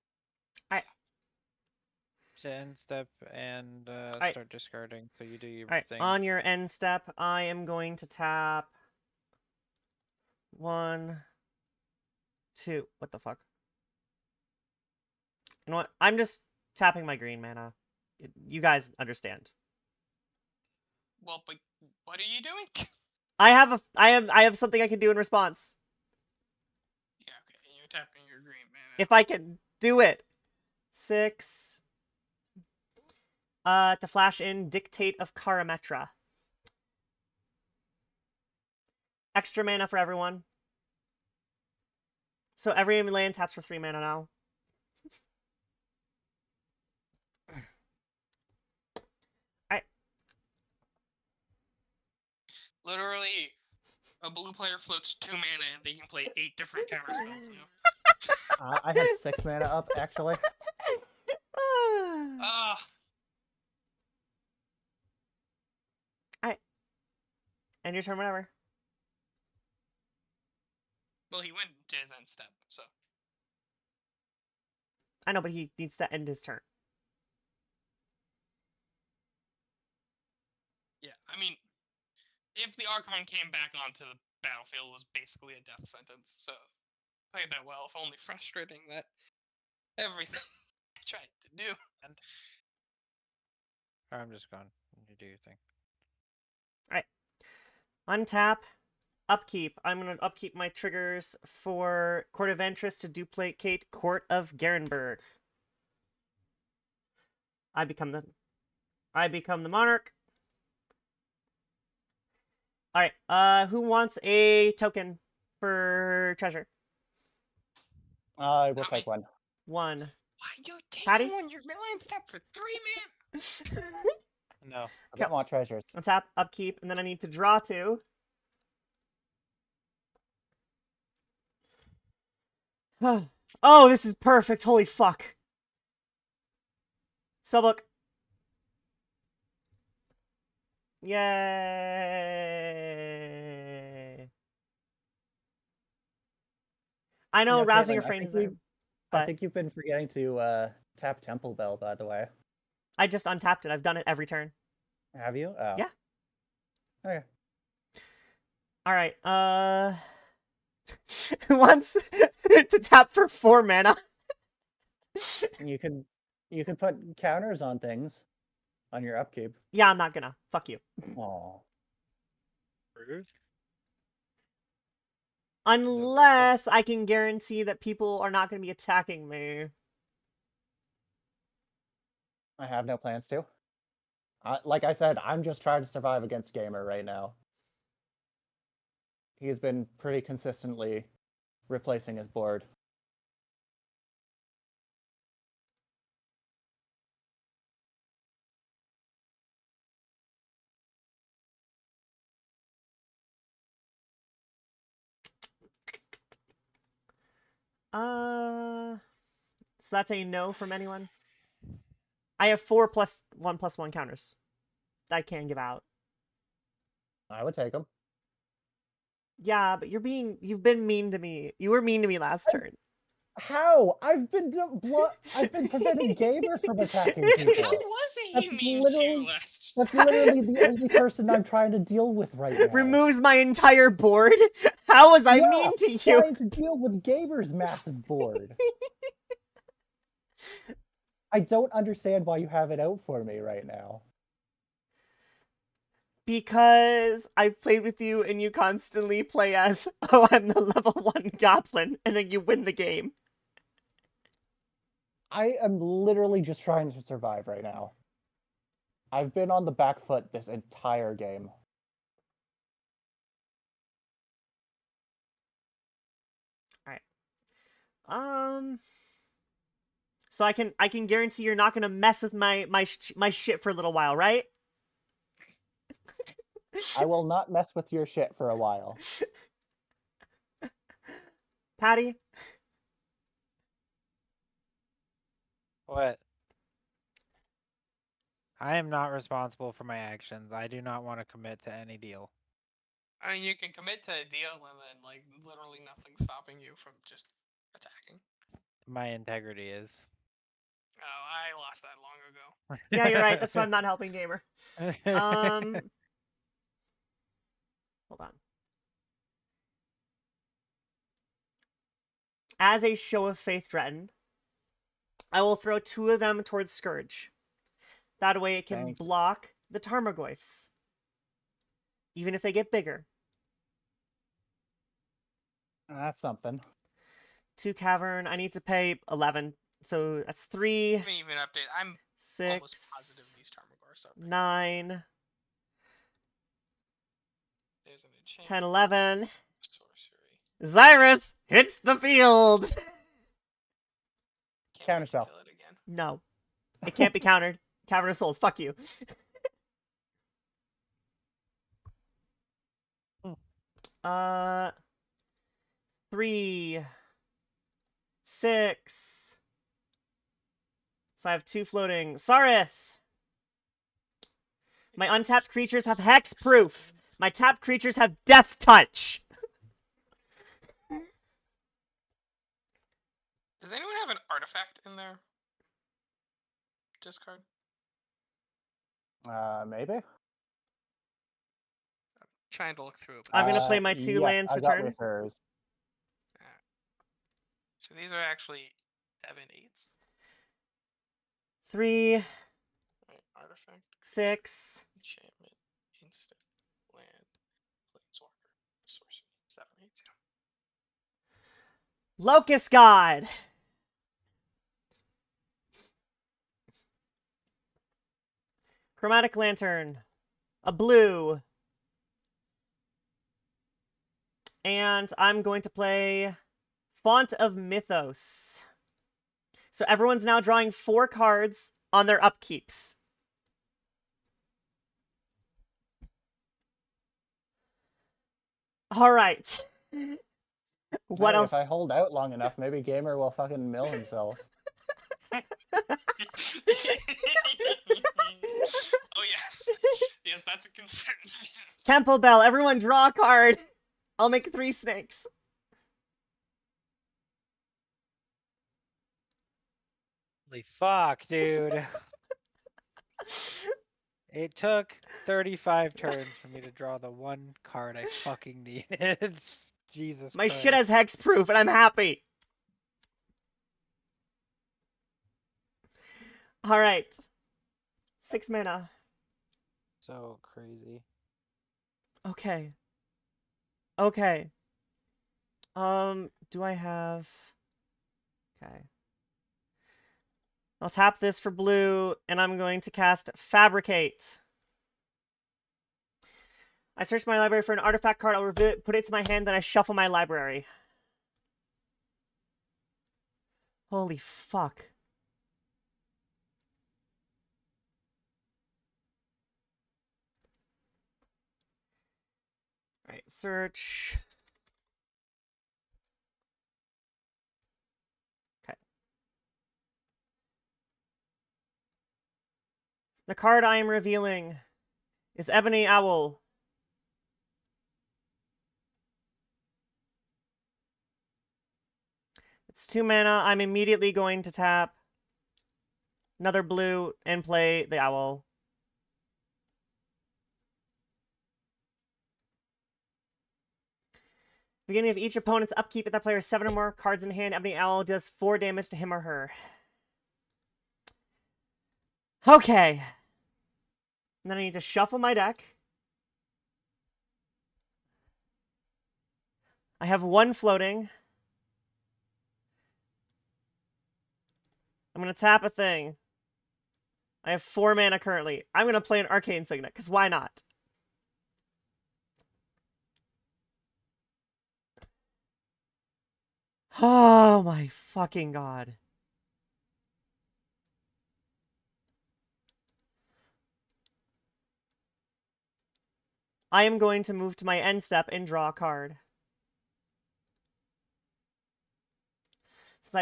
to end step and Alright. start discarding. So you do your Alright, thing. on your end step, I am going to tap 1, 2. What the fuck? You know what? I'm just tapping my green mana. You guys understand. Well, but what are you doing? I have something I can do in response. Yeah, okay. You're tapping your green mana. If I can do it. 6. To flash in Dictate of Karametra. Extra mana for everyone. So every land taps for 3 mana now. Alright. Literally, a blue player floats 2 mana and they can play 8 different counter spells. You know? I had 6 mana up, actually. End your turn whenever. Well, he went to his end step, so. I know, but he needs to end his turn. Yeah, I mean, if the Archon came back onto the battlefield, it was basically a death sentence. So, played that well, if only frustrating that everything I tried to do. And I'm just gone. You do your thing. Alright. Untap. Upkeep. I'm going to upkeep my triggers for Court of Ventress to duplicate Court of Garenberg. I become the monarch. Alright, who wants a token for treasure? I will Not take me. one. 1. Why you taking Patty? one? Your land step for 3 mana. No. I don't want treasures. Untap, upkeep, and then I need to draw 2. Oh, this is perfect. Holy fuck. Spellbook. Yay. I know Rousing Caitlin, Refrain is I there, but think you've been forgetting to tap Temple Bell, by the way. I just untapped it. I've done it every turn. Have you? Oh. Yeah. Okay. Alright, who wants to tap for 4 mana? You could put counters on things on your upkeep. Yeah, I'm not gonna. Fuck you. Aw. Rude. Unless I can guarantee that people are not gonna be attacking me. I have no plans to. Like I said, I'm just trying to survive against Gamer right now. He's been pretty consistently replacing his board. So that's a no from anyone? I have 4 +1/+1 counters that I can give out. I would take them. Yeah, but you've been mean to me. You were mean to me last turn. How? I've been preventing gamers from attacking How people. was it That's you mean literally- to last? That's literally the only person I'm trying to deal with right now. Removes my entire board? How was I Yeah, mean to you? trying to deal with gamers' massive board. I don't understand why you have it out for me right now. Because I've played with you and you constantly play as, oh, I'm the level 1 goblin, and then you win the game. I am literally just trying to survive right now. I've been on the back foot this entire game. So I can guarantee you're not gonna mess with my shit for a little while, right? I will not mess with your shit for a while. Patty, What? I am not responsible for my actions. I do not want to commit to any deal. I mean, you can commit to a deal and then, like, literally nothing's stopping you from just attacking. My integrity is. Oh, I lost that long ago. yeah, you're right. That's why I'm not helping gamer. Hold on. As a show of faith, Dretton, I will throw 2 of them towards Scourge. That way it can Thank you. block the Tarmogoyfs. Even if they get bigger. That's something. 2 Cavern, I need to pay 11. So that's 3, Let me even update. I'm almost 6, positive these Tarmogoyfs are big. 9, There's an 10, enchantment. 11. Sorcery. Zyrus hits the field! Can't Counter wait to spell. kill it again. No. It can't be countered. Cavern of Souls, fuck you. uh 3, 6. So I have 2 floating. Sarith! My untapped creatures have hexproof. My tapped creatures have death touch. Does anyone have an artifact in their discard? Maybe? Trying to look through it. I'm gonna play my 2 yes, lands I for got turn. refers. So these are actually 7/8s. 3, Right, artifact, 6. enchantment, instant, land, planeswalker, sorcery. 7/8. Locust God! Chromatic Lantern. A blue. And I'm going to play Font of Mythos. So everyone's now drawing 4 cards on their upkeeps. Alright. What Hey, else? If I hold out long enough, maybe Gamer will fucking mill himself. Oh yes, yes, that's a concern. Temple Bell, everyone draw a card. I'll make 3 snakes. Holy fuck, dude. It took 35 turns for me to draw the one card I fucking needed. Jesus My Christ. shit has hexproof and I'm happy. Alright. 6 mana. So crazy. Okay. Okay. Do I have... Okay. I'll tap this for blue, and I'm going to cast Fabricate. I search my library for an artifact card, I'll put it to my hand, then I shuffle my library. Holy fuck. Alright, search. Okay. The card I am revealing is Ebony Owl. It's 2 mana. I'm immediately going to tap another blue and play the owl. Beginning of each opponent's upkeep, if that player has 7 or more cards in hand, Ebony Owl does 4 damage to him or her. Okay. And then I need to shuffle my deck. I have 1 floating. I'm going to tap a thing. I have 4 mana currently. I'm going to play an Arcane Signet, because why not? Oh my fucking god. I am going to move to my end step and draw a card. Since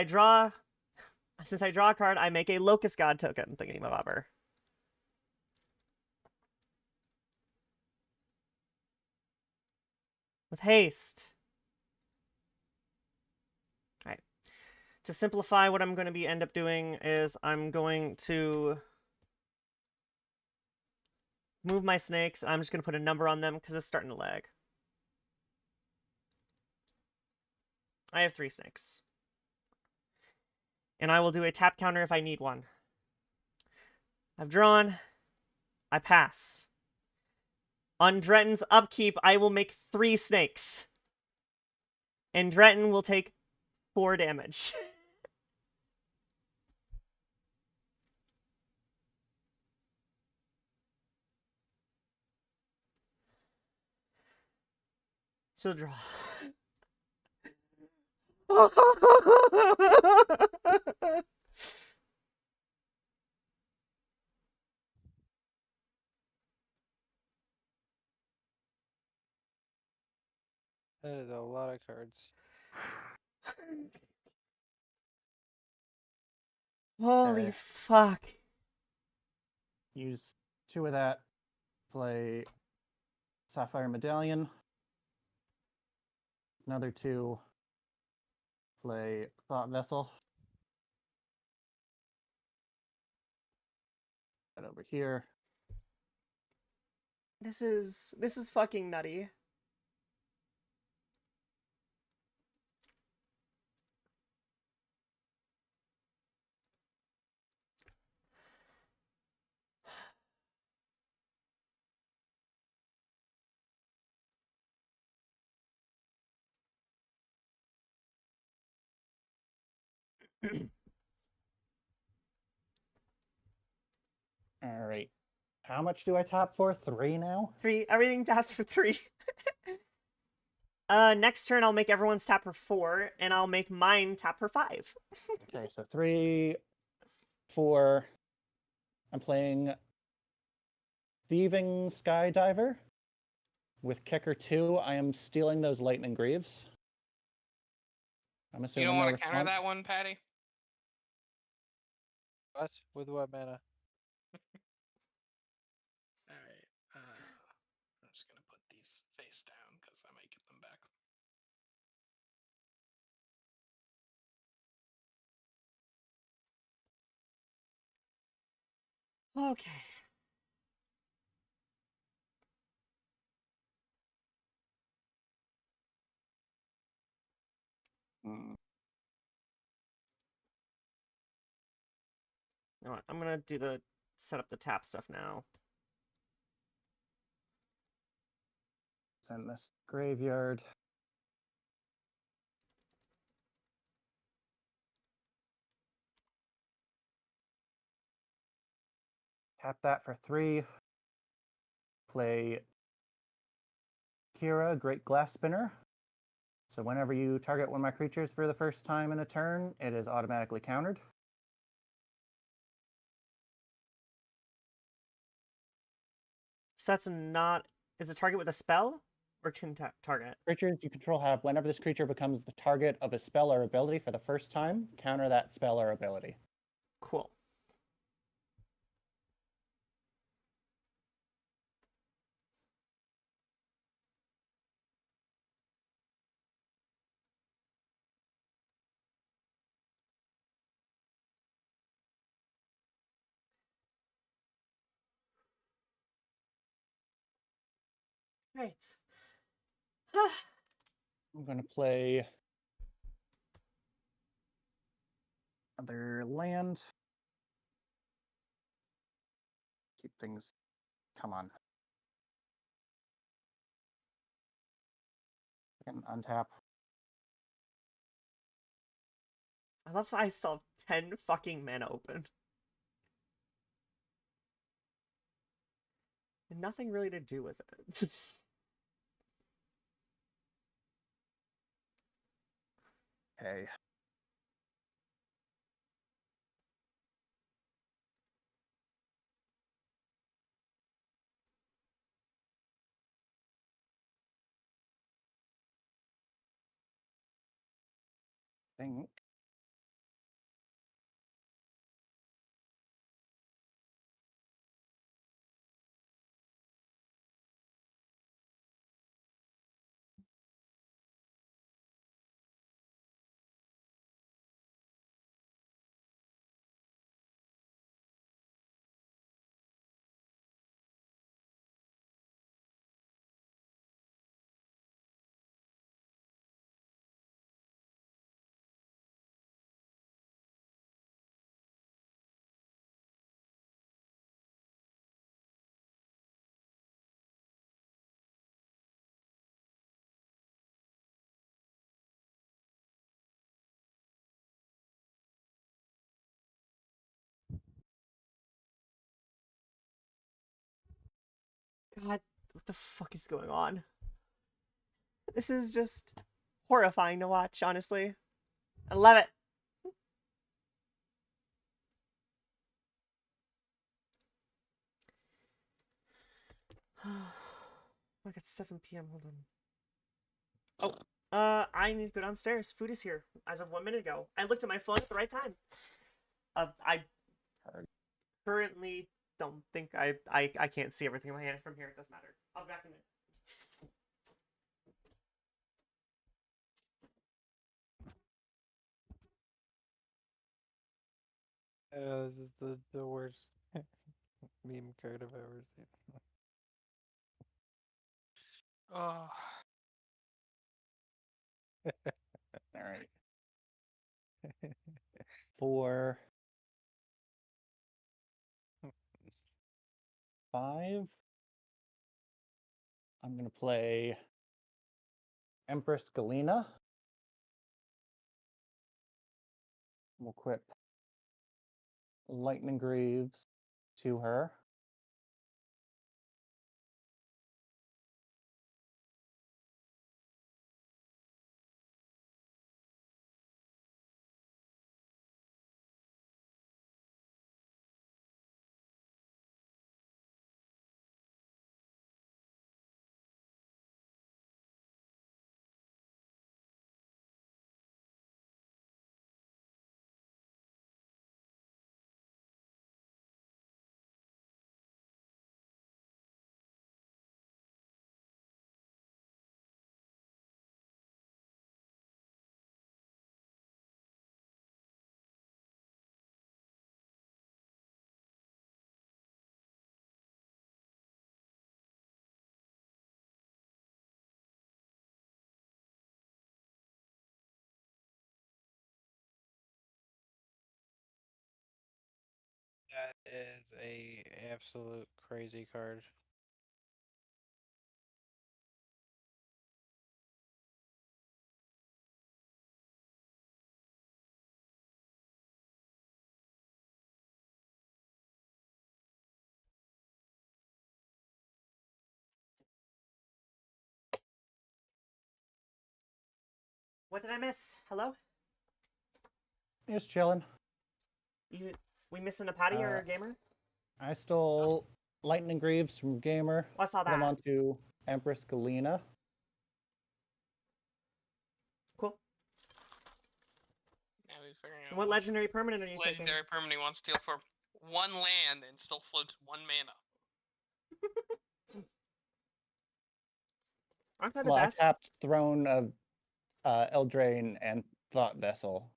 I draw a card, I make a Locust God token, thingamabobber. With haste. Alright. To simplify, what I'm going to end up doing is I'm going to move my snakes. I'm just going to put a number on them because it's starting to lag. I have 3 snakes. And I will do a tap counter if I need one. I've drawn. I pass. On Dretton's upkeep, I will make 3 snakes. And Dretton will take 4 damage. She'll draw. That is a lot of cards. Holy Okay. fuck. Use 2 of that. Play Sapphire Medallion. Another 2. Play Thought Vessel. That over here. This is fucking nutty. All right. How much do I tap for? 3 now? 3. Everything taps for 3. Next turn I'll make everyone's tap for 4, and I'll make mine tap for 5. Okay, so 3, 4. I'm playing Thieving Skydiver. With Kicker 2, I am stealing those Lightning Greaves. I'm You assuming don't no want to counter response. that one, Patty? What? With what mana? Alright. I'm just going to put these face down because I might get them back. Okay. Mm. You know what? I'm gonna set up the tap stuff now. Send this graveyard. Tap that for 3. Play Kira, Great Glass Spinner. So whenever you target one of my creatures for the first time in a turn, it is automatically countered. So that's not... Is a target with a spell? Or can target? Creatures you control have, whenever this creature becomes the target of a spell or ability for the first time, counter that spell or ability. Cool. Right. I'm gonna play another land. Keep things. Come on. Can untap. I love I still have 10 fucking mana open. And nothing really to do with it. Okay. Think. God, what the fuck is going on? This is just horrifying to watch, honestly. I love it. Look, it's 7 p.m. Hold on. Oh, I need to go downstairs. Food is here as of 1 minute ago. I looked at my phone at the right time. I currently don't think I can't see everything in my hand from here. It doesn't matter. I'll be back in a minute. This is the worst meme card I've ever seen. Oh, All right. For 5, I'm gonna play Empress Galena. We'll equip Lightning Greaves to her. That is a absolute crazy card. What did I miss? Hello? Just chilling. We missing a Patty or a gamer? I stole Lightning Greaves from Gamer. Oh, I saw Put them that. onto Empress Galena. Cool. now he's figuring out And what which legendary permanent are you legendary permanent he wants to steal for 1 land and still floats 1 mana. taking? Aren't they the Well, I best? tapped Throne of Eldraine and Thought Vessel.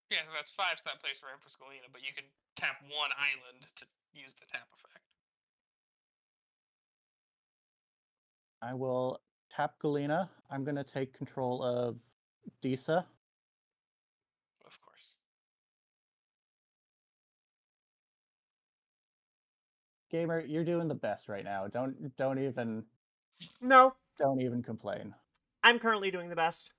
Yeah, so that's 5 stat plays for Empress Galena, but you can tap 1 island to use the tap effect. I will tap Galena. I'm going to take control of Disa. Of course. Gamer, you're doing the best right now. Don't even No, complain. I'm currently doing the best.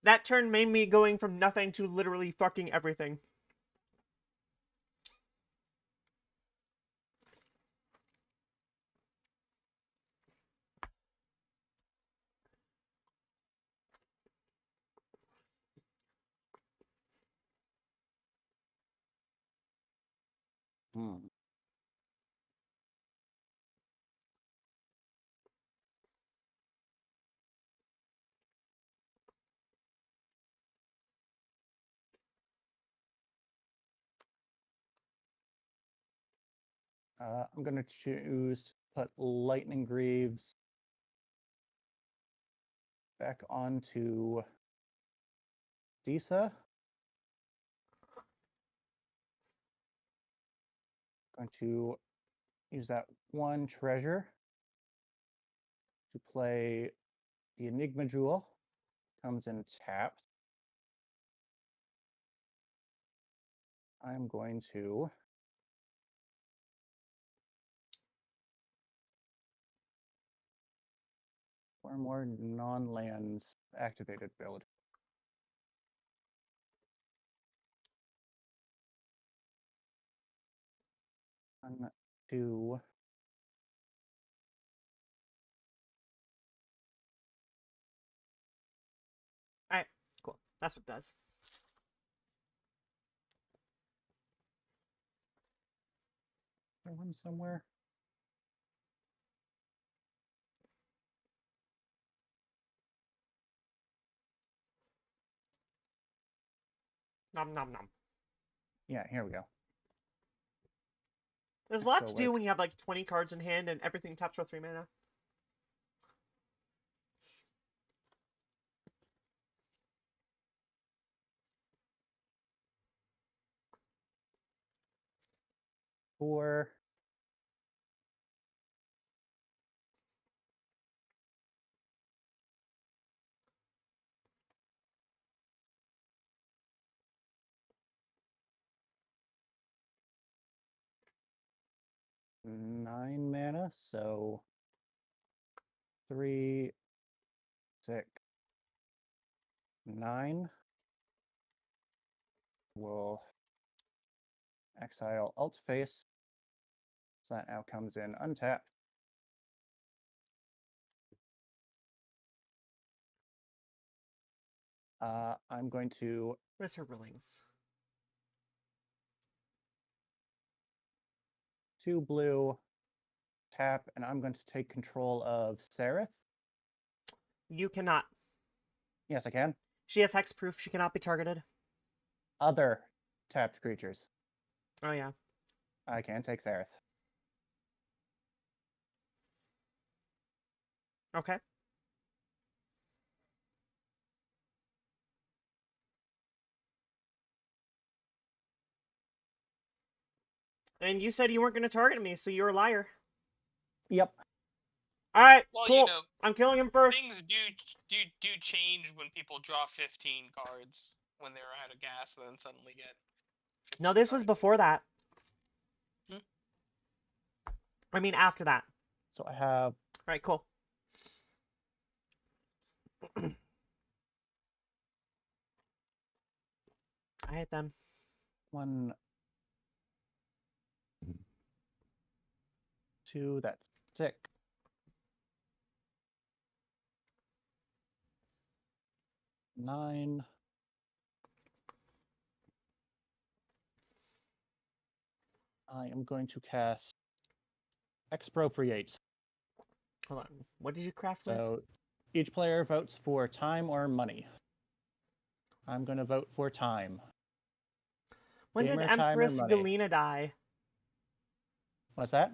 That turn made me going from nothing to literally fucking everything. Hmm. I'm going to choose to put Lightning Greaves back onto Disa. Going to use that 1 treasure to play the Enigma Jewel. Comes in tapped. I'm going to or more non-lands activated build. 1, 2. Alright, cool. That's what it does. There one somewhere. Nom nom nom. Yeah, here we go. There's a lot So, to do like- when you have like 20 cards in hand and everything taps for 3 mana. Four. Nine mana, so 3, 6, 9. We'll exile Alt Face. So that now comes in untapped. I'm going to Where's her rulings? 2 blue, tap, and I'm going to take control of Seraph. You cannot. Yes, I can. She has hexproof. She cannot be targeted. Other tapped creatures. Oh, yeah. I can take Seraph. Okay. And you said you weren't going to target me, so you're a liar. Yep. Alright, Well, cool. you know, I'm killing him first. things do change when people draw 15 cards when they're out of gas and then suddenly get 15 No, this was cards. before that. Hmm? I mean, after that. So I have Alright, cool. I hate them. 1, 2, that's 6. 9. I am going to cast Expropriate. Hold on. What did you craft with? So each player votes for time or money. I'm going to vote for time. When did gamer time or Empress money? Galena die? What's that?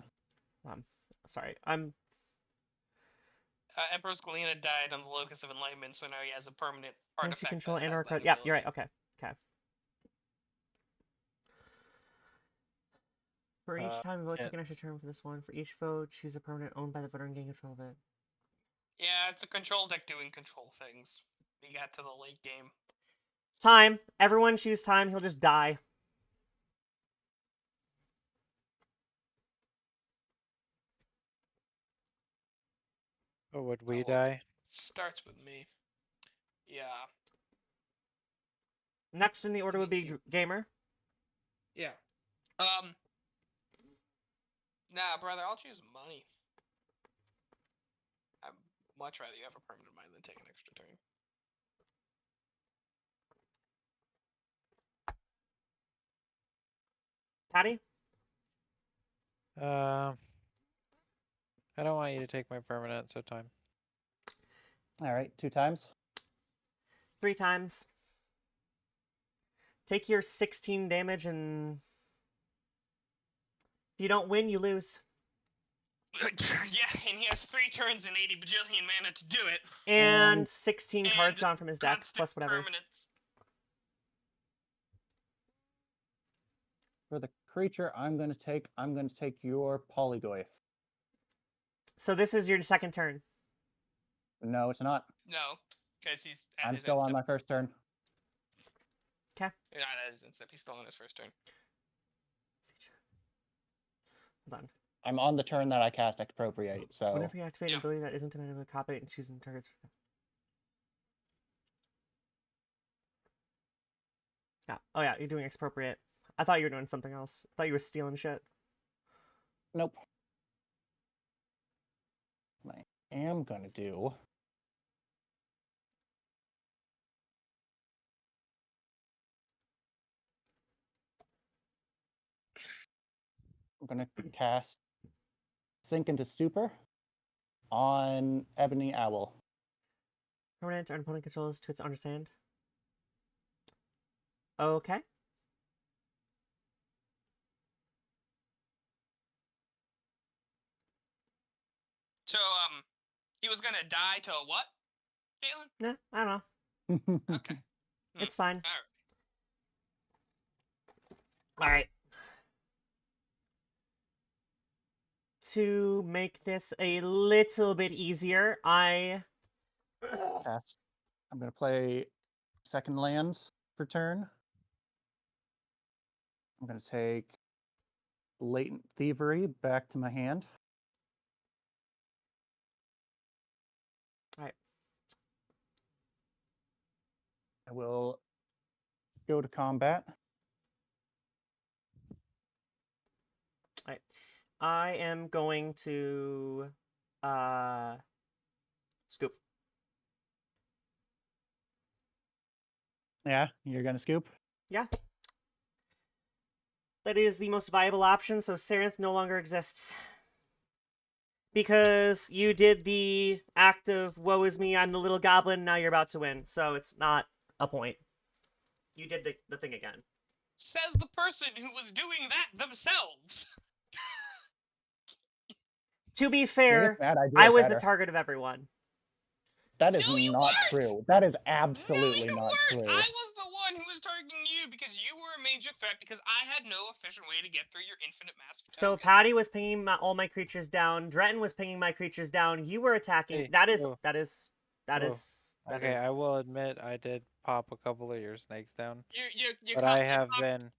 Sorry. I'm Empress Galena died on the Locus of Enlightenment, so now he has a permanent Once you artifact control that and has or that card. Yeah, you're right. ability. Okay. Okay. For each time a vote, shit. take an extra turn for this one. For each vote, choose a permanent owned by the voter and gain control of it. Yeah, it's a control deck doing control things. We got to the late game. Time. Everyone choose time. He'll just die. Oh, would we Oh, well, die? starts with me. Yeah. Next in the order would be Gamer. Yeah. Nah, brother, I'll choose money. I'd much rather you have a permanent mine than take an extra turn. Patty? I don't want you to take my permanent, so time. All right, 2 times. 3 times. Take your 16 damage and... If you don't win, you lose. Yeah, and he has 3 turns and 80 bajillion mana to do it. And 16 cards And gone from his deck, constant plus whatever. permanents. For the creature I'm going to take your Polyglyph. So this is your second turn. No, it's not. No, because he's at I'm his still end on step. my first turn. Okay. Not at his end step. He's still on his first turn. Hold on. I'm on the turn that I cast Expropriate, so... Whenever you activate an Yeah. ability that isn't dependent on the copy and choosing targets. Yeah. Oh yeah, you're doing expropriate. I thought you were doing something else. I thought you were stealing shit. Nope. What I am going to do... I'm going to cast Sink into Stupor on Ebony Owl. Permanent or opponent controls to its understand. Okay. So, he was gonna die to what, Caitlin? Nah, I don't know. Okay. It's fine. Alright. Alright. To make this a little bit easier, I'm going to play second lands for turn. I'm going to take Latent Thievery back to my hand. Alright. I will go to combat. Alright. I am going to scoop. Yeah, you're going to scoop? Yeah. That is the most viable option, so Sarenth no longer exists. Because you did the act of, woe is me, I'm the little goblin, now you're about to win. So it's not a point. You did the thing again. Says the person who was doing that themselves. To be Yeah, fair, it's bad, I was better. the target of everyone. That is No, you not weren't! true. That is No, absolutely you not weren't! true. I was the one who was targeting you because you were a major threat because I had no efficient way to get through your infinite mask of So tokens. Patty was pinging all my creatures down. Dretton was pinging my creatures down. You were attacking. Hey, That is. Okay, I will admit I did pop a couple of your snakes down, You but caught- I you have caught- been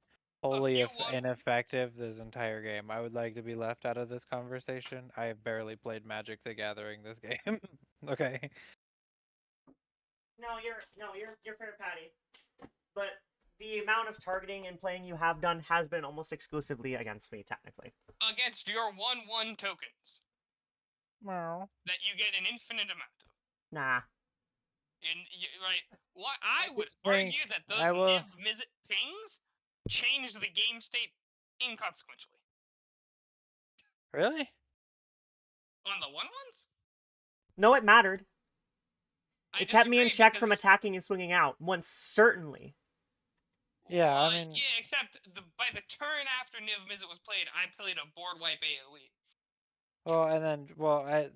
wholly few one- ineffective this entire game. I would like to be left out of this conversation. I have barely played Magic the Gathering this game. Okay. No, you're fair, Patty. But the amount of targeting and playing you have done has been almost exclusively against me, technically. against your 1/1 tokens Well, that you get an infinite amount of. Nah. Right. What I would think argue that those I will- Niv Mizzet pings change the game state inconsequentially. really? On the 1/1s? No, it mattered. I It kept me in disagree check from because- attacking and swinging out. Once, certainly. Yeah, I Well, mean- yeah, except by the turn after Niv Mizzet was played, I played a board wipe AoE. Well, and then, right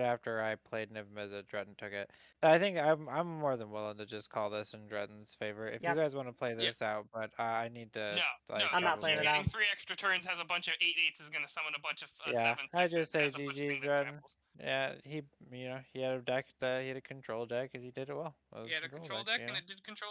after I played Niv-Mizzet, Dretton took it. I think I'm more than willing to just call this in Dretton's favor. If Yep. you guys want to play Yep. this out, but I need to. No, like, I'm not go playing She's it away. out. getting 3 extra turns, has a bunch of 8/8s, is gonna summon a bunch of Yeah, 7/6s. I just say has a bunch of GG, things that Dretton. trample. Yeah, he had a deck that he had a control deck, and he did it well. That was He had a control deck, and it did control.